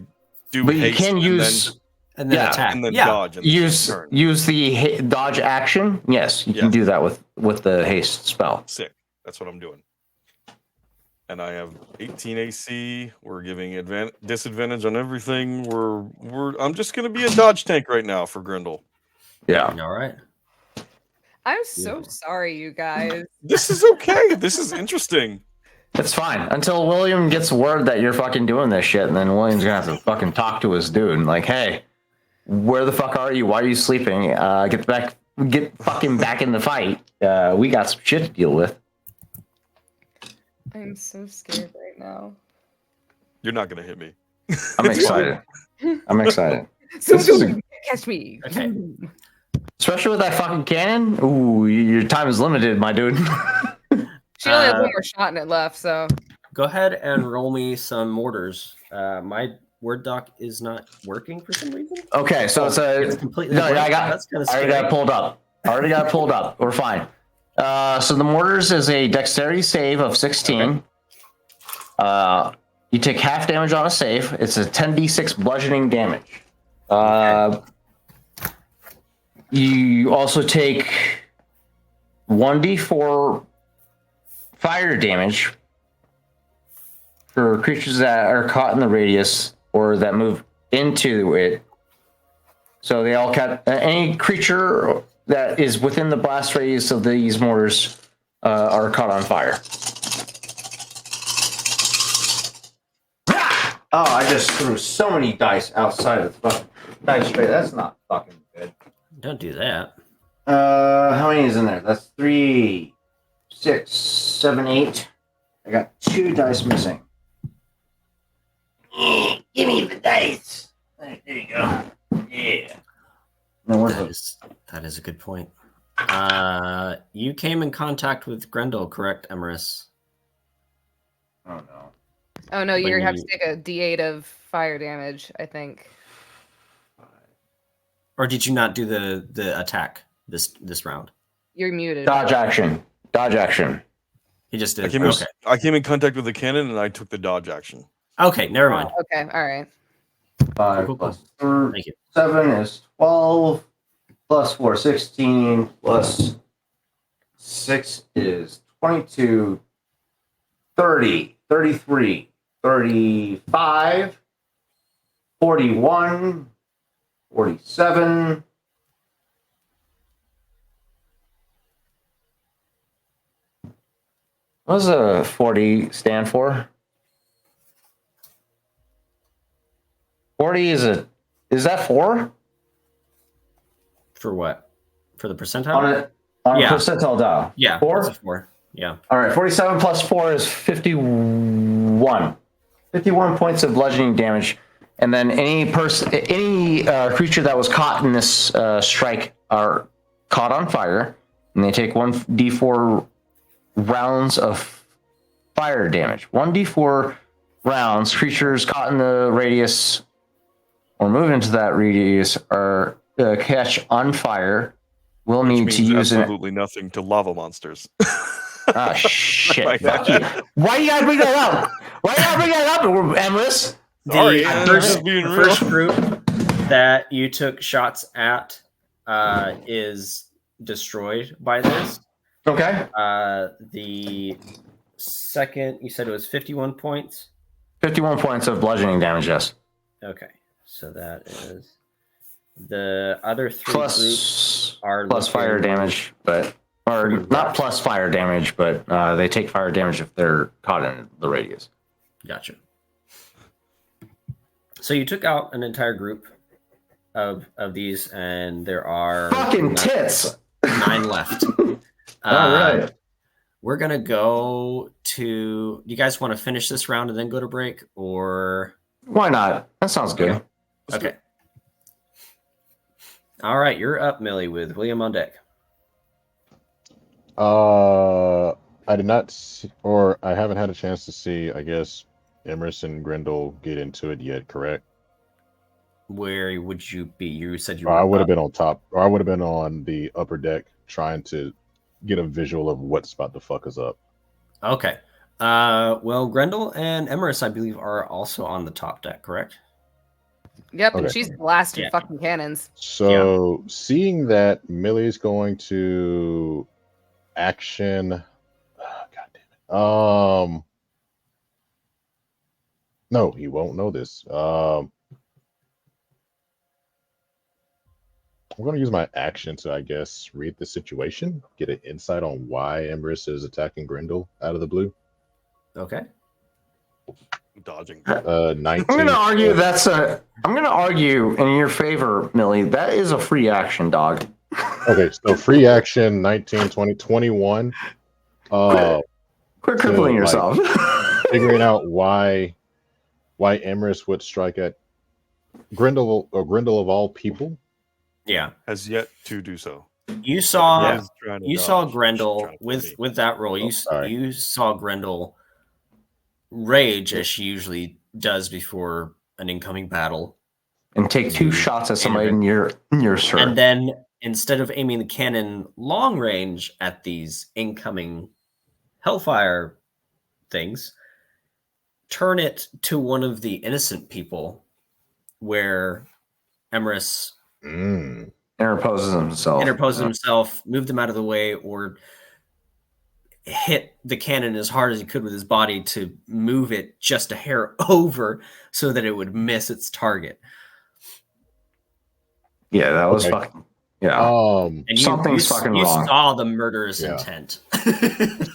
do But you haste can and use And then Yeah, attack. then, and then Yeah. dodge in the same turn? use the dodge action. Yes, you can Yes. do that with the haste spell. Sick. That's what I'm doing. And I have 18 AC. We're giving disadvantage on everything. I'm just gonna be a dodge tank right now for Grendel. Yeah. All right. I'm so Beautiful. sorry, you guys. This is okay. This is interesting. It's fine until William gets word that you're fucking doing this shit, and then William's gonna have to fucking talk to his dude. Like, hey, where the fuck are you? Why are you sleeping? Get fucking back in the fight. We got some shit to deal with. I'm so scared right now. You're not gonna hit me. I'm excited. I'm excited. So This is a- catch me. Okay. Especially with that fucking cannon. Ooh, your time is limited, my dude. She only has one more shot in it left, so Go ahead and roll me some mortars. My Word doc is not working for some reason. Okay, so It's completely no. blank. That's kind of I already got it pulled up. We're fine. So the mortars is a dexterity save of 16. Okay. You take half damage on a save. It's a 10d6 bludgeoning damage. You also take 1d4 fire damage for creatures that are caught in the radius or that move into it. So they all any creature that is within the blast radius of these mortars are caught on fire. Oh, I just threw so many dice outside of the fucking dice tray. That's not fucking good. Don't do that. How many is in there? That's 3, 6, 7, 8. I got 2 dice missing. Give me the dice. There you go. Yeah. No, where's That is a good point. You came in contact with Grendel, correct, Emerus? Oh no. oh no, you When have to you- take a D8 of fire damage, I think. Or did you not do the attack this round? You're muted. Dodge action. He just I did. came, Okay. I came in contact with the cannon and I took the dodge action. Okay, never mind. Okay, all right. 5 Cool. plus 3, Thank you. 7 is 12. Plus 4, 16. Plus 6 is 22. 30, 33, 35, 41, 47. What does a 40 stand for? 40 is that 4? For what? For the percentile? On Yeah. a percentile dial. Yeah. 4? That's a 4. Yeah. All right, 47 plus 4 is 51. 51 points of bludgeoning damage. And then any creature that was caught in this strike are caught on fire, and they take 1d4 rounds of fire damage. 1d4 rounds, creatures caught in the radius or move into that radius are catch on fire. We'll Which need means to use absolutely nothing to lava monsters. Ah, shit. Right. Fuck you. Why you gotta bring that up? Emrys? Sorry, The I'm first, just being the real. first group that you took shots at is destroyed by this. Okay. The second, you said it was 51 points. 51 points of bludgeoning damage, yes. Okay, so that is the other 3 groups are Plus fire looking- damage, but or pretty not rough. plus fire damage, but they take fire damage if they're caught in the radius. Gotcha. So you took out an entire group of these, and there are Fucking tits. 9 left. All right. We're gonna go to. Do you guys want to finish this round and then go to break, or Why not? That sounds good. okay? All right, you're up, Millie, with William on deck. I did not see, or I haven't had a chance to see, I guess, Emerson and Grendel get into it yet, correct? Where would you be? You said you Or were I would have up. been on top, or I would have been on the upper deck trying to get a visual of what's about to fuck us up. Okay. Well, Grendel and Emerus, I believe, are also on the top deck, correct? Yep, and Okay. she's blasting Yeah. fucking cannons. So seeing that Millie's going to action, God damn it. No, he won't know this. I'm going to use my action to, I guess, read the situation, get an insight on why Emrys is attacking Grendel out of the blue. Okay. Dodging. 19. I'm going to argue I'm going to argue in your favor, Millie. That is a free action, dog. Okay, so free action 19, 20, 21. Quit crippling yourself. Figuring out why Emrys would strike at Grendel of all people. Yeah. Has yet to do so. You saw He is trying to you saw dodge. Grendel She's trying to with that roll. You saw Grendel rage as she usually does before an incoming battle, And take 2 shots at somebody near her. and then instead of aiming the cannon long range at these incoming hellfire things, turn it to one of the innocent people where Emrys interposes himself, move them out of the way, or hit the cannon as hard as he could with his body to move it just a hair over so that it would miss its target. Yeah, that was fucking. Yeah. And something's fucking you wrong. saw the murderous intent.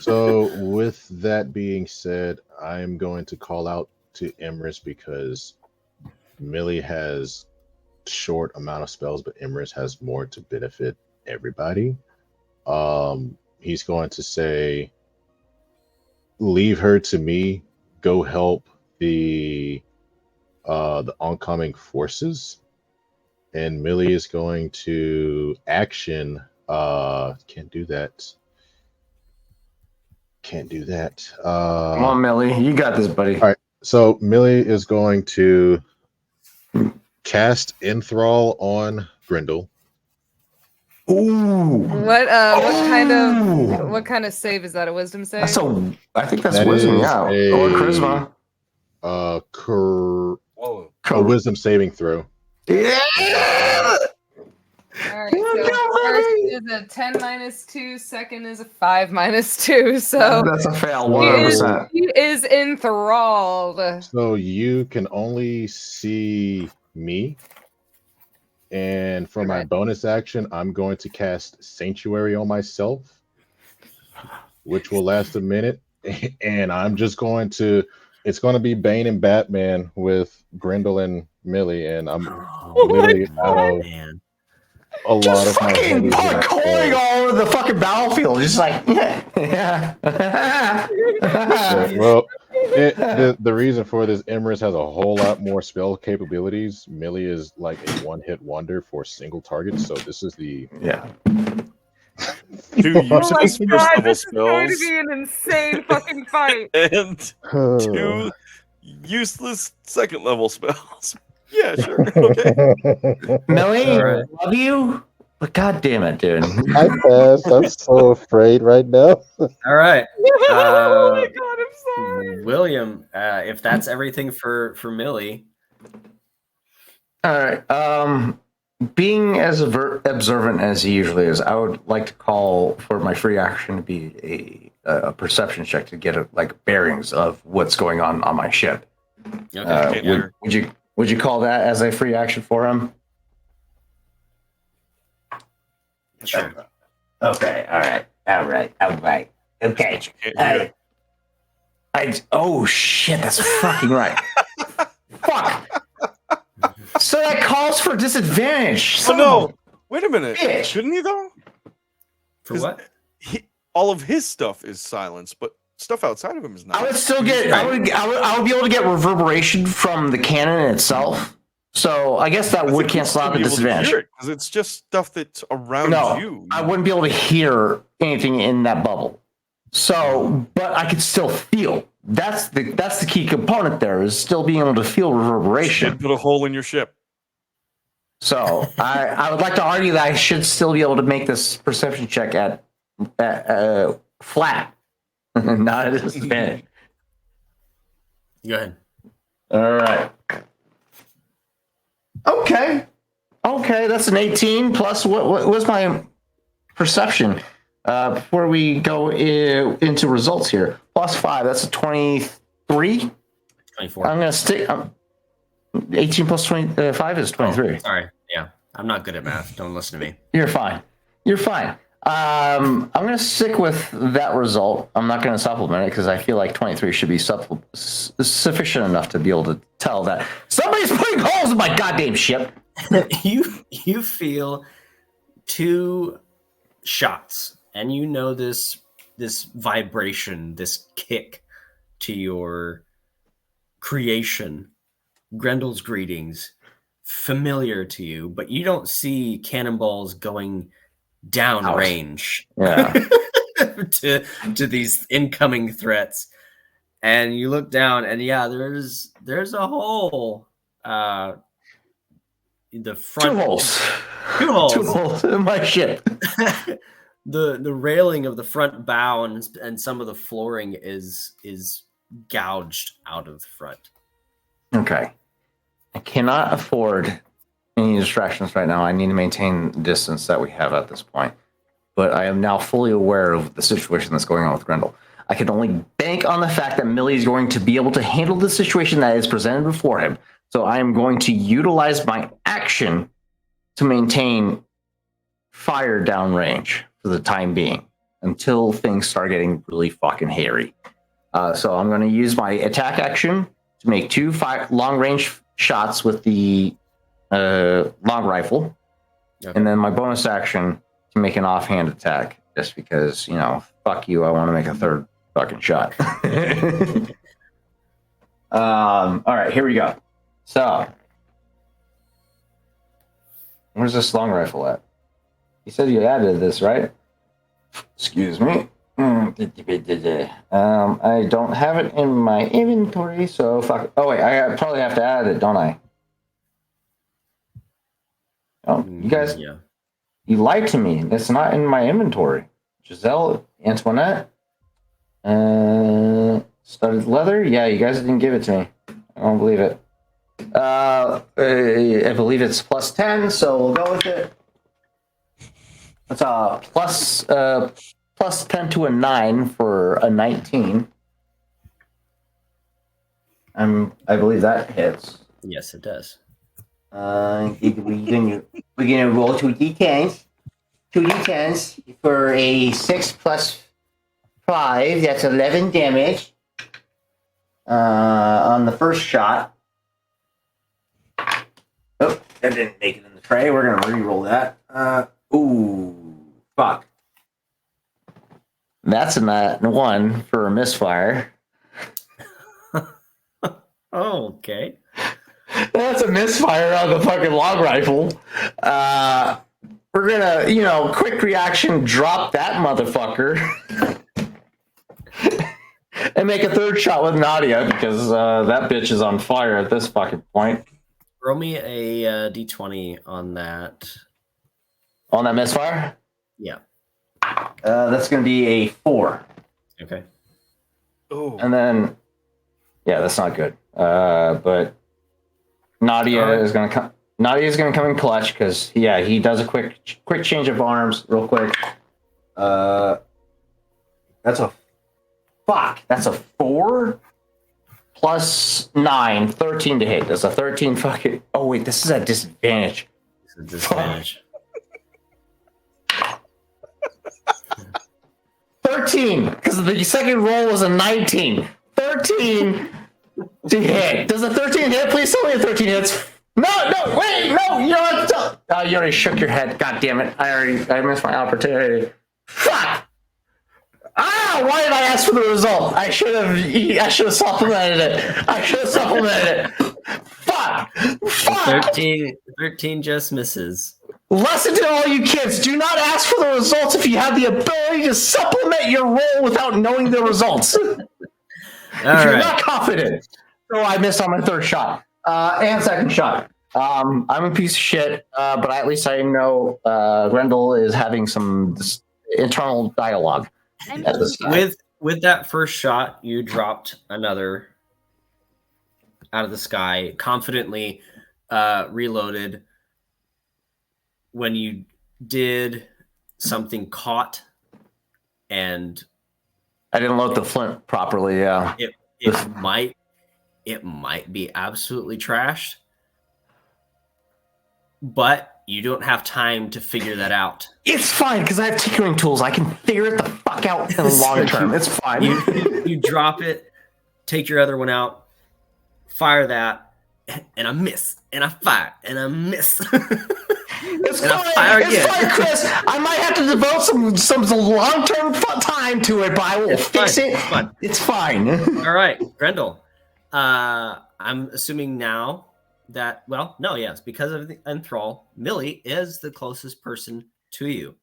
So with that being said, I'm going to call out to Emrys because Millie has short amount of spells, but Emrys has more to benefit everybody. He's going to say, leave her to me, go help the oncoming forces. And Millie is going to action. Can't do that. Come on, Millie. You got this, buddy. All right. So Millie is going to cast Enthrall on Grendel. Ooh. What kind of save is that? A wisdom save? I think that's That wisdom, is yeah. Or charisma. A wisdom saving throw. Yeah. All right, so first is a 10 minus 2, second is a 5 minus 2. So that's a fail, 100%. He is enthralled. So you can only see me. And for my bonus action, I'm going to cast Sanctuary on myself, which will last a minute. And I'm just going to, it's going to be Bane and Batman with Grendel and Millie. And I'm literally out of a lot of my fucking parkouring all over the fucking battlefield. Just like, yeah. Well, the reason for this, Emrys has a whole lot more spell capabilities. Millie is like a one-hit wonder for single targets, so this is the 2 useless first level This is going to spells be an insane fucking fight. and 2 useless second level spells. Yeah, sure. Okay. Millie, love you, but god damn it, dude. I passed. I'm so afraid right now. All right. Oh my god, I'm sorry. William, if that's everything for Millie. All right. Being as observant as he usually is, I would like to call for my free action to be a perception check to get bearings of what's going on my ship. Okay. Would you call that as a free action for him? Sure. Okay. All right. Okay. Oh shit! That's fucking right. Fuck. So that calls for disadvantage. Oh no! Wait a minute. Bitch. Shouldn't he though? For what? All of his stuff is silenced, but stuff outside of him is not. I would still get. I would be able to get reverberation from the cannon itself. So I guess that would cancel out the disadvantage. Because it's just stuff that's around you. I wouldn't be able to hear anything in that bubble. So, but I could still feel. That's the key component there, is still being able to feel reverberation. Should put a hole in your ship. So I would like to argue that I should still be able to make this perception check at flat, not at disadvantage. Go ahead. All right. Okay, that's an 18 plus what was my perception before we go into results here. Plus 5, that's a 23. 24. I'm gonna stick. 18 plus 25 is 23. Sorry. Yeah. I'm not good at math. Don't listen to me. You're fine. You're fine. I'm going to stick with that result. I'm not going to supplement it because I feel like 23 should be sufficient enough to be able to tell that somebody's putting holes in my goddamn ship. You feel 2 shots, and you know this vibration, this kick to your creation. Grendel's greetings, familiar to you, but you don't see cannonballs going downrange to these incoming threats. And you look down, and yeah, there's a hole. The front 2 holes. 2 holes. 2 holes in my ship. the railing of the front bow and some of the flooring is gouged out of the front. Okay. I cannot afford any distractions right now. I need to maintain the distance that we have at this point. But I am now fully aware of the situation that's going on with Grendel. I can only bank on the fact that Millie is going to be able to handle the situation that is presented before him. So I am going to utilize my action to maintain fire downrange for the time being until things start getting really fucking hairy. So I'm going to use my attack action to make 2 long-range shots with the long rifle, and then my bonus action to make an offhand attack, just because, fuck you, I want to make a 3rd fucking shot. All right, here we go. So, where's this long rifle at? You said you added this, right? Excuse me. I don't have it in my inventory, so fuck. Oh wait, I probably have to add it, don't I? Oh, you guys, Yeah. You lied to me. It's not in my inventory. Giselle, Antoinette, studded leather. Yeah, you guys didn't give it to me. I don't believe it. I believe it's plus 10, so we'll go with it. It's plus 10 to a 9 for a 19. I believe that hits. Yes, it does. We're gonna roll 2 d10s. 2 d10s for a 6 plus 5. That's 11 damage. On the first shot. Oh, that didn't make it in the tray. We're gonna re-roll that. Ooh, fuck. That's a 1 for a misfire. Oh, okay. That's a misfire on the fucking long rifle. We're gonna, quick reaction, drop that motherfucker. And make a 3rd shot with Nadia, because that bitch is on fire at this fucking point. Roll me a d20 on that. On that misfire? Yeah. That's gonna be a 4. Okay. Oh, And then, yeah, that's not good. But Nadia is gonna come. Nadia's gonna come in clutch because he does a quick change of arms real quick. That's a 4 plus 9, 13 to hit. That's a 13 fucking. Oh wait, this is a disadvantage. It's a disadvantage. 13, because the second roll was a 19. 13 to hit. Does a 13 hit? Please tell me a 13 hits. No, wait, no, you don't have to tell. Oh, you already shook your head. God damn it. I missed my opportunity. Fuck! Why did I ask for the result? I should have supplemented it. Fuck! 13 just misses. Lesson to all you kids, do not ask for the results if you have the ability to supplement your roll without knowing the results. If you're not confident. So I missed on my 3rd shot. And 2nd shot. I'm a piece of shit, but at least I know Grendel is having some internal dialogue. At this time. With that first shot, you dropped another out of the sky, confidently reloaded. When you did, something caught, and I didn't load the flint properly. Yeah, it might be absolutely trashed, but you don't have time to figure that out. It's fine because I have tinkering tools. I can figure it the fuck out in the long term. It's fine. You drop it, take your other one out, fire that, and I miss, and I fire, and I miss. It's And fine. I fire It's again. fine, Chris. I might have to devote some long-term time to it, but I will It's fix fine, it. it's fine. It's fine. All right, Grendel. I'm assuming now that, well, no, yes, because of the enthrall, Millie is the closest person to you.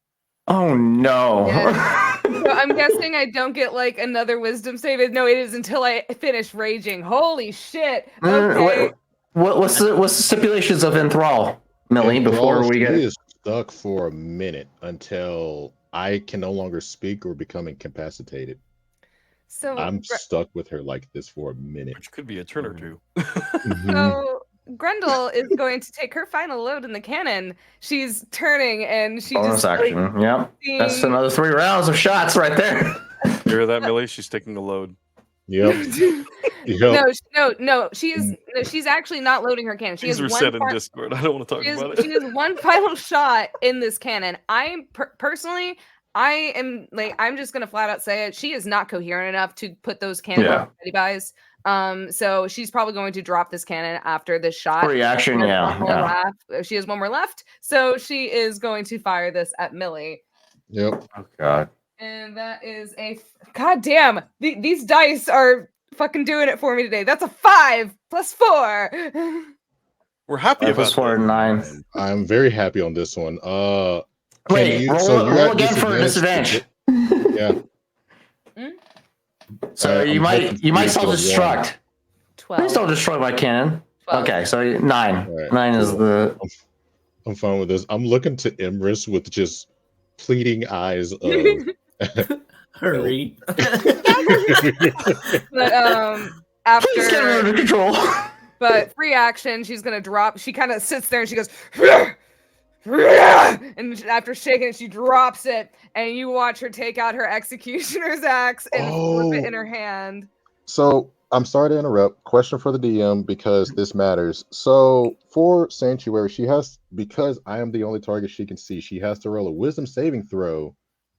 Oh no. Yeah. So I'm guessing I don't get like another wisdom save. No, it is until I finish raging. Holy shit. Okay. What's the stipulations of enthrall, Millie? Before we She get is stuck for a minute until I can no longer speak or become incapacitated. So I'm stuck with her like this for a minute. Which could be a turn or two. So Grendel is going to take her final load in the cannon. She's turning and she bonus just action. like, Yep. That's another 3 rounds of shots right there. You hear that, Millie? She's taking a load. Yep. Yep. No. She's actually not loading her cannon. She Things has were one said in fi- Discord. I don't want to talk about she it. has one final shot in this cannon. I'm personally, I'm just gonna flat out say it. She is not coherent enough to put those cannons ready buys. So she's probably going to drop this cannon after this shot. Reaction, She has one more left, so she is going to fire this at Millie. Yep. Oh god. And that is god damn. These dice are fucking doing it for me today. That's a 5 plus 4. We're happy 5 about plus 4 that. and 9. I'm very happy on this one. Wait, roll again for a disadvantage. Yeah. So you might self-destruct. 12. Please don't destroy my cannon. 12. Okay, so 9. Right, 9 is cool. the. I'm fine with this. I'm looking to Emrys with just pleading eyes of Hurry. But Please get it after under control. but free action, she's gonna drop. She kind of sits there and she goes, and after shaking it, she drops it, and you watch her take out her executioner's axe and flip it in her hand. So I'm sorry to interrupt. Question for the DM because this matters. So for Sanctuary, because I am the only target she can see, she has to roll a wisdom saving throw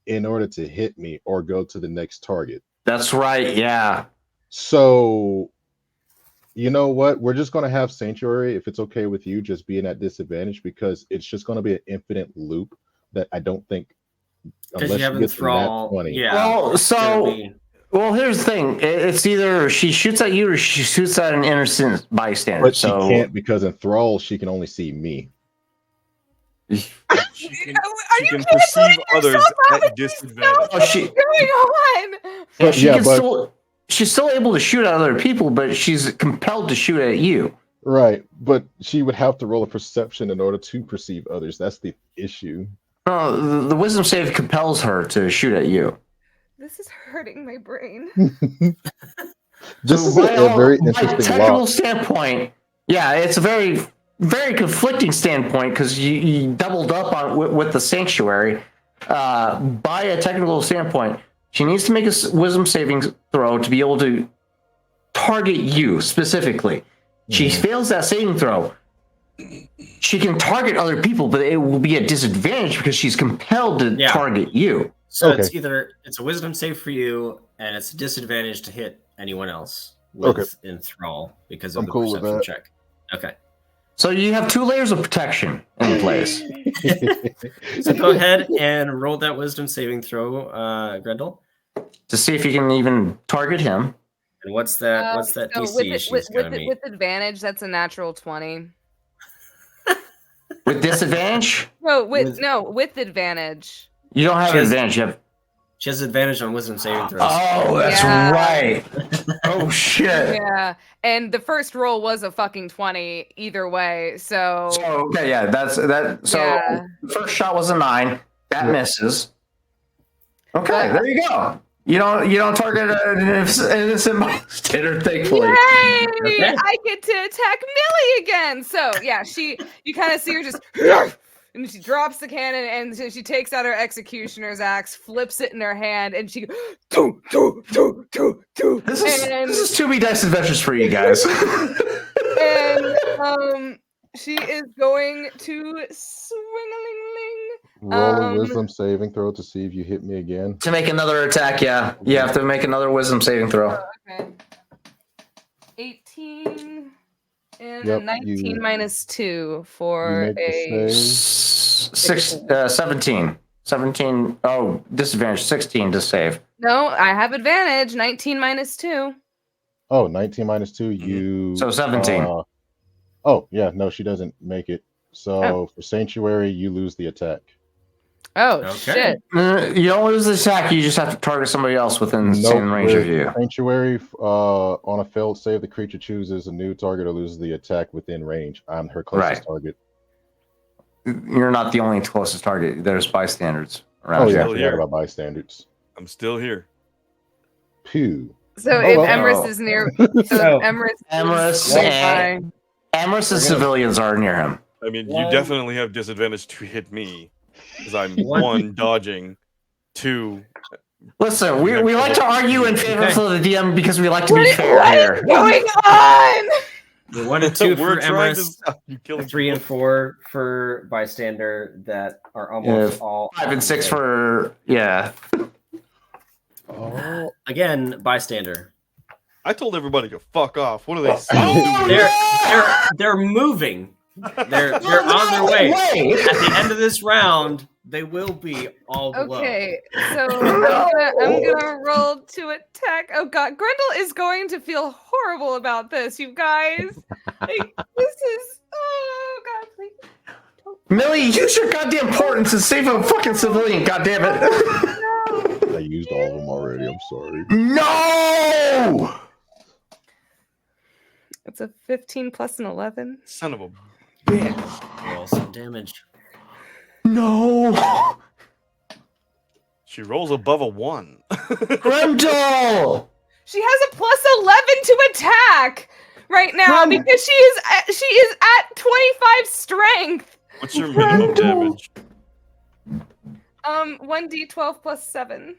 in order to hit me or go to the next target. That's right, yeah. So you know what? We're just going to have Sanctuary, if it's okay with you, just being at disadvantage because it's just going to be an infinite loop that I don't think Because you have enthrall. 20. Yeah. Well, it's gonna so be- well, here's the thing. It's either she shoots at you or she shoots at an innocent bystander. But so she can't because in Thrall she can only see me. She can perceive others at disadvantage. Oh, she, What's going on? yeah, she Yeah, can but- still. She's still able to shoot at other people, but she's compelled to shoot at you. Right, but she would have to roll a perception in order to perceive others. That's the issue. No, the wisdom save compels her to shoot at you. This is hurting my brain. This So is a very by interesting technical law. standpoint, yeah, it's a very, very conflicting standpoint because you doubled up on with the sanctuary. By a technical standpoint, she needs to make a wisdom saving throw to be able to target you specifically. She fails that saving throw. She can target other people, but it will be a disadvantage because she's compelled to target you. So Okay. it's a wisdom save for you, and it's a disadvantage to hit anyone else with enthrall because of I'm the cool with perception that. check. Okay. So you have 2 layers of protection in place. So go ahead and roll that wisdom saving throw, Grendel. To see if you can even target him. And what's that? What's that So DC she's gonna meet? with advantage, that's a natural 20. With disadvantage? No, with advantage. You don't have She has- advantage. You have... She has advantage on wisdom saving throws. Oh, that's Yeah. right. Oh, shit. Yeah, and the first roll was a fucking 20 either way. So So, okay, yeah, that's that. So, Yeah. the first shot was a 9. That misses. Okay, there you go. You don't target an innocent bystander, thankfully. yay! Okay. I get to attack Millie again. So yeah, you kind of see her just and she drops the cannon and so she takes out her executioner's axe, flips it in her hand, and she goes, "Doo, doo, doo, doo, doo." This is and, this is 2B Dice Adventures for you guys. and She is going to swing-a-ling-ling. Roll a wisdom saving throw to see if you hit me again. To make another attack, yeah. You have to make another wisdom saving throw. Okay. 18 and Yep, a 19 you- minus 2 You for make the save. 17. 17. Oh, disadvantage. 16 to save. No, I have advantage. 19 minus 2. Oh, 19 minus 2, you... So 17. Oh, yeah, no, she doesn't make it. So for Sanctuary, you lose the attack. Oh, Okay. shit. You don't lose the attack, you just have to target somebody else within the same range of with you. Sanctuary, on a failed save, the creature chooses a new target or loses the attack within range. I'm her closest target. You're not the only closest target. There's bystanders around Oh, you. yeah, I Still forgot here. about bystanders. I'm still here. Pew. So Oh, if well. Emrys is near, So, Emrys is Amorous civilians are near him. I mean, you Well- definitely have disadvantage to hit me because I'm One- 1 dodging, 2. Listen, we like to argue in favor of the DM because we like to be fair What here. is going on? You're 1 and 2 We're for trying to Emrys, stop you killing 3 and people. 4 for bystander that are almost all 5 and 6 dead. for Oh, Again, bystander. I told everybody to fuck off. What are they still Oh, doing? They're moving. They're on their way. At the end of this round, they will be all below. Okay, so I'm gonna roll to attack. Oh god, Grendel is going to feel horrible about this, you guys. Like, this is god, please. Millie, use your goddamn importance and save a fucking civilian, goddammit. I used all of them already. I'm sorry. No! It's a 15 plus an 11. Son of a bitch. Roll some damage. No! She rolls above a 1. Grendel! She has a plus 11 to attack right now because she is at 25 strength. What's your minimum damage? 1d12 plus 7.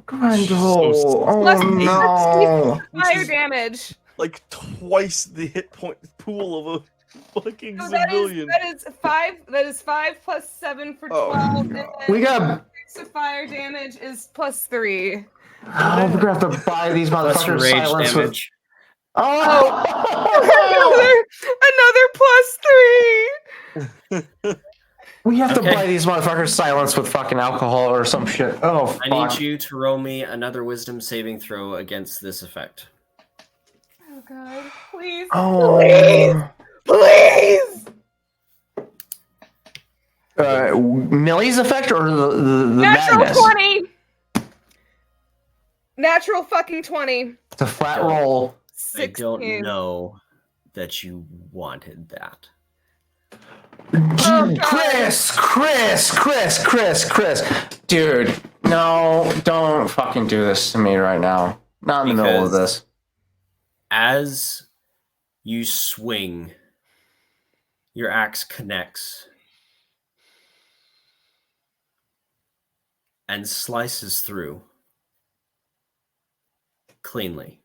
Grendel! So- Oh Plus no! Fire is- damage. Like twice the hit point pool of a fucking So civilian. that is 5. That is 5 plus 7 for 12. Oh, and then We got. six of fire damage is plus 3. Oh, we're gonna have to buy these Plus motherfuckers rage silence with. damage. Oh! Another plus 3. We have to Okay. buy these motherfuckers silence with fucking alcohol or some shit. Oh, fuck. I need you to roll me another wisdom saving throw against this effect. Oh god, please. Oh. Please. Millie's effect or the Natural madness? 20. Natural fucking 20. It's a flat roll. I don't 16. know that you wanted that. Oh, God. Chris. Dude, no, don't fucking do this to me right now. Not in the middle of Because- this. As you swing, your axe connects and slices through cleanly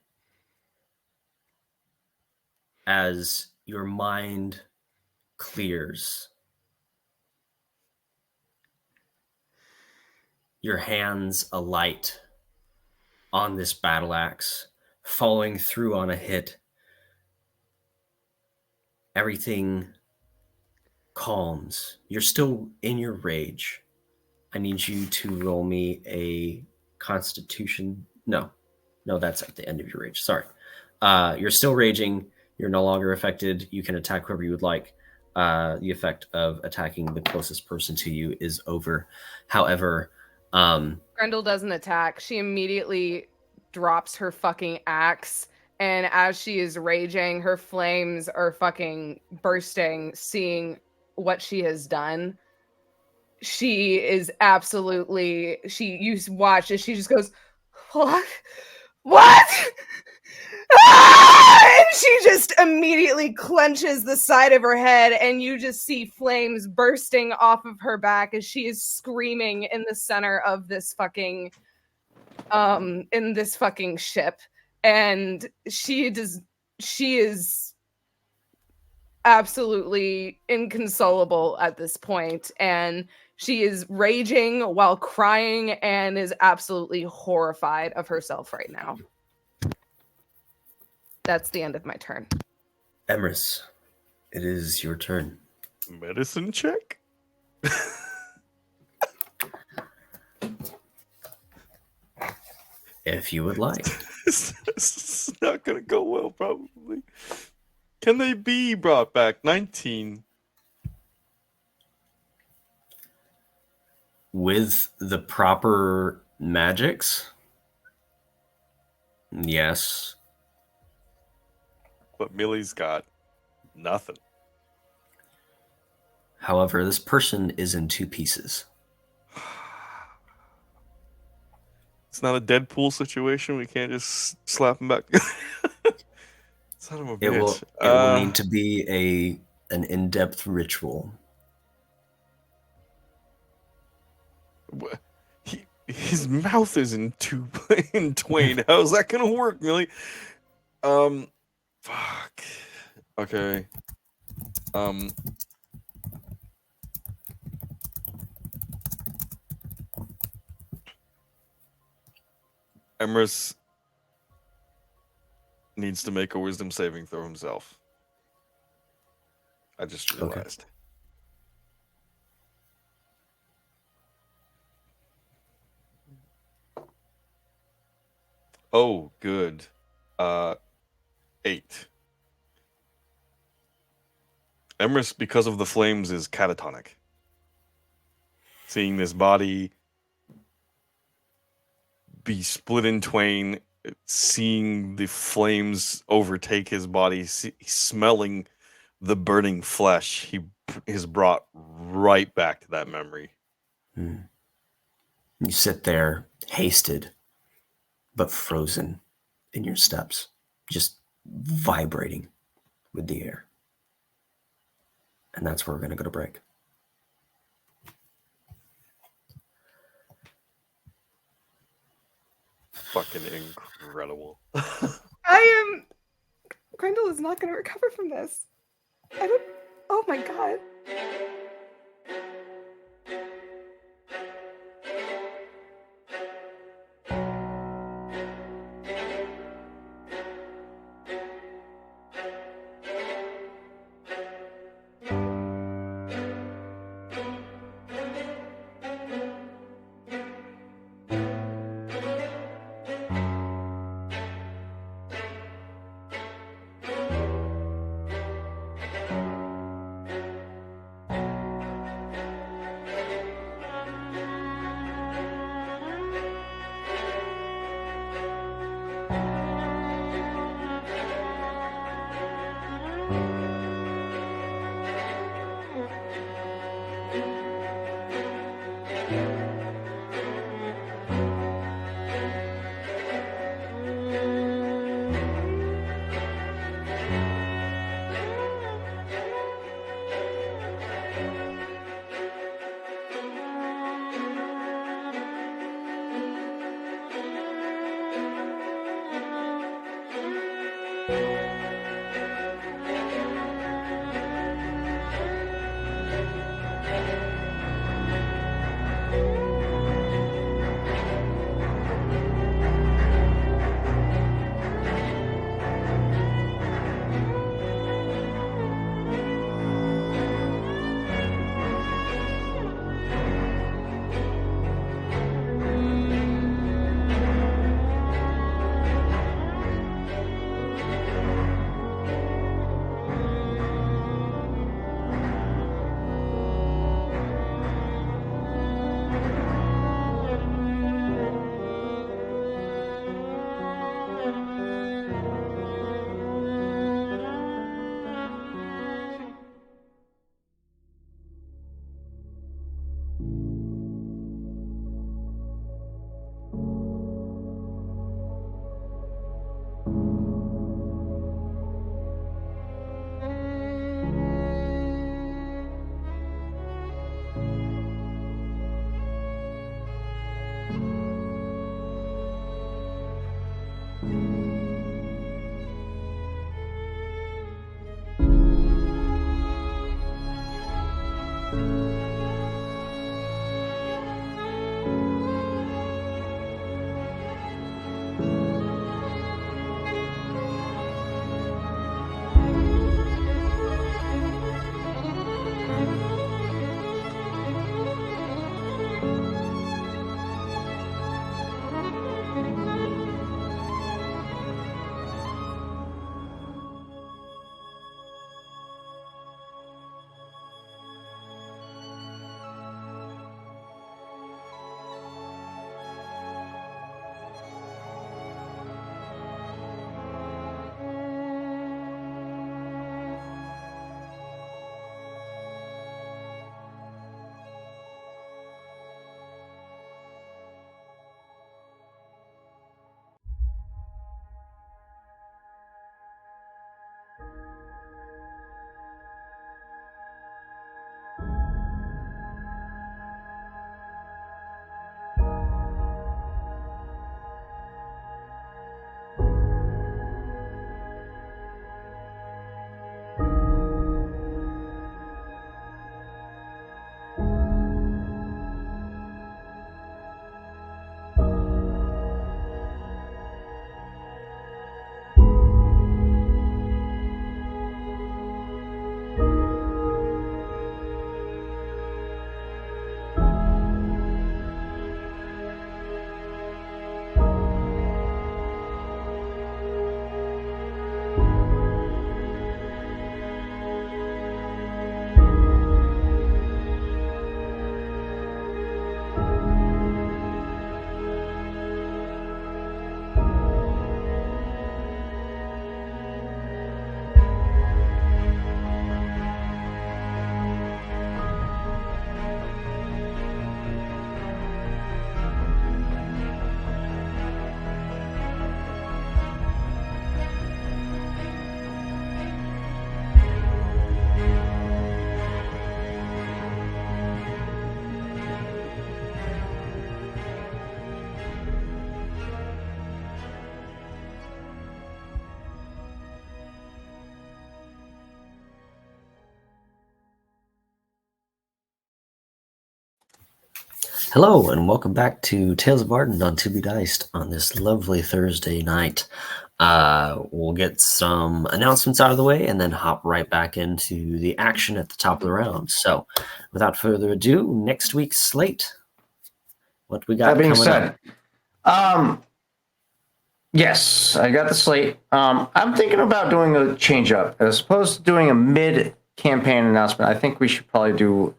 as your mind clears. Your hands alight on this battle axe, following through on a hit. Everything calms. You're still in your rage. I need you to roll me a constitution. No, that's at the end of your rage. Sorry. You're still raging. You're no longer affected. You can attack whoever you would like. The effect of attacking the closest person to you is over. However, Grendel doesn't attack. She immediately drops her fucking axe. And as she is raging, her flames are fucking bursting, seeing what she has done. She is absolutely, you watch as she just goes, what? Ah! And she just immediately clenches the side of her head, and you just see flames bursting off of her back as she is screaming in the center of this fucking ship. And she is absolutely inconsolable at this point, and she is raging while crying and is absolutely horrified of herself right now. That's the end of my turn. Emrys, it is your turn. Medicine check? If you would like. It's not gonna go well, probably. Can they be brought back? 19. With the proper magics? Yes. But Millie's got nothing. However, this person is in 2 pieces. It's not a Deadpool situation. We can't just slap him back. Son of a It will bitch. need to be an in-depth ritual. His mouth is in twain. How's that gonna work, Millie? Fuck. Okay. Emrys needs to make a wisdom saving throw himself. I just realized. Oh, good. 8. Emrys, because of the flames, is catatonic. Seeing this body be split in twain, seeing the flames overtake his body, smelling the burning flesh, he is brought right back to that memory. You sit there, hasted, but frozen in your steps, just vibrating with the air. And that's where we're going to go to break. Fucking incredible. Grendel is not going to recover from this. Oh my god. Hello, and welcome back to Tales of Vardin on To Be Diced on this lovely Thursday night. We'll get some announcements out of the way and then hop right back into the action at the top of the round. So, without further ado, next week's slate. What we got That being coming said, up? Yes, I got the slate. I'm thinking about doing a change up as opposed to doing a mid-campaign announcement. I think we should probably do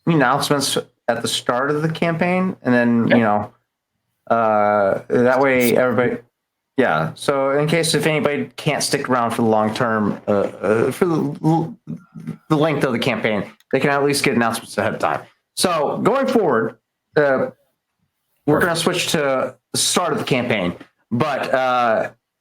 announcements at the start of the campaign, and then that way everybody. Yeah. So in case if anybody can't stick around for the long term, for the length of the campaign, they can at least get announcements ahead of time. So going forward, we're going to switch to the start of the campaign. But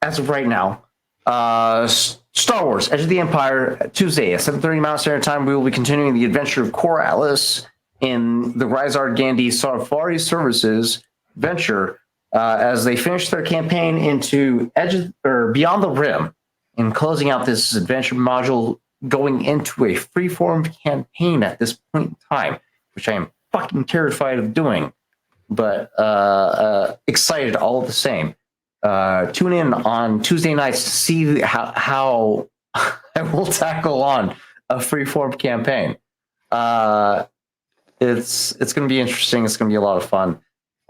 as of right now, Star Wars: Edge of the Empire, Tuesday at 7:30 Mountain Standard Time. We will be continuing the adventure of Cor Atlas in the Rizard Gandhi Safari Services venture as they finish their campaign into Beyond the Rim, and closing out this adventure module, going into a freeform campaign at this point in time, which I am fucking terrified of doing, but excited all the same. Tune in on Tuesday nights to see how I will tackle on a freeform campaign. It's going to be interesting. It's going to be a lot of fun.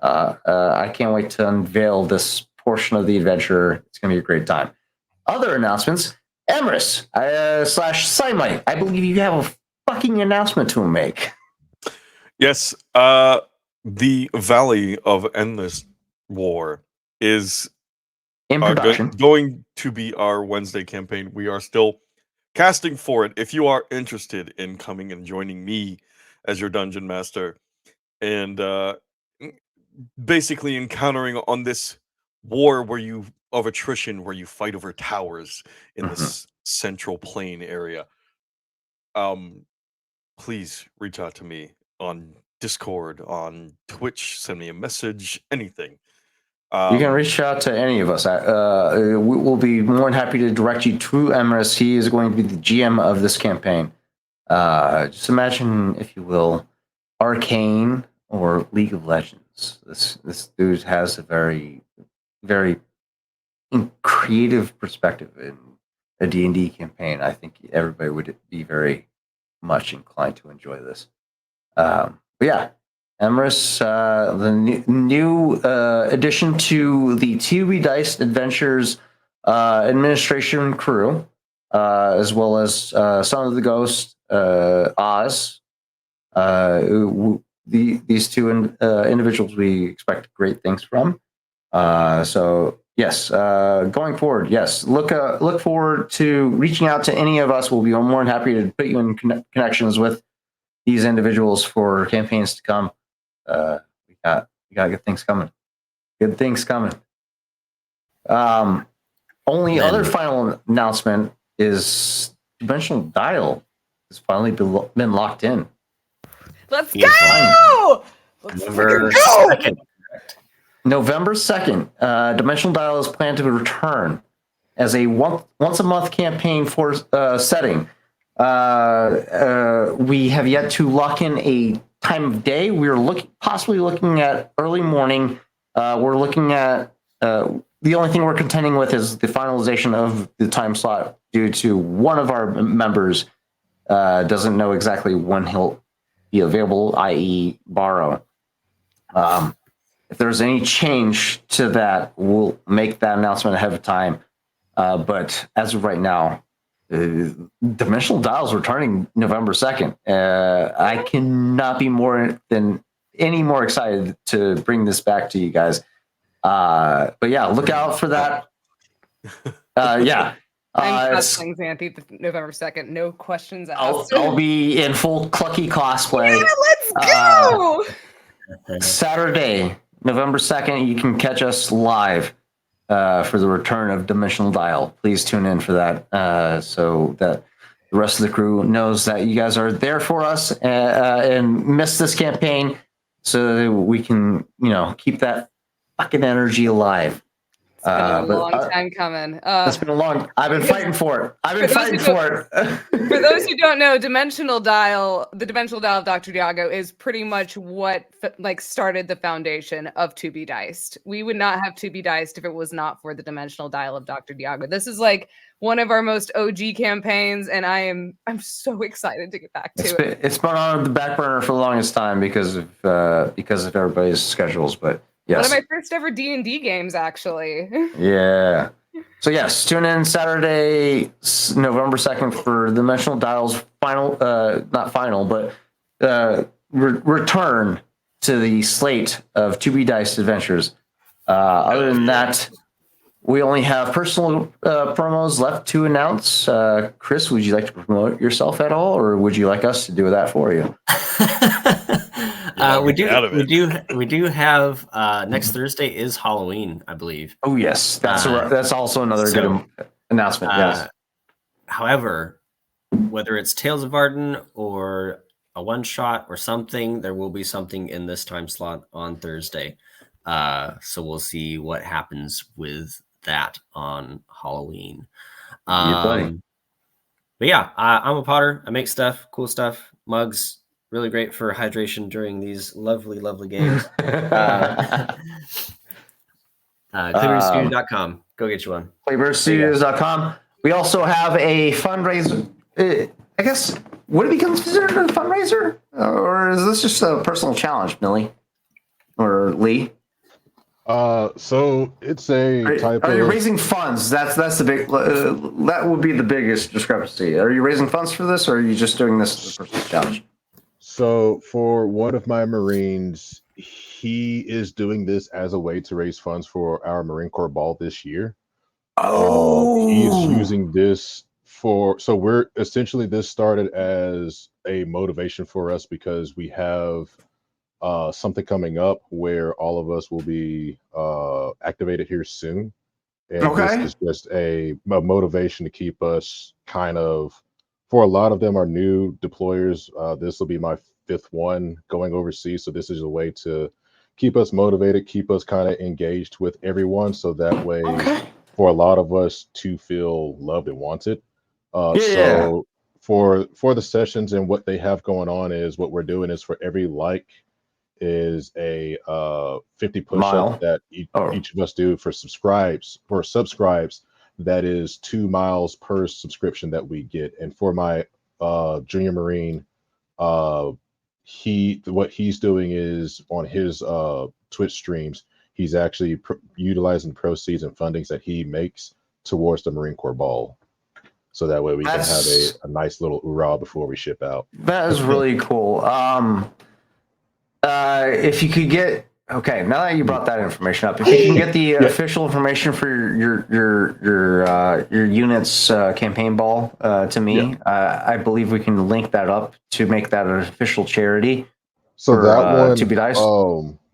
I can't wait to unveil this portion of the adventure. It's going to be a great time. Other announcements: Emrys / Simite. I believe you have a fucking announcement to make. Yes, the Valley of Endless War is In production. going to be our Wednesday campaign. We are still casting for it. If you are interested in coming and joining me as your dungeon master and basically encountering on this war of attrition where you fight over towers in this central plain area, please reach out to me on Discord, on Twitch, send me a message, anything. You can reach out to any of us. We will be more than happy to direct you to Emrys. He is going to be the GM of this campaign. Just imagine, if you will, Arcane or League of Legends. This dude has a very, very creative perspective in a D&D campaign. I think everybody would be very much inclined to enjoy this. But yeah. Emrys, the new addition to the To Be Diced Adventures administration crew, as well as Son of the Ghost, Oz. These two individuals we expect great things from. So yes, going forward, yes, look forward to reaching out to any of us. We'll be more than happy to put you in connections with these individuals for campaigns to come. We got good things coming. Good things coming. Only other final announcement is Dimensional Dial has finally been locked in. Let's Yes, go! Let's November fucking go! 2nd. November 2nd, Dimensional Dial is planned to return as a once a month campaign for setting. We have yet to lock in a time of day. We're possibly looking at early morning. We're looking at the only thing we're contending with is the finalization of the time slot due to one of our members doesn't know exactly when he'll be available, i.e. Borrow. If there's any change to that, we'll make that announcement ahead of time. But as of right now, Dimensional Dial's returning November 2nd. I cannot be more excited to bring this back to you guys. But yeah, look out for that. Yeah. I'm cosplaying Xanthi November 2nd. No questions asked. I'll be in full Clucky cosplay. Yeah, let's go! Saturday, November 2nd, you can catch us live for the return of Dimensional Dial. Please tune in for that so that the rest of the crew knows that you guys are there for us and miss this campaign so that we can, keep that fucking energy alive. It's been a But long time coming. it's been a long. I've been fighting for it. I've been for those fighting who for it. For those who don't know, the dimensional dial of Dr. Diago is pretty much what started the foundation of To Be Diced. We would not have To Be Diced if it was not for the dimensional dial of Dr. Diago. This is like one of our most OG campaigns, and I'm so excited to get back to it. It's been on the back burner for the longest time because of everybody's schedules, but yes. One of my first ever D&D games, actually. Yeah. So yes, tune in Saturday, November 2nd for the Dimensional Dial's final, not final, but return to the slate of To Be Diced adventures. Other than that, we only have personal promos left to announce. Chris, would you like to promote yourself at all, or would you like us to do that for you? We do have next Thursday is Halloween, I believe. Oh yes, that's also another good announcement. Yes. However, whether it's Tales of Vardin or a one shot or something, there will be something in this time slot on Thursday. So we'll see what happens with that on Halloween. But yeah, I'm a potter. I make stuff, cool stuff, mugs. Really great for hydration during these lovely, lovely games. ClearBeardStudios.com. Go get you one. ClearBeardStudios.com. We also have a fundraiser. I guess, would it be considered a fundraiser? Or is this just a personal challenge, Millie? Or Lee? So it's a type of... Are you raising funds? That's the big... that would be the biggest discrepancy. Are you raising funds for this, or are you just doing this as a personal challenge? So for one of my Marines, he is doing this as a way to raise funds for our Marine Corps ball this year. He's using this so we're essentially, this started as a motivation for us because we have something coming up where all of us will be activated here soon. And this is just a motivation to keep us kind of, for a lot of them are new deployers. This will be my 5th one going overseas. So this is a way to keep us motivated, keep us kind of engaged with everyone. So that way, for a lot of us to feel loved and wanted. So for the sessions and what they have going on is what we're doing is for every is a 50 push-up that each of us do for subscribes. That is 2 miles per subscription that we get. And for my junior Marine, what he's doing is on his Twitch streams, he's actually utilizing proceeds and fundings that he makes towards the Marine Corps ball. So that way we can have a nice little hoorah before we ship out. That is really cool. If you could get, now that you brought that information up, if you can get the official information for your unit's campaign ball to me, I believe we can link that up to make that an official charity. So for, that one, To Be Diced.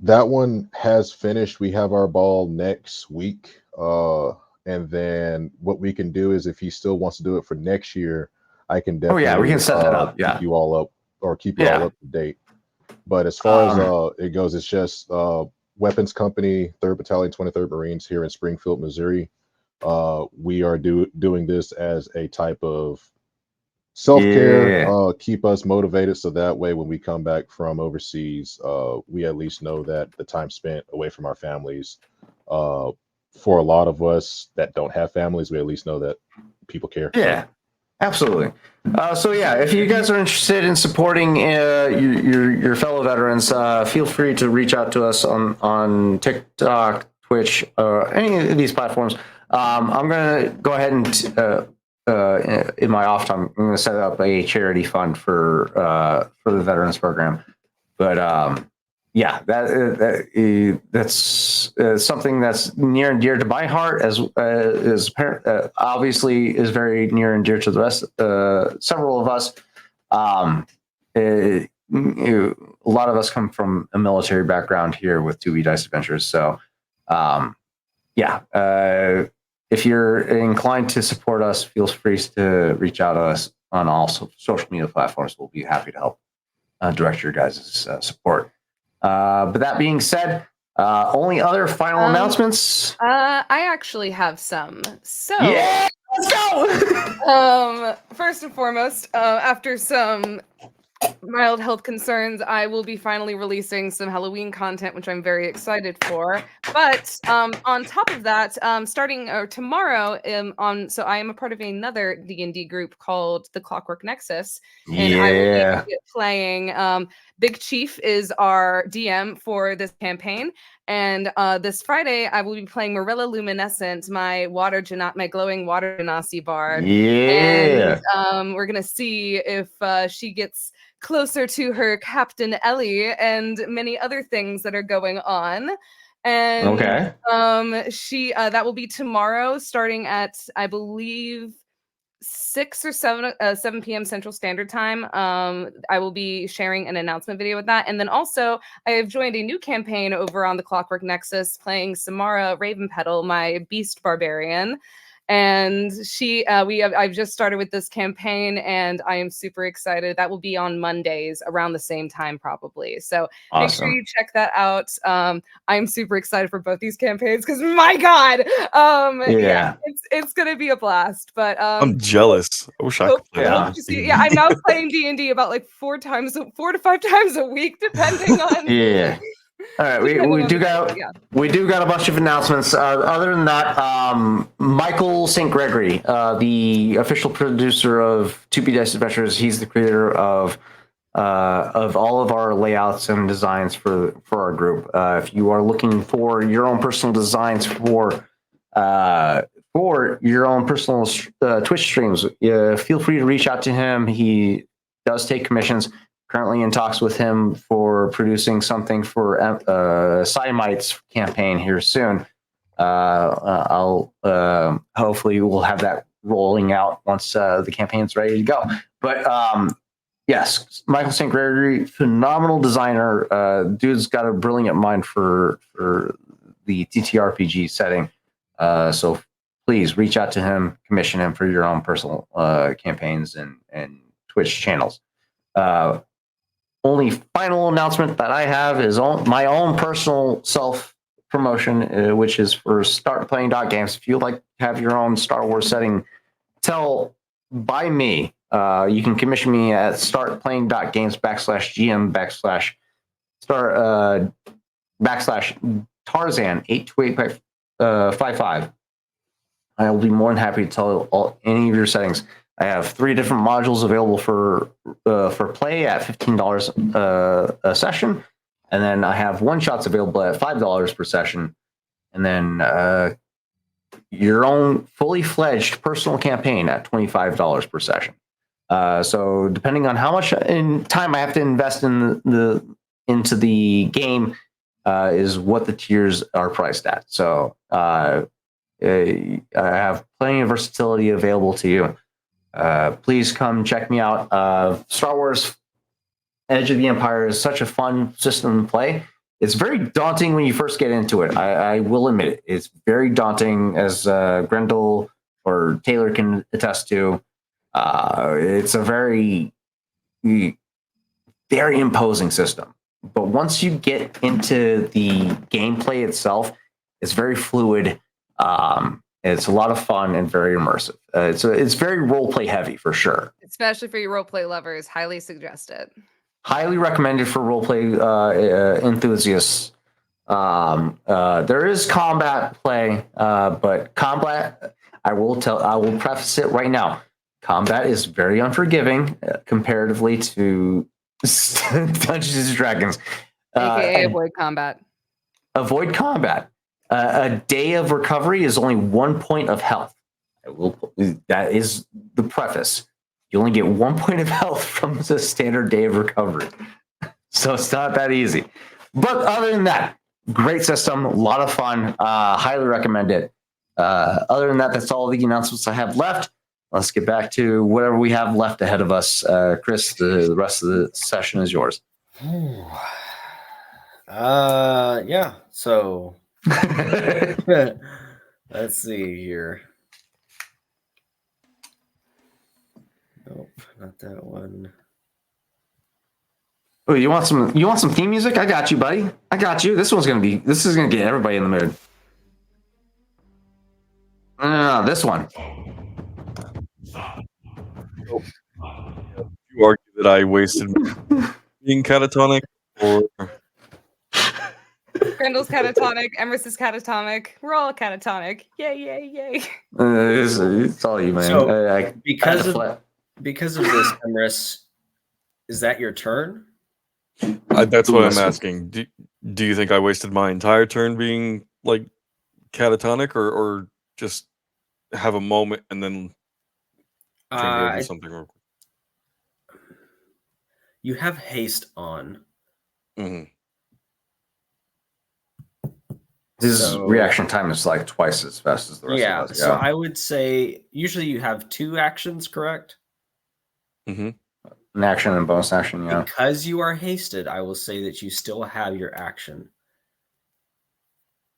That one has finished. We have our ball next week, and then what we can do is if he still wants to do it for next year, I can definitely we can set that up. Keep you all up or keep you all up to date. But as far as it goes, it's just Weapons Company, 3rd Battalion, 23rd Marines here in Springfield, Missouri. We are doing this as a type of self-care, keep us motivated, so that way when we come back from overseas, we at least know that the time spent away from our families, for a lot of us that don't have families, we at least know that people care. Yeah. Absolutely. If you guys are interested in supporting your fellow veterans, feel free to reach out to us on TikTok, Twitch, any of these platforms. I'm going to go ahead and in my off time, I'm going to set up a charity fund for the veterans program. But that's something that's near and dear to my heart, as obviously is very near and dear to the rest, several of us. A lot of us come from a military background here with 2B Dice Adventures. So, if you're inclined to support us, feel free to reach out to us on all social media platforms. We'll be happy to help direct your guys' support. But that being said, Only other final announcements. I actually have some. So Yeah, let's go. First and foremost, after some mild health concerns, I will be finally releasing some Halloween content, which I'm very excited for. But on top of that, starting tomorrow, so I am a part of another D&D group called the Clockwork Nexus, and I will be playing. Big Chief is our DM for this campaign, and this Friday I will be playing Marilla Luminescent, my glowing water genasi bard. Yeah. And we're gonna see if she gets closer to her Captain Ellie and many other things that are going on. And she that will be tomorrow, starting at I believe 6 or 7 p.m. Central Standard Time. I will be sharing an announcement video with that. And then also I have joined a new campaign over on the Clockwork Nexus, playing Samara Ravenpetal, my beast barbarian. And I've just started with this campaign, and I am super excited. That will be on Mondays around the same time, probably. So make sure you check that out. I'm super excited for both these campaigns because my God, it's gonna be a blast. But I'm jealous. I wish I could play hope to see. Yeah, I'm now playing D&D about like 4 to 5 times a week, depending on. Yeah. All right, we do got a bunch of announcements. Other than that, Michael St. Gregory, the official producer of 2B Dice Adventures, he's the creator of all of our layouts and designs for our group. If you are looking for your own personal designs for your own personal Twitch streams, feel free to reach out to him. He does take commissions. Currently in talks with him for producing something for Cymite's campaign here soon. I'll hopefully we'll have that rolling out once the campaign's ready to go. But yes, Michael St. Gregory, phenomenal designer. Dude's got a brilliant mind for the TTRPG setting. So please reach out to him, commission him for your own personal campaigns and Twitch channels. Only final announcement that I have is my own personal self promotion, which is for startplaying.games. If you'd like to have your own Star Wars setting by me, you can commission me at startplaying.games/GM/Tarzan 82855. I will be more than happy to tell any of your settings. I have 3 different modules available for play at $15 a session, and then I have one-shots available at $5 per session, and then your own fully fledged personal campaign at $25 per session. So depending on how much in time I have to invest into the game is what the tiers are priced at. So I have plenty of versatility available to you. Please come check me out. Star Wars Edge of the Empire is such a fun system to play. It's very daunting when you first get into it. I will admit it. It's very daunting, as Grendel or Taylor can attest to. It's a very, very imposing system. But once you get into the gameplay itself, it's very fluid. It's a lot of fun and very immersive. It's very role play heavy for sure. Especially for your role play lovers, highly suggest it. Highly recommended for role play enthusiasts. There is combat play, but combat, I will preface it right now. Combat is very unforgiving comparatively to Dungeons and Dragons. AKA avoid combat. Avoid combat. A day of recovery is only 1 point of health. That is the preface. You only get 1 point of health from the standard day of recovery. So it's not that easy. But other than that, great system, a lot of fun. Highly recommend it. Other than that, that's all the announcements I have left. Let's get back to whatever we have left ahead of us. Chris, the rest of the session is yours. Yeah. So let's see here. Nope, not that one. Oh, you want some theme music? I got you, buddy. I got you. This is gonna get everybody in the mood. No, this one. You argue that I wasted being catatonic, or Grendel's catatonic. Emrys is catatonic. We're all catatonic. Yay, yay, yay. It's all you, man. So, because of this, Emrys, is that your turn? that's what I'm asking. Do you think I wasted my entire turn being like catatonic, or just have a moment and then go do something real quick? You have haste on. Mm-hmm. His reaction time is like twice as fast as the rest of us. So I would say usually you have 2 actions, correct? Mm-hmm. An action and bonus action, yeah. Because you are hasted, I will say that you still have your action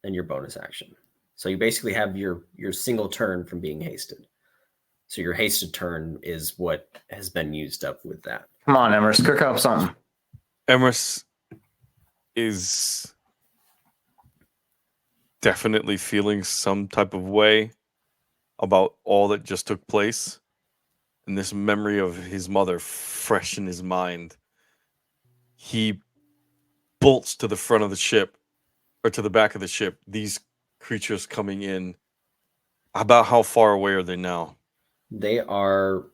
and your bonus action. So you basically have your single turn from being hasted. So your hasted turn is what has been used up with that. Come on, Emrys, cook up something. Emrys is definitely feeling some type of way about all that just took place, and this memory of his mother fresh in his mind. He bolts to the front of the ship, or to the back of the ship. These creatures coming in. About how far away are they now? They are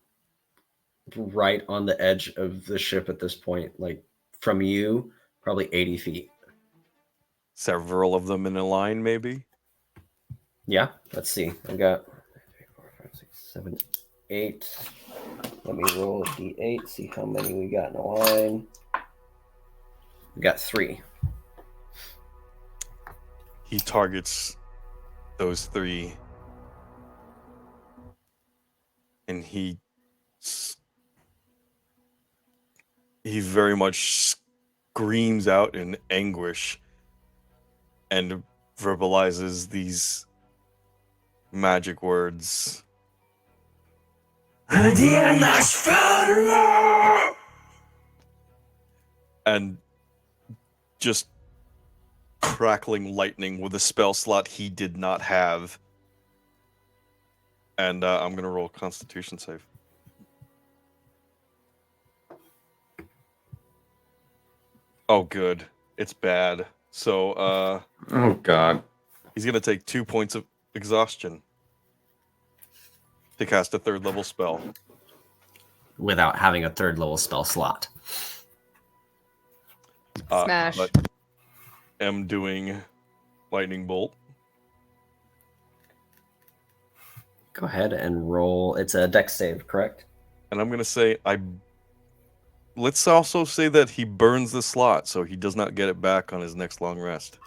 right on the edge of the ship at this point, like from you, probably 80 feet. Several of them in a line, maybe? Yeah, let's see. I got 3, 4, 5, 6, 7, 8. Let me roll a d8, see how many we got in a line. We got 3. He targets those 3, and he very much screams out in anguish and verbalizes these magic words. And just crackling lightning with a spell slot he did not have. And I'm going to roll a Constitution save. Oh, good. It's bad. So, oh, God. He's going to take 2 points of exhaustion to cast a 3rd level spell. Without having a 3rd level spell slot. Smash. But am doing Lightning Bolt. Go ahead and roll. It's a dex save, correct? And I'm going to say, let's also say that he burns the slot, so he does not get it back on his next long rest.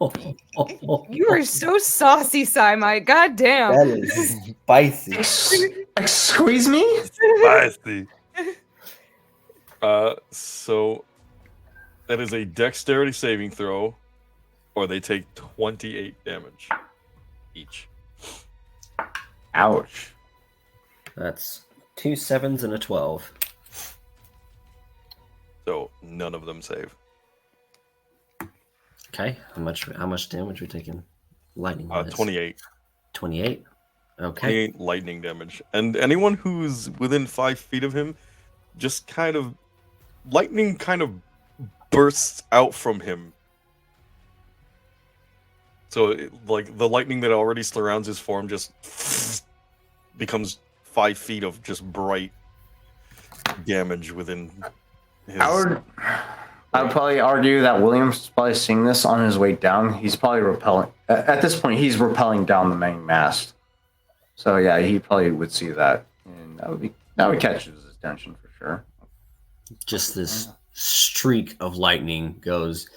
You are so saucy, Simite. God damn. That is spicy. Squeeze me? Spicy. So that is a dexterity saving throw, or they take 28 damage each. Ouch. That's 2 7s and a 12. So none of them save. Okay, how much damage are we taking? Lightning. 28. 28. Okay. 28 lightning damage. And anyone who's within 5 feet of him, just kind of lightning kind of bursts out from him. So like the lightning that already surrounds his form just becomes 5 feet of just bright damage within his... I would probably argue that William's probably seeing this on his way down. He's probably repelling. At this point, he's repelling down the main mast. So yeah, he probably would see that, and that would catch his attention for sure. Just this streak of lightning goes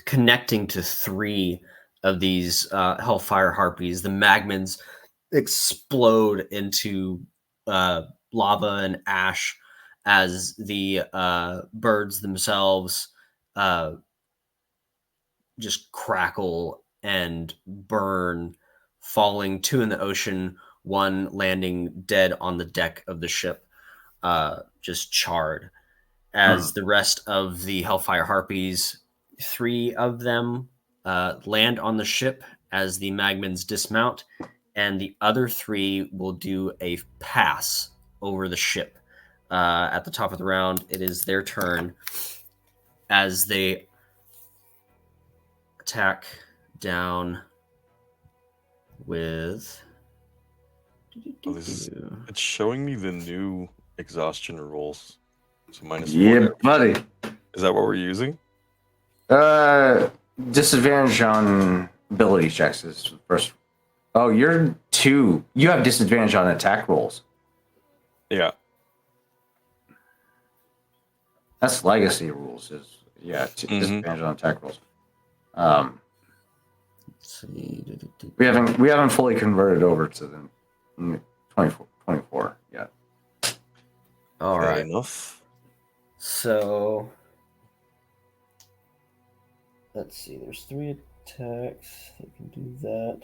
connecting to 3 of these hellfire harpies. The magmans explode into lava and ash as the birds themselves just crackle and burn, falling 2 in the ocean, one landing dead on the deck of the ship, just charred. As the rest of the Hellfire Harpies, 3 of them land on the ship as the Magmans dismount, and the other 3 will do a pass over the ship. At the top of the round, it is their turn as they attack down with. Oh, it's showing me the new exhaustion rules. So -4. Yeah, buddy. Is that what we're using? Disadvantage on ability checks is first. Oh, you're 2. You have disadvantage on attack rolls. Yeah. That's legacy rules. Disadvantage on attack rolls. Let's see. We haven't fully converted over to the 24 yet. All Fair right. enough. So let's see. There's 3 attacks. They can do that.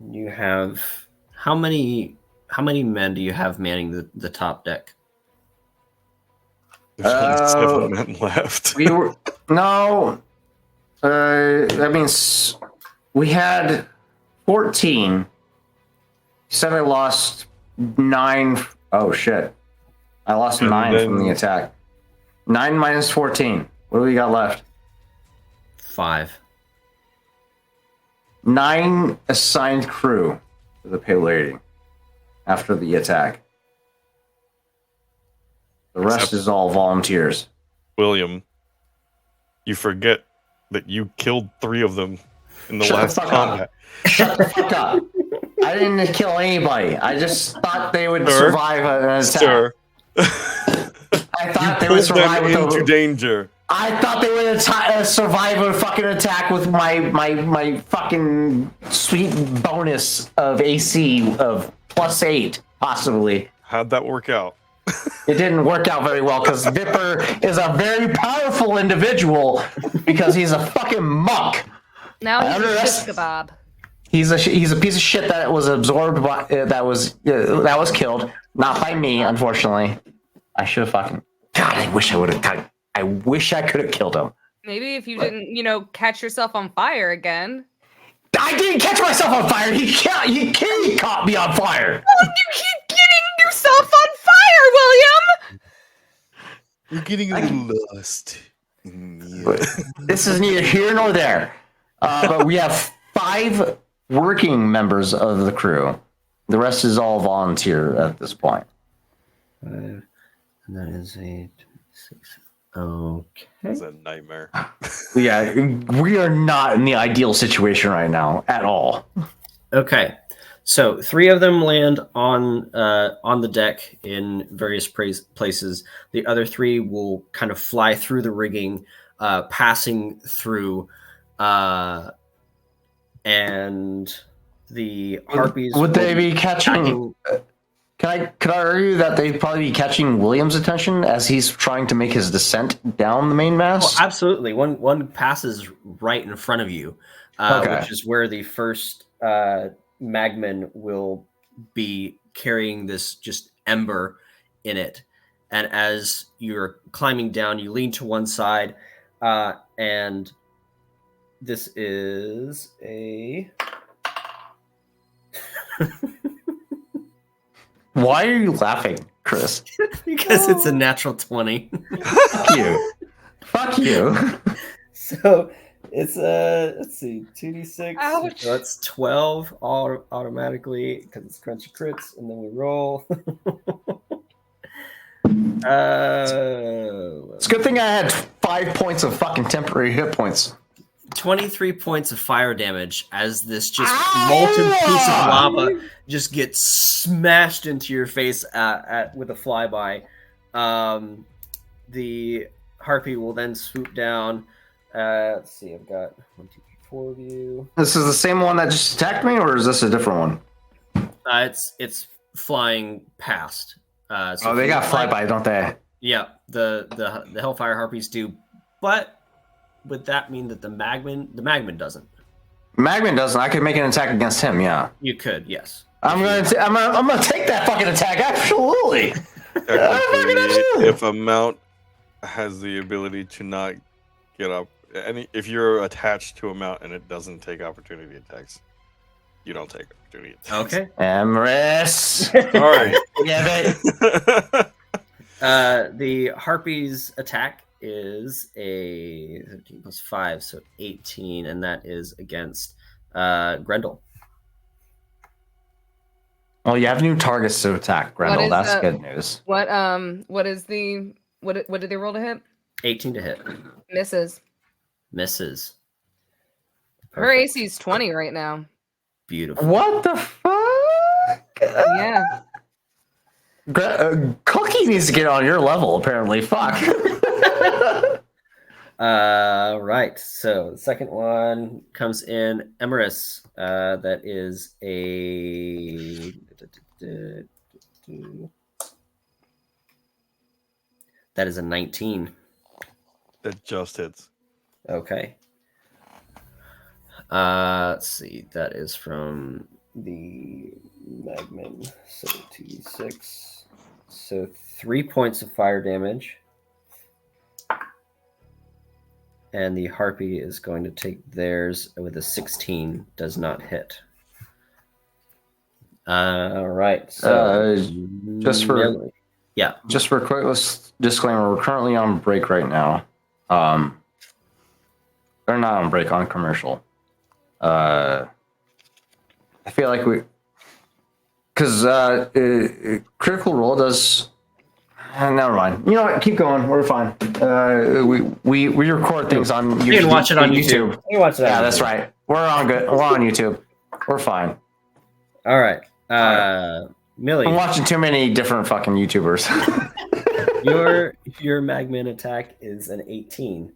You have how many men do you have manning the top deck? There's only 7 men left. We were no. That means we had 14. You said I lost 9. Oh shit! I lost 9 from the attack. 9 minus 14. What do we got left? 5. 9 assigned crew to the Pale Lady after the attack. The rest is all volunteers. William, you forget that you killed 3 of them in the Shut the last fuck combat. up. Shut the fuck up. I didn't kill anybody. I just thought they would survive an attack. Sir, I thought they pulled would survive them into with danger. I thought they would survive a fucking attack with my fucking sweet bonus of AC of +8, possibly. How'd that work out? It didn't work out very well because Vipper is a very powerful individual because he's a fucking monk. Now he's a underest- shish kebab. He's a piece of shit that was absorbed by that was killed, not by me, unfortunately. I should have fucking. God, I wish I would have. I wish I could have killed him. Maybe if you didn't, catch yourself on fire again. I didn't catch myself on fire. He caught me on fire. Oh, you keep getting yourself on fire, William! You're getting a little lost. This is neither here nor there. But we have 5 working members of the crew. The rest is all volunteer at this point. 5, and that is 8, 6. Okay. It's a nightmare. Yeah, we are not in the ideal situation right now at all. Okay. So 3 of them land on the deck in various places. The other 3 will kind of fly through the rigging, passing through, and the harpies. Would they be catching? Could I argue that they'd probably be catching William's attention as he's trying to make his descent down the main mast? Oh, absolutely. One passes right in front of you, which is where the first Magman will be carrying this just ember in it. And as you're climbing down, you lean to one side, and this is a. Why are you laughing, Chris? Because it's a natural 20. Fuck you. Fuck you. So it's let's see, 2d6. Ouch. So that's 12 all automatically because it's crunchy crits, and then we roll. It's a good thing I had 5 points of fucking temporary hit points. 23 points of fire damage as this just molten piece of lava just gets smashed into your face with a flyby. The harpy will then swoop down. Let's see, I've got 1, 2, 3, 4 of you. This is the same one that just attacked me, or is this a different one? It's flying past. So They got flyby, don't they? Yeah, the Hellfire Harpies do, but would that mean that the Magman doesn't? Magman doesn't. I could make an attack against him. Yeah. You could, yes. I'm gonna take that fucking attack. Absolutely. Technically, if a mount has the ability to not get up, if you're attached to a mount and it doesn't take opportunity attacks, you don't take opportunity attacks. Okay. Emrys. Sorry. Yeah, The Harpy's attack is a 13 plus 5, so 18, and that is against Grendel. Well, you have new targets to attack, Grendel. is That's that? good news. What is the what did they roll to hit? 18 to hit. Misses. Misses. Her Perfect. AC is 20 right now. Beautiful. What the fuck? Yeah. Cookie needs to get on your level, apparently. Fuck. Right. So the second one comes in Emrys. That is a that is a 19. That just hits. Okay. Let's see. That is from the Magman. So 2d6. So 3 points of fire damage. And the Harpy is going to take theirs with a 16. Does not hit. All right. So just for just for a quick disclaimer, we're currently on break right now. They're not on break, on commercial. I feel like because Critical Role does. Never mind. You know what? Keep going. We're fine. We record things on YouTube. You can watch it on YouTube. You can watch it. Yeah, that's right. We're on good. We're on YouTube. We're fine. All right. Millie, I'm watching too many different fucking YouTubers. your Magman attack is an 18.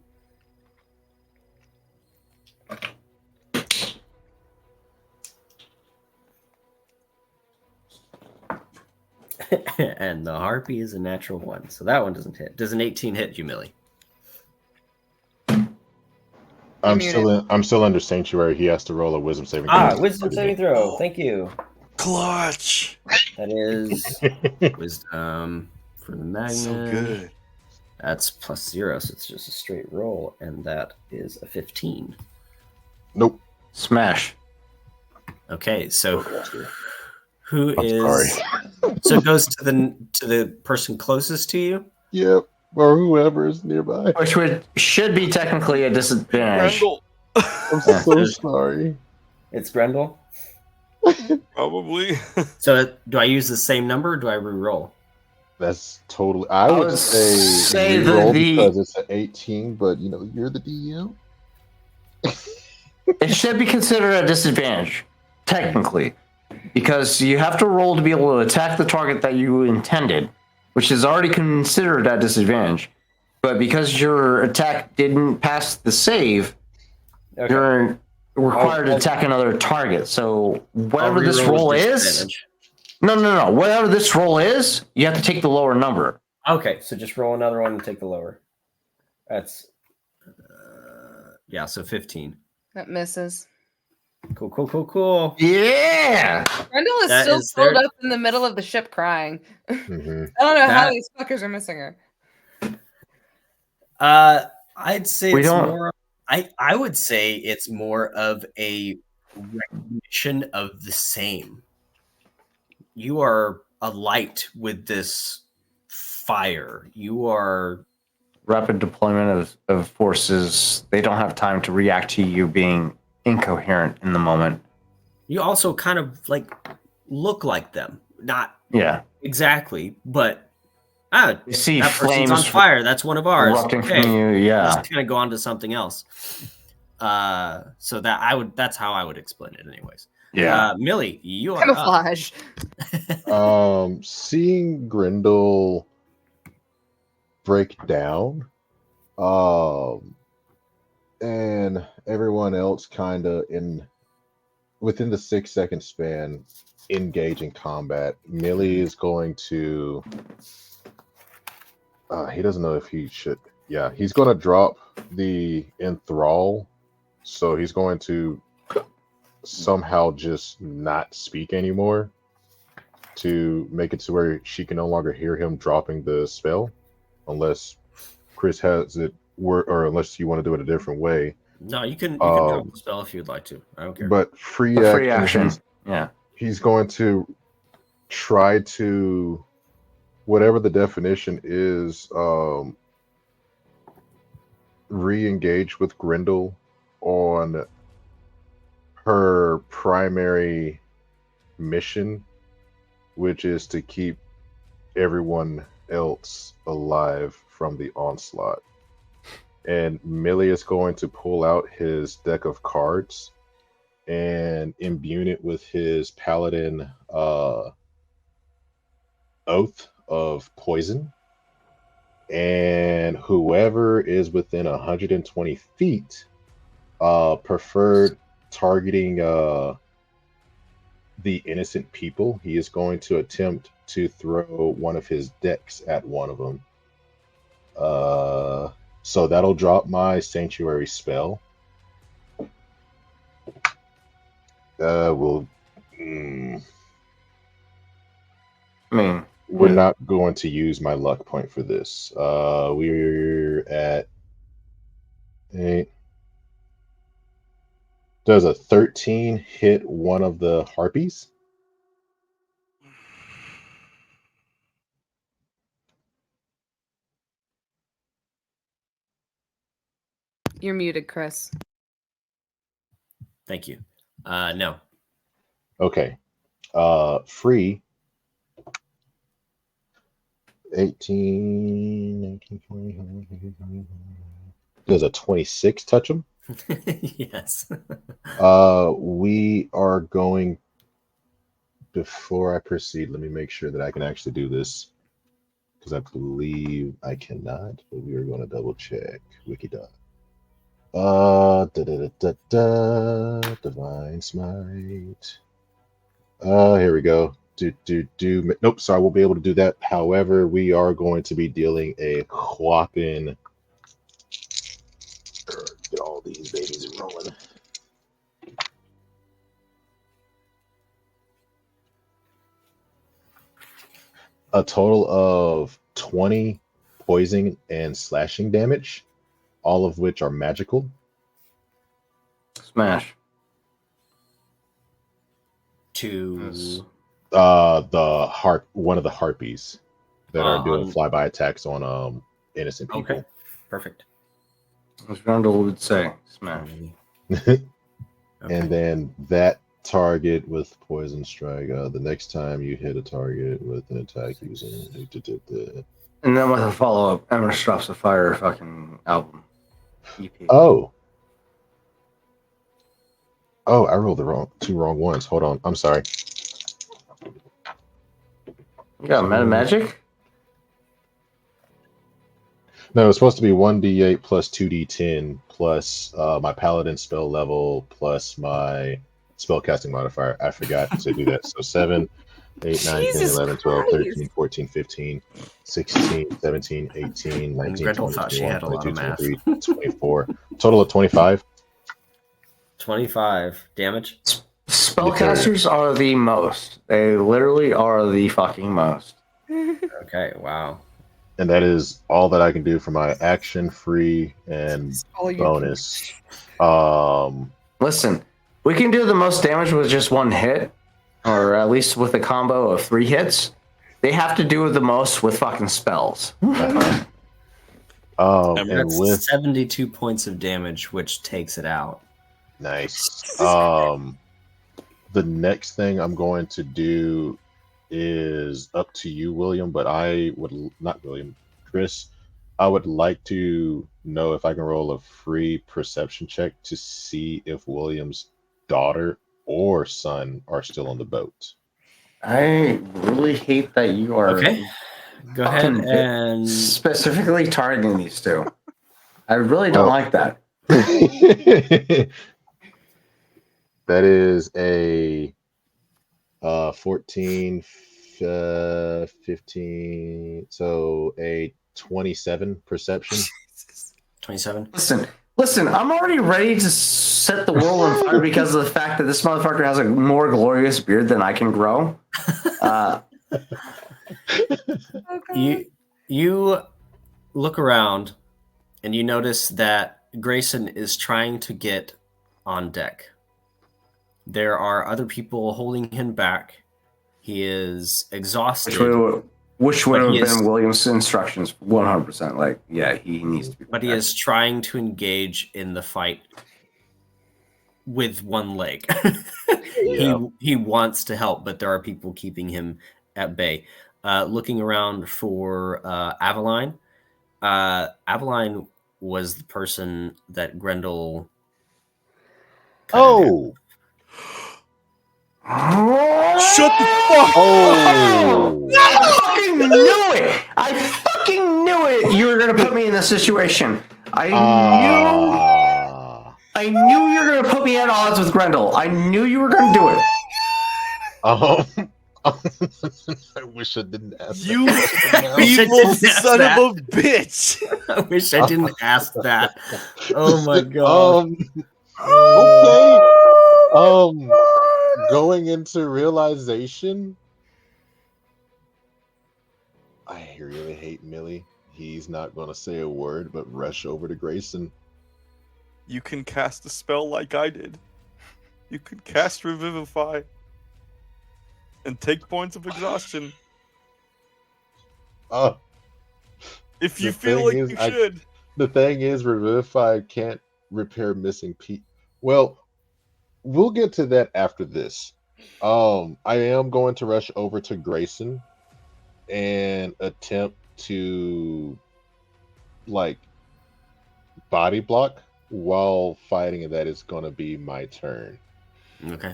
And the Harpy is a natural 1, so that one doesn't hit. Does an 18 hit you, Millie? I'm still under Sanctuary. He has to roll a Wisdom saving throw. Wisdom saving throw. Thank you. Clutch. That is Wisdom for the Magman. So good. That's +0, so it's just a straight roll, and that is a 15. Nope. Smash. Okay, so who I'm is? sorry. So it goes to the person closest to you. Yep. Or whoever is nearby. Which should be technically a disadvantage. Grendel. I'm so sorry. It's Grendel. Probably. So do I use the same number or do I re-roll? That's totally. I would say re-roll because it's an 18, but you're the DM. It should be considered a disadvantage, technically, because you have to roll to be able to attack the target that you intended, which is already considered a disadvantage. But because your attack didn't pass the save, you're required to attack another target. So whatever this roll is, no. Whatever this roll is, you have to take the lower number. Okay, so just roll another one and take the lower. That's so 15. That misses. Cool. Yeah. Grendel is That still is pulled their- up in the middle of the ship crying. Mm-hmm. I don't know how these fuckers are missing her. I'd say more. I would say it's more of a recognition of the same. You are a light with this fire. You are Rapid deployment of forces. They don't have time to react to you being incoherent in the moment. You also kind of look like them. Not exactly, but you see that flames person's on fire. That's one of ours. Erupting from you. Yeah. Let's kind of go on to something else. So that's how I would explain it anyways. Yeah. Millie, you are Camouflage. Seeing Grendel break down, and everyone else kind of within the 6-second span engage in combat. Millie is going to. He doesn't know if he should. Yeah, he's going to drop the enthrall. So he's going to somehow just not speak anymore to make it to where she can no longer hear him dropping the spell, unless Chris has it, or unless you want to do it a different way. No, you can drop the spell if you'd like to. I don't care. But free The action, free action. Yeah. he's going to try to, whatever the definition is, re-engage with Grendel on her primary mission, which is to keep everyone else alive from the onslaught. And Millie is going to pull out his deck of cards and imbue it with his paladin oath of poison. And whoever is within 120 feet, preferred targeting the innocent people, he is going to attempt to throw one of his decks at one of them. So that'll drop my sanctuary spell. We'll. I mean, We're not going to use my luck point for this. We're at 8. Does a 13 hit one of the harpies? You're muted, Chris. Thank you. No. Okay. Free. 18, 19, 20. Does a 26 touch him? Yes. We are going. Before I proceed, let me make sure that I can actually do this, because I believe I cannot, but we are going to double check. Wikidot. Divine Smite. Here we go. Nope, sorry, we'll be able to do that. However, we are going to be dealing a whopping. Get all these babies rolling. A total of 20 poison and slashing damage, all of which are magical. Smash. To One of the harpies that are doing flyby attacks on innocent people. Okay, perfect. As Randall would say, smash. Okay. And then that target with poison strike. The next time you hit a target with an attack using. And then with a follow up, Emma drops a fire fucking album. EP. Oh, I rolled the two wrong ones. Hold on, I'm sorry. You got meta magic? No, it's supposed to be 1d8 plus 2d10 plus my paladin spell level plus my spellcasting modifier. I forgot to do that. So 7, 8, 9, 10, Jesus 11, 12, Christ. 13, 14, 15, 16, 17, 18, 19, Gretel 20, thought she 21, had a lot 22, of math. 23, 24. Total of 25. 25 damage. Spellcasters are the most. They literally are the fucking most. Okay, wow. And that is all that I can do for my action, free, and All you bonus. Listen, we can do the most damage with just one hit, or at least with a combo of 3 hits. They have to do the most with fucking spells. And That's with 72 points of damage, which takes it out. nice. The next thing I'm going to do is up to you, William, but Chris, I would like to know if I can roll a free perception check to see if William's daughter or son are still on the boat. I really hate that you are Okay. Go ahead and specifically targeting these two. I really don't like that. That is a 14, 15, so a 27 perception. 27. Listen, I'm already ready to set the world on fire because of the fact that this motherfucker has a more glorious beard than I can grow. You look around and you notice that Grayson is trying to get on deck. There are other people holding him back. He is exhausted. Which would But have he is- been William's instructions 100%. Like, yeah, he needs to be. But he is trying to engage in the fight with one leg. Yeah. He wants to help, but there are people keeping him at bay. Looking around for Aveline. Aveline was the person that Grendel. Oh. Shut the fuck Oh. I fucking knew it! I fucking knew it! You were gonna put me in this situation. I knew you were gonna put me at odds with Grendel. I knew you were gonna do it. I wish I didn't ask You that. evil didn't ask son that. of a bitch! I wish I didn't ask that. Oh my god. Okay. Going into realization, I really hate Millie. He's not going to say a word, but rush over to Grayson. You can cast a spell like I did. You can cast Revivify and take points of exhaustion Oh, if you The feel thing like is, you I- should. the thing is, Revivify can't repair missing Well, we'll get to that after this. I am going to rush over to Grayson and attempt to like body block while fighting, and that is going to be my turn. Okay.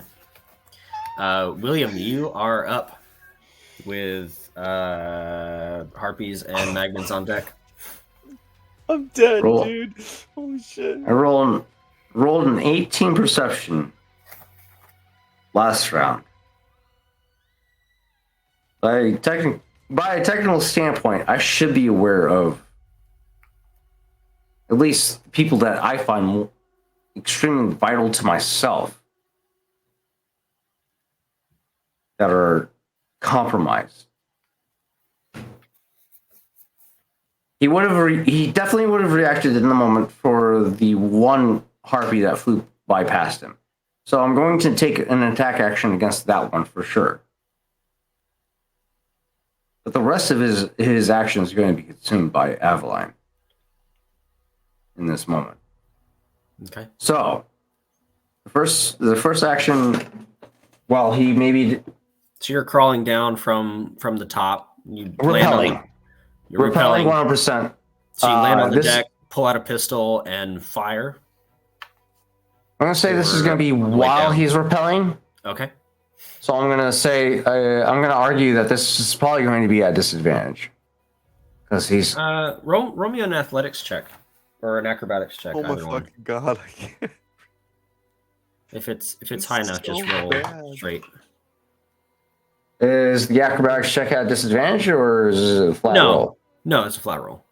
William, you are up with harpies and magnets on deck. I'm dead, Roll. dude. Holy shit. I rolled an 18 perception last round. By a technical standpoint, I should be aware of at least people that I find extremely vital to myself that are compromised. He definitely would have reacted in the moment for the one harpy that flew by past him. So I'm going to take an attack action against that one for sure. But the rest of his action is going to be consumed by Aveline in this moment. Okay. So the first action, while he maybe So you're crawling down from the top. You repelling, you're repelling. 100%. So you land on the this- deck, pull out a pistol, and fire. I'm going to say this is going to be on the way while down. he's repelling. Okay. So I'm going to say, I'm going to argue that this is probably going to be at disadvantage. Because he's. Roll me an athletics check or an acrobatics check. Oh my either one. fucking god. I can't. If it's It's high enough, just so roll bad. straight. Is the acrobatics check at disadvantage or is it a flat No. roll? No, it's a flat roll.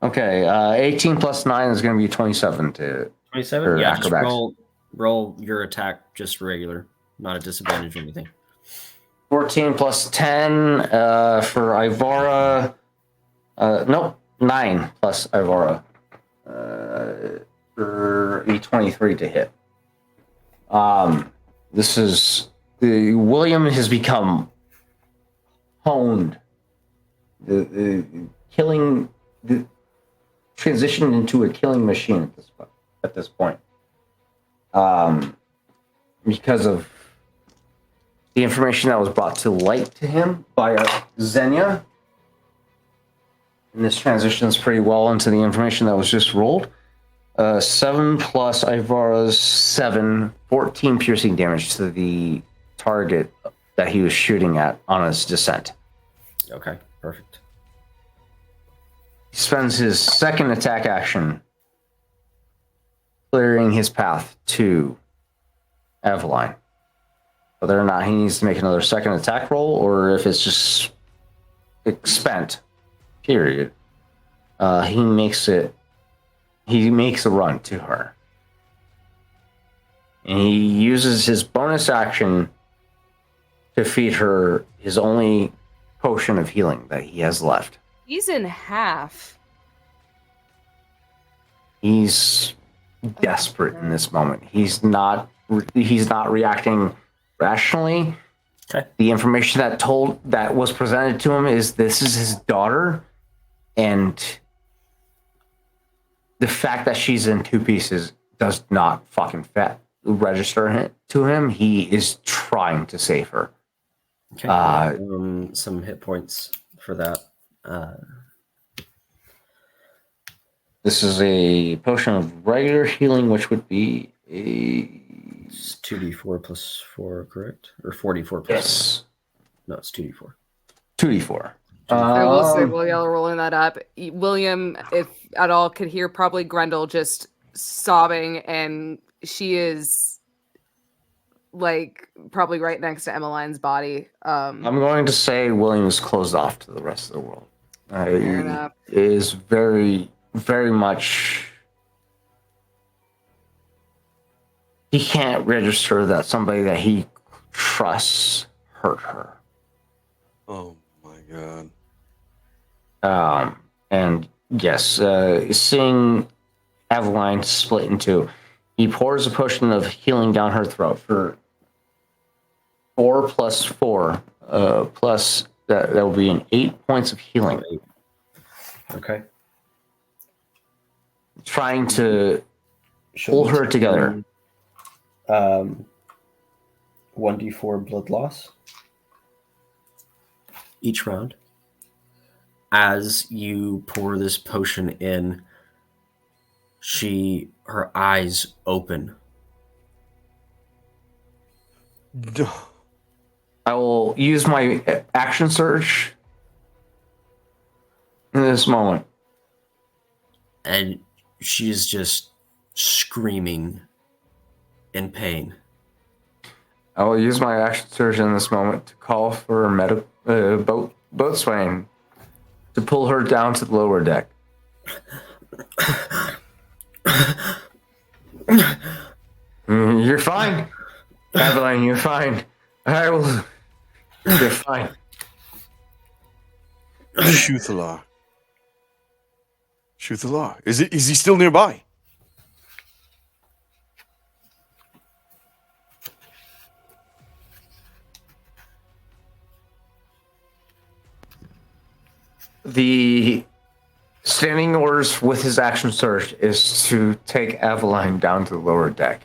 Okay, 18 plus 9 is going to be 27 to. 27? Or Yeah, just acrobatics. roll your attack just regular, not a disadvantage or anything. 14 plus 10 for Ivara. Nope, 9 plus Ivara. For a 23 to hit. This is. William has become honed. The killing. Transitioned into a killing machine at this point. Because of the information that was brought to light to him by Xenia. And this transitions pretty well into the information that was just rolled. 7 plus Ivara's 7, 14 piercing damage to the target that he was shooting at on his descent. Okay, perfect. He spends his second attack action clearing his path to Aveline. Whether or not he needs to make another second attack roll or if it's just spent, period. He makes it he makes a run to her. And he uses his bonus action to feed her his only potion of healing that he has left. He's in half. He's desperate in this moment. He's not reacting rationally. Okay. The information that was presented to him is this is his daughter, and the fact that she's in two pieces does not fucking register to him. He is trying to save her. Okay. Some hit points for that. This is a potion of regular healing, which would be It's 2d4 plus 4, correct? Or 4d4 plus yes, 4? No, it's 2d4. 2d4. I will say while y'all are rolling that up, William, if at all, could hear probably Grendel just sobbing, and she is like probably right next to Emmeline's body. I'm going to say William is closed off to the rest of the world. Fair enough. Is very, very much. He can't register that somebody that he trusts hurt her. Oh my god. And yes, seeing Aveline split in two, he pours a potion of healing down her throat for 4 plus 4, plus that will be an 8 points of healing. Okay. Trying to pull her together. 1d4 blood loss each round. As you pour this potion in, her eyes open. I will use my action surge in this moment. And she's just screaming in pain. I will use my action surge in this moment to call for a boatswain to pull her down to the lower deck. You're fine, Aveline. You're fine. I will. You're fine. Shuthalar. Shuthalar. Is he still nearby? The standing orders with his action surge is to take Aveline down to the lower deck.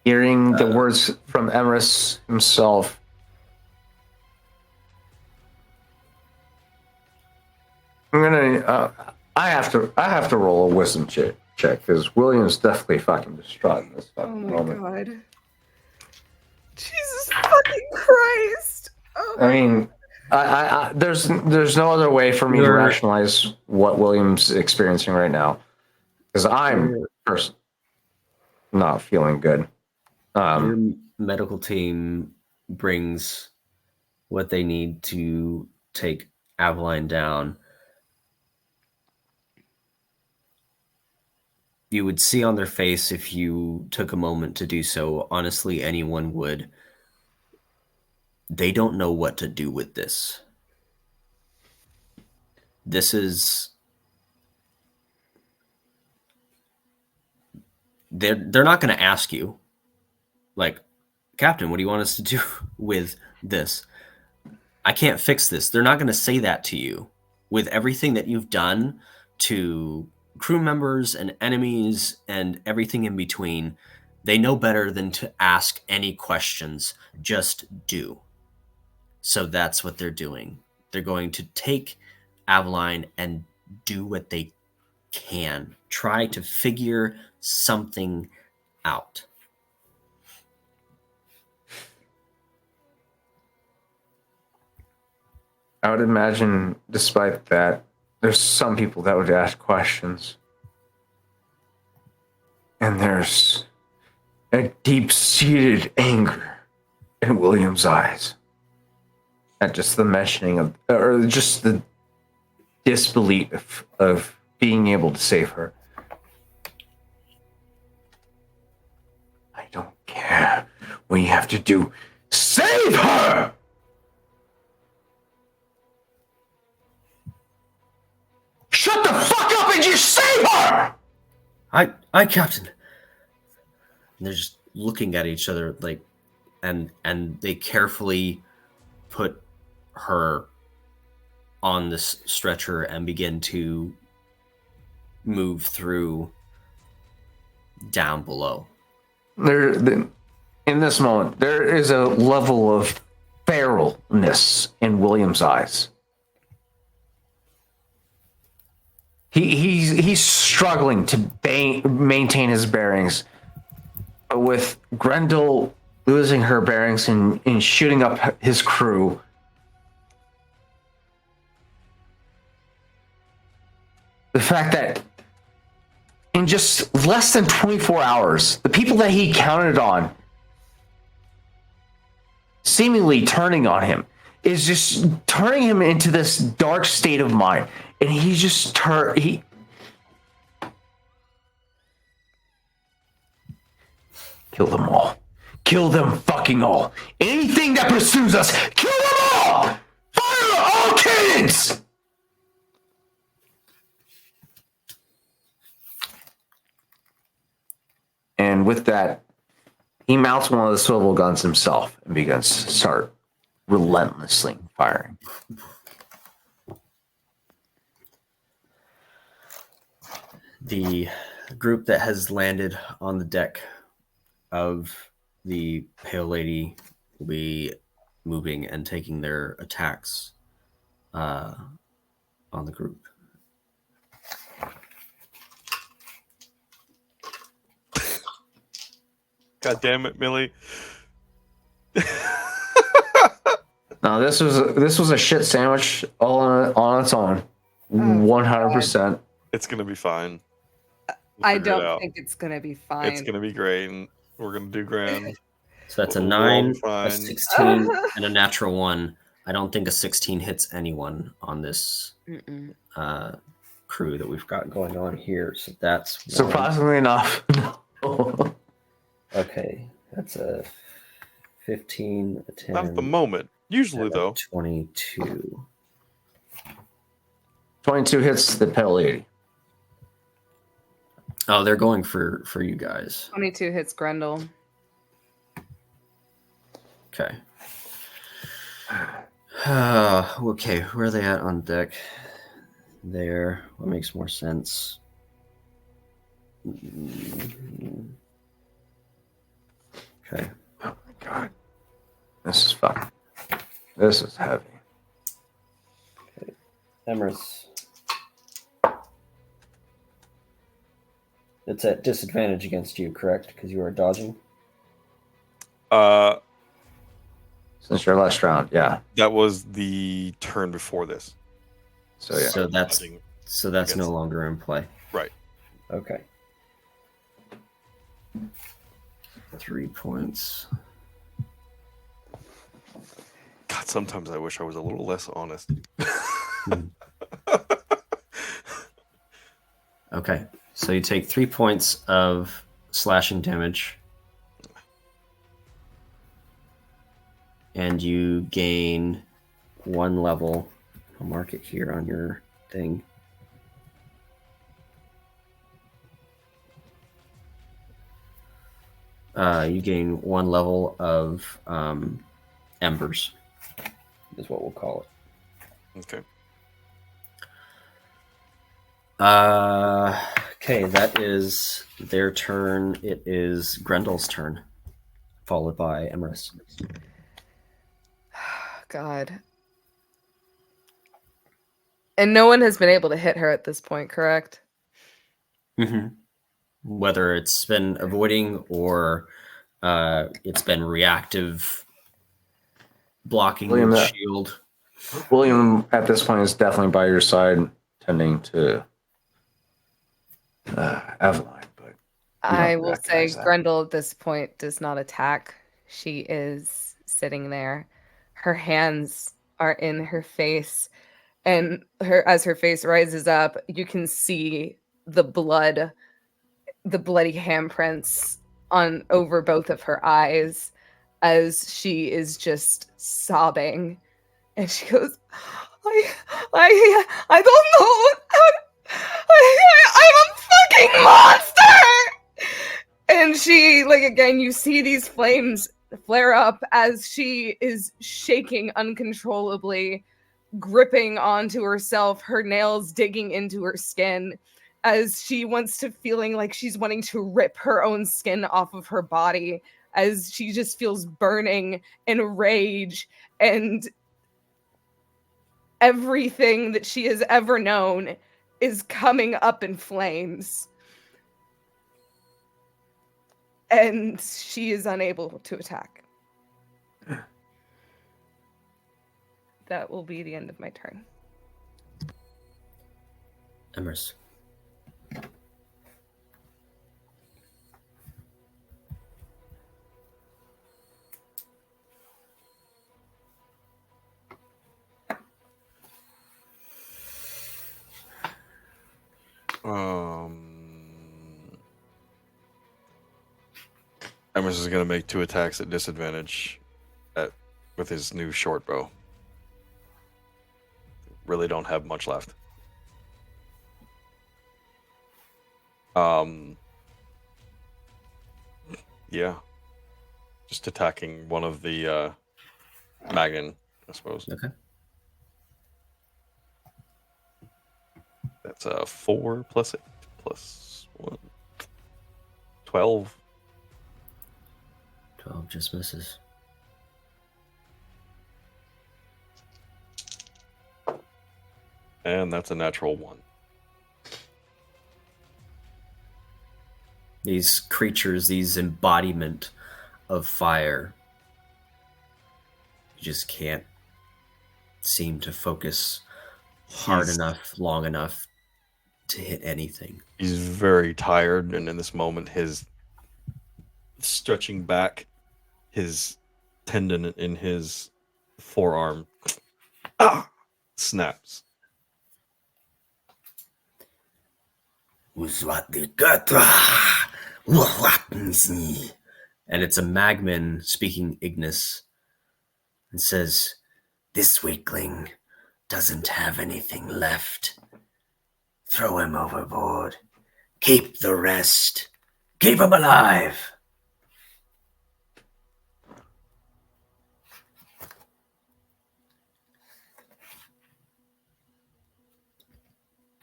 Hearing the words from Emrys himself, I'm gonna. I have to roll a wisdom check because William's definitely fucking distraught in this fucking moment. God. Jesus fucking Christ. Oh I mean, there's no other way for me to rationalize what William's experiencing right now, because I'm first not feeling good. Your medical team brings what they need to take Aveline down. You would see on their face, if you took a moment to do so, honestly, anyone would. They don't know what to do with this. This is... They're not going to ask you, like, Captain, what do you want us to do with this? I can't fix this. They're not going to say that to you. With everything that you've done to crew members and enemies and everything in between, they know better than to ask any questions. Just do. So that's what they're doing. They're going to take Aveline and do what they can. Try to figure something out. I would imagine, despite that, there's some people that would ask questions. And there's a deep-seated anger in William's eyes at just the mentioning of, or just the disbelief of being able to save her. I don't care what you have to do. Save her! Shut the fuck up and just save her! I, Captain. And they're just looking at each other like, and they carefully put her on this stretcher and begin to move through down below. In this moment, there is a level of feralness in William's eyes. He's struggling to maintain his bearings, with Grendel losing her bearings and shooting up his crew. The fact that in just less than 24 hours, the people that he counted on seemingly turning on him is just turning him into this dark state of mind. And he just kill them all. Kill them fucking all. Anything that pursues us, kill them all! Fire all cannons! And with that, he mounts one of the swivel guns himself and begins to start relentlessly firing. The group that has landed on the deck of the Pale Lady will be moving and taking their attacks on the group. God damn it, Millie. Now this was a shit sandwich all on its own. 100%. It's gonna be fine. I don't think it's gonna be fine. It's gonna be great, and we're gonna do grand. So that's a We'll 9, be fine. a 16, and a natural 1. I don't think a 16 hits anyone on this crew that we've got going on here. So that's 1. Surprisingly enough. Okay, that's a 15, a 10. Not at the moment. Usually, and a though. 22. 22 hits the Pale Lady. Oh, they're going for you guys. 22 hits Grendel. Okay. Okay, where are they at on deck? There. What makes more sense? Okay. Oh my god. This is fun. This is heavy. Okay. Emrys. It's at disadvantage against you, correct? Because you are dodging? Since your last round, yeah. That was the turn before this. So yeah. So that's no longer in play. Right. Okay. 3 points. God, sometimes I wish I was a little less honest. Okay. So you take 3 points of slashing damage. And you gain 1 level. I'll mark it here on your thing. You gain 1 level of embers, is what we'll call it. Okay. Okay, that is their turn. It is Grendel's turn, followed by Emrys. God. And no one has been able to hit her at this point, correct? Mm-hmm. Whether it's been avoiding or it's been reactive blocking William, with shield. William, at this point, is definitely by your side, tending to Eveline. But I will say that. Grendel at this point does not attack. She is sitting there. Her hands are in her face, And as her face rises up, you can see the bloody handprints on over both of her eyes as she is just sobbing. And she goes, I don't know. I'm a fucking monster. And she, like, again, you see these flames flare up as she is shaking uncontrollably, gripping onto herself, her nails digging into her skin as she wants to feeling like she's wanting to rip her own skin off of her body as she just feels burning and rage and everything that she has ever known is coming up in flames. And she is unable to attack. That will be the end of my turn. Emrys. Emrys is going to make 2 attacks at disadvantage with his new short bow. Really don't have much left. Yeah. Just attacking one of the Magan, I suppose. Okay. That's 4 plus 8 plus 1. 12. 12 just misses. And that's a natural 1. These creatures, these embodiment of fire, you just can't seem to focus hard enough, long enough to hit anything. He's very tired, and in this moment, his stretching back, his tendon in his forearm snaps. And it's a Magman speaking Ignis and says, "This weakling doesn't have anything left. Throw him overboard. Keep the rest. Keep him alive."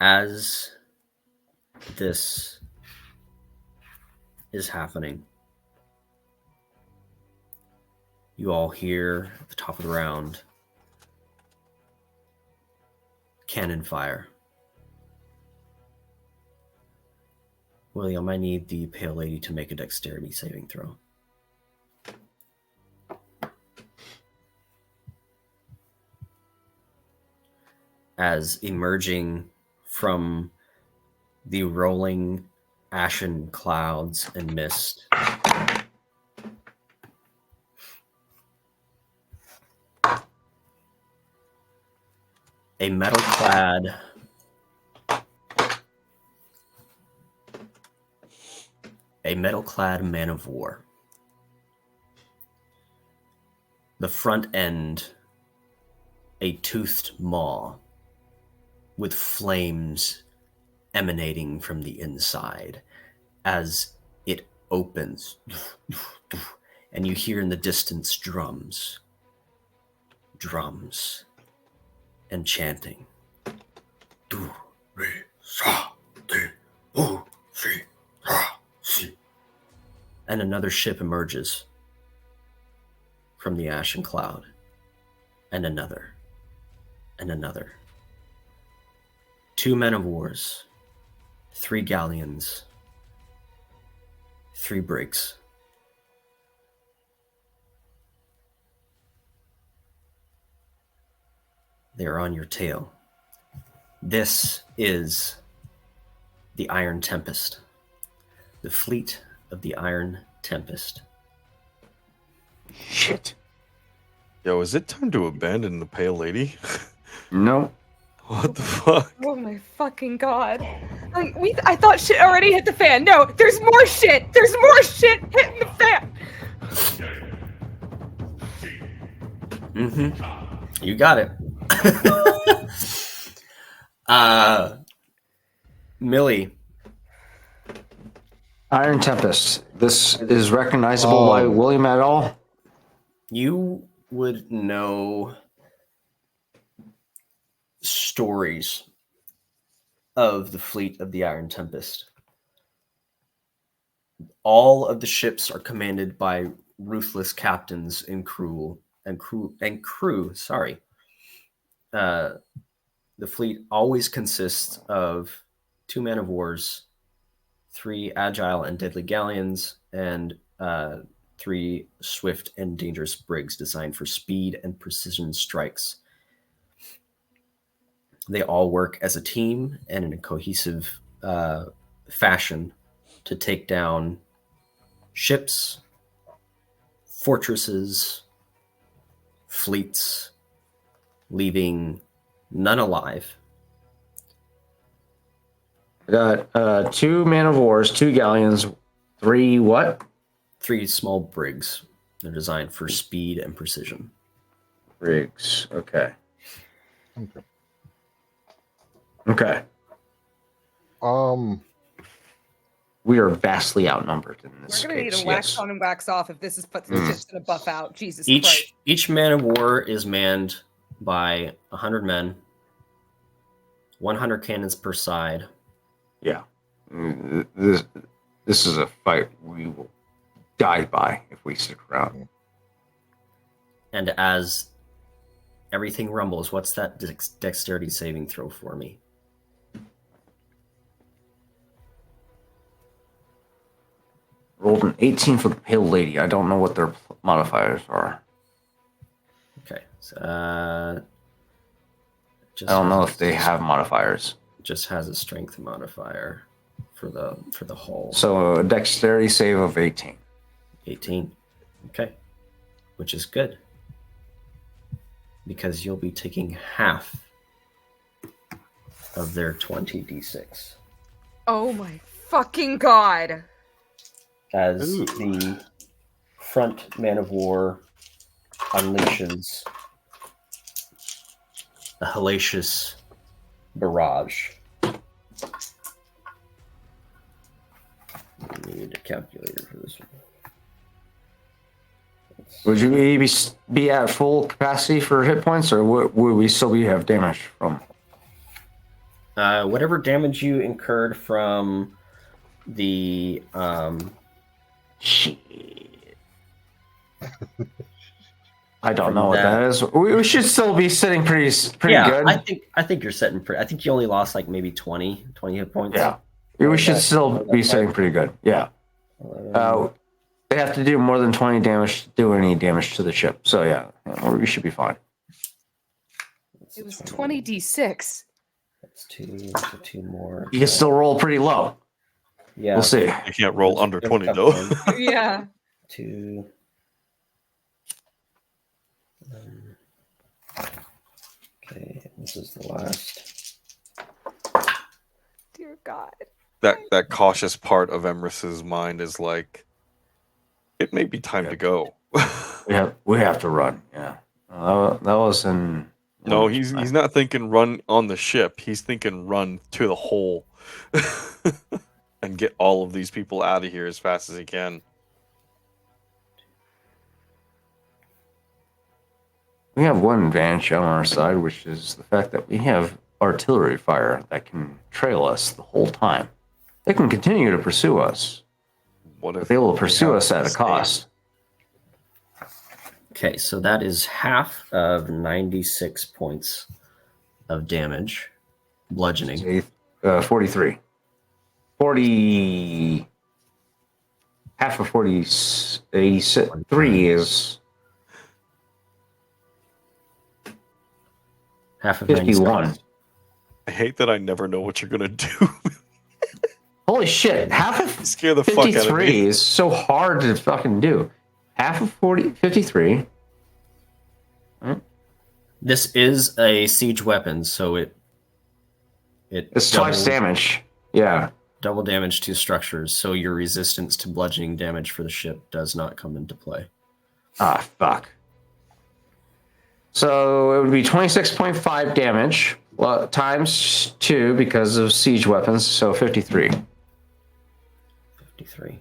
As this is happening, you all hear at the top of the round cannon fire. William, I need the Pale Lady to make a dexterity saving throw. As emerging from the rolling ashen clouds and mist, a metal-clad man of war. The front end, a toothed maw with flames emanating from the inside as it opens. And you hear in the distance drums and chanting. And another ship emerges from the ashen cloud, and another, and another. 2 men of wars, 3 galleons, 3 brigs. They are on your tail. This is the Iron Tempest, the fleet of the Iron Tempest. Shit. Yo, is it time to abandon the Pale Lady? No. What the fuck? Oh my fucking god. I thought shit already hit the fan. No, there's more shit. There's more shit hitting the fan. Mm-hmm. You got it. Millie. Iron Tempest. This is recognizable by William at all? You would know stories of the fleet of the Iron Tempest. All of the ships are commanded by ruthless captains and crew. Sorry. The fleet always consists of 2 men of wars, 3 agile and deadly galleons, and 3 swift and dangerous brigs designed for speed and precision strikes. They all work as a team and in a cohesive fashion to take down ships, fortresses, fleets, leaving none alive. I got 2 man of wars, 2 galleons, 3 what? 3 small brigs. They're designed for speed and precision. Rigs. Okay. We are vastly outnumbered in this We're gonna case. need a wax on and wax off if this is just gonna buff out. Jesus Christ. Each man of war is manned by 100 men, 100 cannons per side. Yeah. This is a fight we will die by if we stick around. And as everything rumbles, what's that dexterity saving throw for me? Rolled an 18 for the Pale Lady. I don't know what their modifiers are. Okay. I don't know if they have modifiers. Just has a strength modifier for the whole. So a dexterity save of 18. 18. Okay. Which is good. Because you'll be taking half of their 20d6. Oh my fucking god. As the front man of war unleashes a hellacious barrage. I need a calculator for this one. Would you be at full capacity for hit points, or would we still have damage from? Whatever damage you incurred from the Shit. I don't know what that is. We should still be sitting pretty good. I think you're sitting pretty. I think you only lost like maybe 20 hit points. Yeah, we should still be sitting pretty good. Yeah. They have to do more than 20 damage to do any damage to the ship. So yeah, we should be fine. It was 20d6. That's 2 more. You can still roll pretty low. Yeah, we'll see. You can't roll under 20 though. Yeah. 2. Okay, this is the last. Dear God. That cautious part of Emrys's mind is like, it may be time to go. we have to run. Yeah, that was in. No, he's not thinking run on the ship. He's thinking run to the hole and get all of these people out of here as fast as he can. We have one advantage on our side, which is the fact that we have artillery fire that can trail us the whole time. They can continue to pursue us. What if they will pursue us at a cost? Okay, so that is half of 96 points of damage, bludgeoning. 43. 40. Half of 43 is. Half of 51. 96. I hate that I never know what you're gonna do. Holy shit! Half of Scare the fuck out of 53 me. is so hard to fucking do. Half of 53. This is a siege weapon, so it It's twice damage. Yeah. Double damage to structures, so your resistance to bludgeoning damage for the ship does not come into play. Ah, fuck. So it would be 26.5 damage times 2 because of siege weapons, so 53. 53.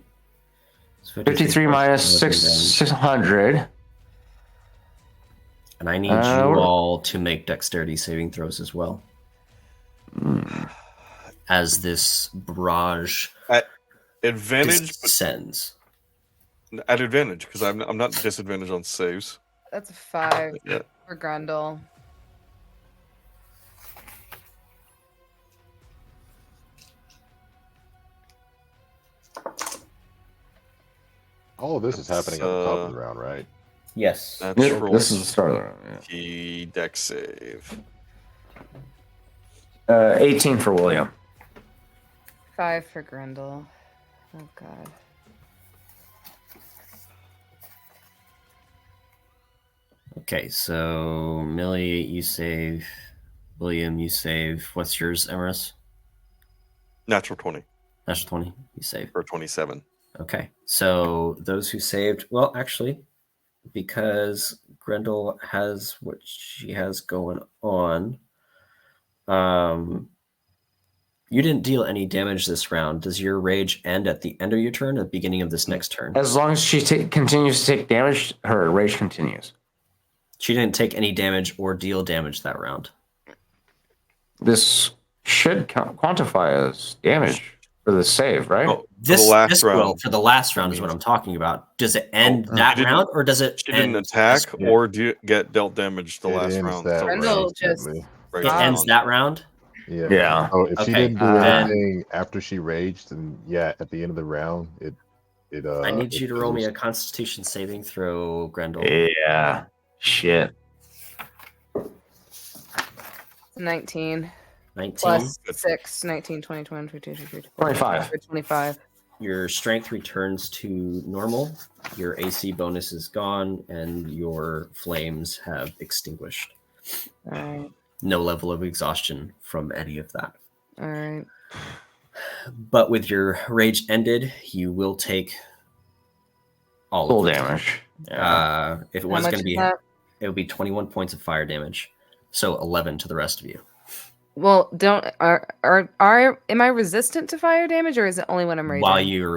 So 53 minus 600. And I need you all to make dexterity saving throws as well. As this barrage At advantage, descends. at advantage, because I'm not disadvantaged on saves. That's a 5 Yeah. for Grundle. All of this is happening at the top of the round, right? Yes. Natural This is the start of the round. T dex save. 18 for William. 5 for Grundle. Oh god. Okay, so Millie, you save. William, you save. What's yours, Emerus? Natural 20 Natural 20. You save. or 27. Okay, so those who saved, well, actually, because Grendel has what she has going on, you didn't deal any damage this round. Does your rage end at the end of your turn or the beginning of this next turn? As long as she continues to take damage, her rage continues. She didn't take any damage or deal damage that round. This should quantify as damage for the save, right? Oh, This, for the last this round. will, for the last round is what I'm talking about. Does it end Oh, that she didn't- round or does it She end didn't attack this- or get dealt damage the It last ends round. that So Grendel round just- instantly. right It Wow. ends that round? Yeah. Yeah. So if she Okay, didn't do then- anything after she raged, then yeah, at the end of the round, it I need you to roll me a finished. Constitution saving throw, Grendel. Yeah. Shit. 19 19. plus 6, 19, 20, 22, 23, 25. 25. Your strength returns to normal. Your AC bonus is gone, and your flames have extinguished. All right. No level of exhaustion from any of that. All right. But with your rage ended, you will take all Full of it. If damage. it How was much going to is be, that? it would be 21 points of fire damage. So 11 to the rest of you. Well, am I resistant to fire damage, or is it only when I'm raging?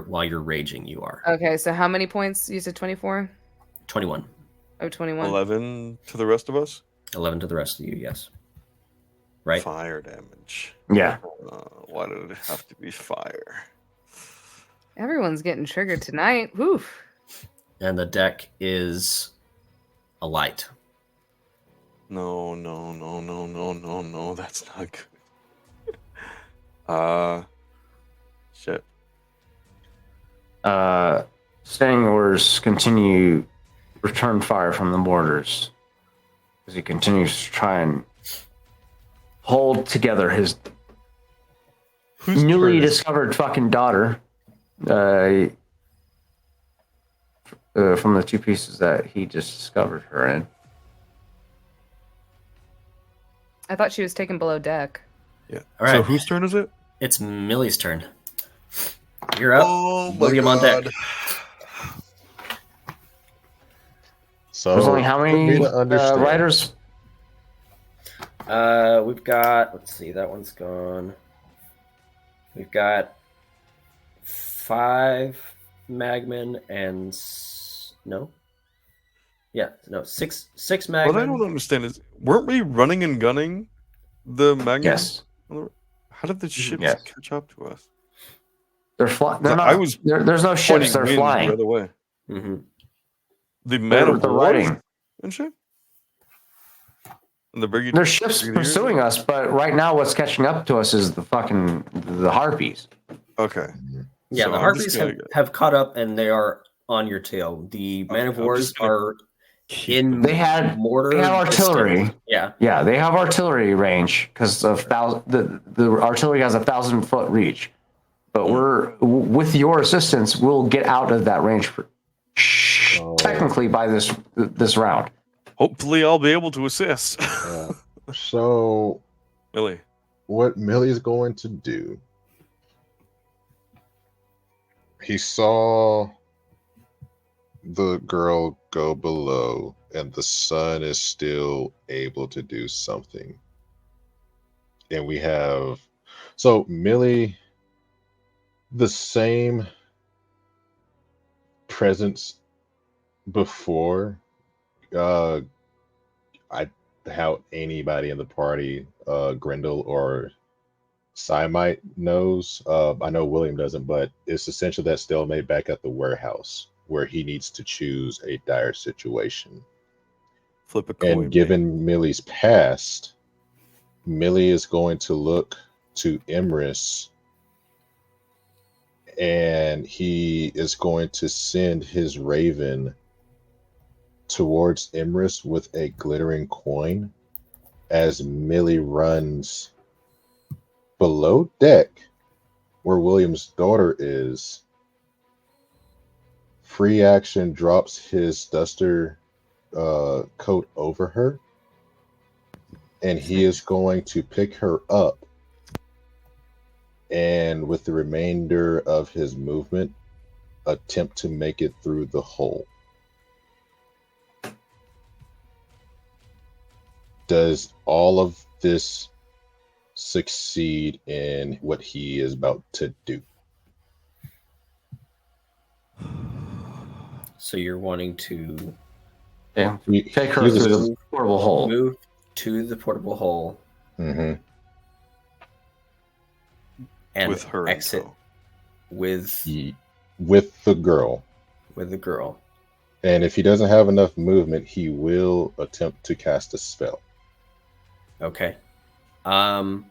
While you're raging, you are. Okay, so how many points? You said 24? 21. Oh, 21. 11 to the rest of us. 11 to the rest of you, yes. Right? Fire damage. Yeah. Why did it have to be fire? Everyone's getting triggered tonight. Whew. And the deck is a light. No. That's not good. Shit. Standing orders continue return fire from the mortars as he continues to try and hold together his Who's newly turn is- discovered fucking daughter from the two pieces that he just discovered her in. I thought she was taken below deck. Yeah. All right. So whose turn is it? It's Millie's turn. You're up. Oh my William on deck. God. So There's only how for me many to understand- riders? We've got, let's see, that one's gone. We've got 5 Magmen and six Magmen. What I don't understand is, weren't we running and gunning the Magnum? Yes. How did the ships Yes. catch up to us? They're flying. They're I not. was There's no ships. They're Pointing winds the flying. other way. Mm-hmm. The man of They're wars riding. and shit. And the brigade. There's ships pursuing us, but right now what's catching up to us is the harpies. Okay. Yeah, So the I'm Harpies just gonna have caught up and they are on your tail. The Man of I'm Wars just gonna are keep in them. They had mortar. they have artillery. distance. Yeah. Yeah, they have artillery range because of the artillery has 1,000-foot reach. But with your assistance, we'll get out of that range technically by this round. Hopefully, I'll be able to assist. So Millie. what Millie's going to do, he saw the girl go below, and the sun is still able to do something. And we have, so Millie, the same presence before, I doubt anybody in the party, Grendel or Simite knows. I know William doesn't, but it's essentially that stalemate back at the warehouse where he needs to choose a dire situation. Flip a coin. And given Millie's past, Millie is going to look to Imris, and he is going to send his raven towards Imris with a glittering coin as Millie runs below deck where William's daughter is. Free action drops his duster coat over her, and he is going to pick her up, and with the remainder of his movement attempt to make it through the hole. Does all of this succeed in what he is about to do? So you're wanting to Yeah. Take her through the portable hole. move to the portable hole Mm-hmm. and with her exit info. with With the girl. the girl. And if he doesn't have enough movement, he will attempt to cast a spell. Okay. I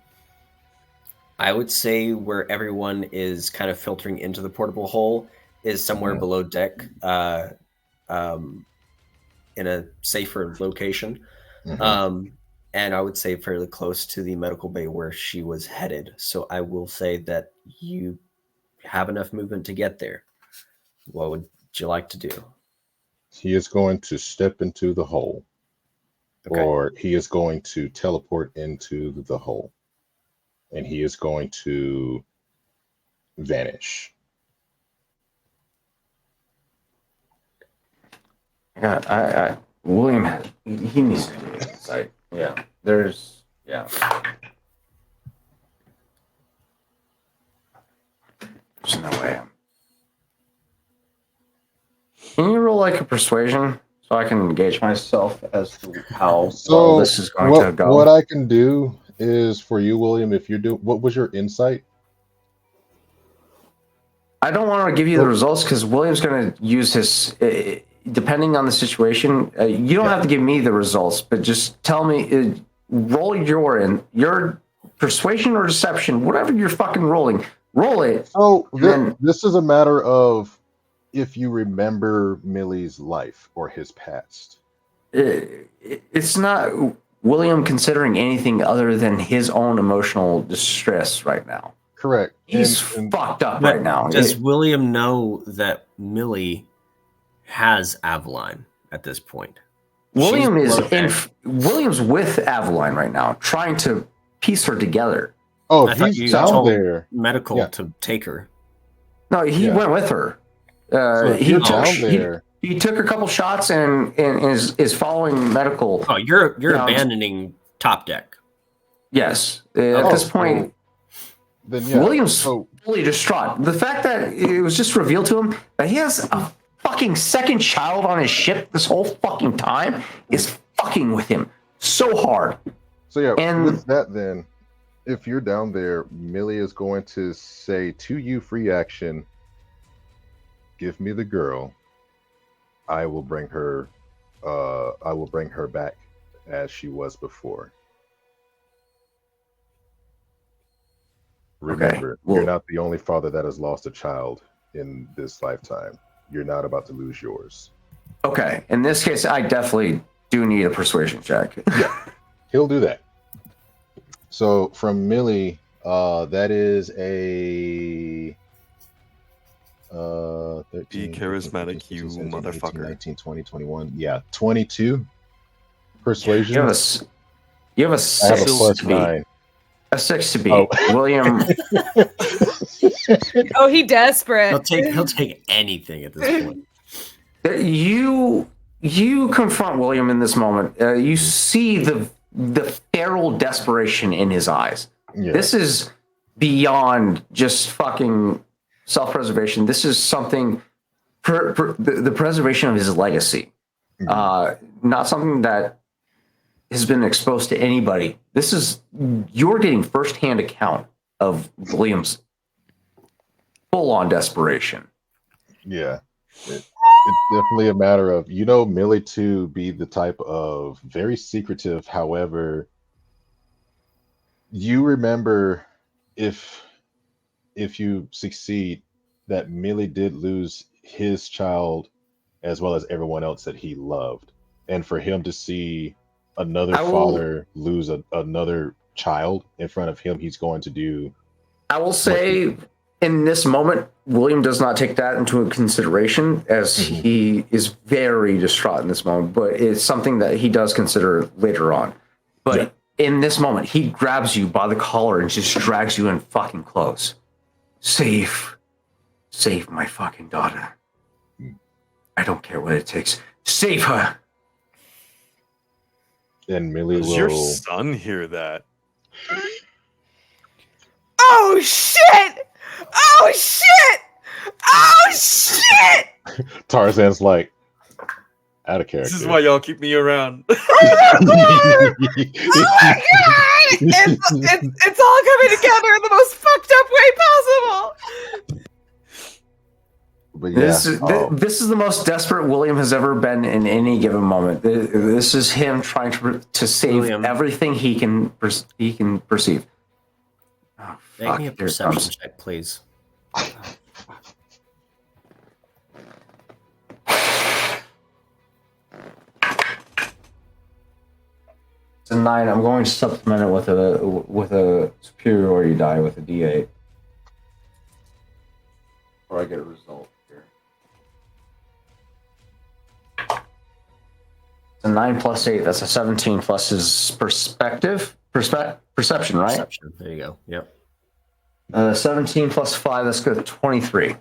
would say where everyone is kind of filtering into the portable hole is somewhere below deck, in a safer location. And I would say fairly close to the medical bay where she was headed. So I will say that you have enough movement to get there. What would you like to do? He is going to step into the hole, or he is going to teleport into the hole, and he is going to vanish. I William, he needs to do insight. Yeah, there's, yeah. There's no way. Can you roll like a persuasion so I can engage myself as to how well this is going to go? What I can do is for you, William, if you're doing, what was your insight? I don't want to give you the results because William's going to use his, depending on the situation. You don't have to give me the results, but just tell me, roll your persuasion or deception, whatever you're fucking rolling, roll it. So this is a matter of if you remember Millie's life or his past. It's not William considering anything other than his own emotional distress right now. Correct. He's fucked up right now. Does William know that Millie has Aveline at this point? William's with Aveline right now, trying to piece her together. Oh, I thought he's you down told there. Medical to take her. No, he went with her. He took a couple shots and is following medical. Oh, you're abandoning top deck. Yes. At this point, William's fully distraught. The fact that it was just revealed to him that he has a fucking second child on his ship this whole fucking time is fucking with him so hard. So yeah, with that then, if you're down there, Millie is going to say to you, free action, give me the girl. I will bring her back as she was before. Remember, you're not the only father that has lost a child in this lifetime. You're not about to lose yours. Okay. In this case, I definitely do need a persuasion check. Yeah, he'll do that. So from Millie, that is a 13, Be charismatic, 15, you 16, 17, 18, motherfucker. 19, 20, 21. Yeah, 22 persuasion. You have a I have a plus 9. A 6 to beat. Oh. William. Oh, he desperate. He'll take anything at this point. You confront William in this moment. You see the feral desperation in his eyes. Yeah. This is beyond just fucking self-preservation. This is something for the preservation of his legacy. Not something that has been exposed to anybody. You're getting firsthand account of William's full-on desperation. Yeah. It's definitely a matter of, Millie to be the type of very secretive. However, you remember if you succeed that Millie did lose his child as well as everyone else that he loved. And for him to see another father lose another child in front of him, he's going to do. I will say in this moment, William does not take that into consideration as he is very distraught in this moment, but it's something that he does consider later on. But in this moment, he grabs you by the collar and just drags you in fucking close. Save my fucking daughter. I don't care what it takes. Save her. And Millie Does will. your son hear that? Oh shit! Oh shit! Oh shit! Tarzan's like, out of character. This is why y'all keep me around. Oh my god! It's all coming together in the most fucked up way possible. But This is the most desperate William has ever been in any given moment. This is him trying to save everything he can perceive. Oh, Make me a perception check, please. It's a 9. I'm going to supplement it with a superiority die with a D8. Or I get a result here. It's a 9 plus 8. That's a 17 plus his perception, right? Perception. There you go. Yep. 17 plus 5. That's good. 23.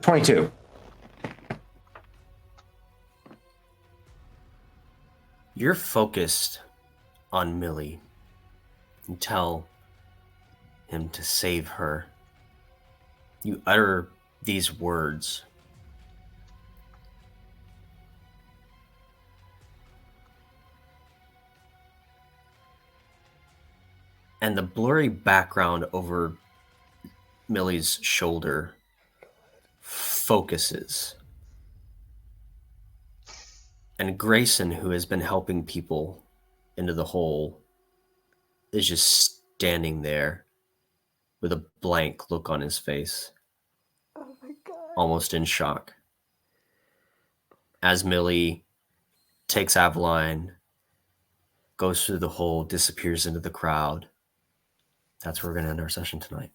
22. You're focused on Millie. You tell him to save her. You utter these words. And the blurry background over Millie's shoulder focuses. And Grayson, who has been helping people into the hole, is just standing there with a blank look on his face. Oh my god. Almost in shock. As Millie takes Aveline, goes through the hole, disappears into the crowd. That's where we're going to end our session tonight.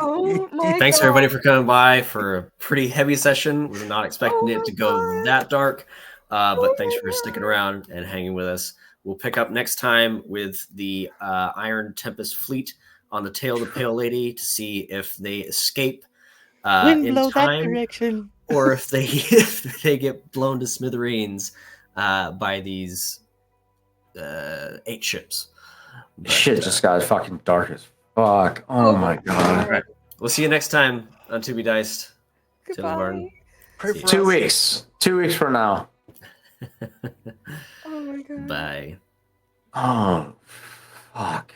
Oh my Thanks god. everybody for coming by for a pretty heavy session. We were not expecting it to go that dark, but thanks for sticking around and hanging with us. We'll pick up next time with the Iron Tempest fleet on the tail of the Pale Lady to see if they escape in time, or if they get blown to smithereens by these 8 ships. But, Shit just got fucking dark as fuck. Oh my god. All right. We'll see you next time on To Be Diced. Goodbye. 2 weeks. 2 weeks from now. Oh my god. Bye. Oh, fuck.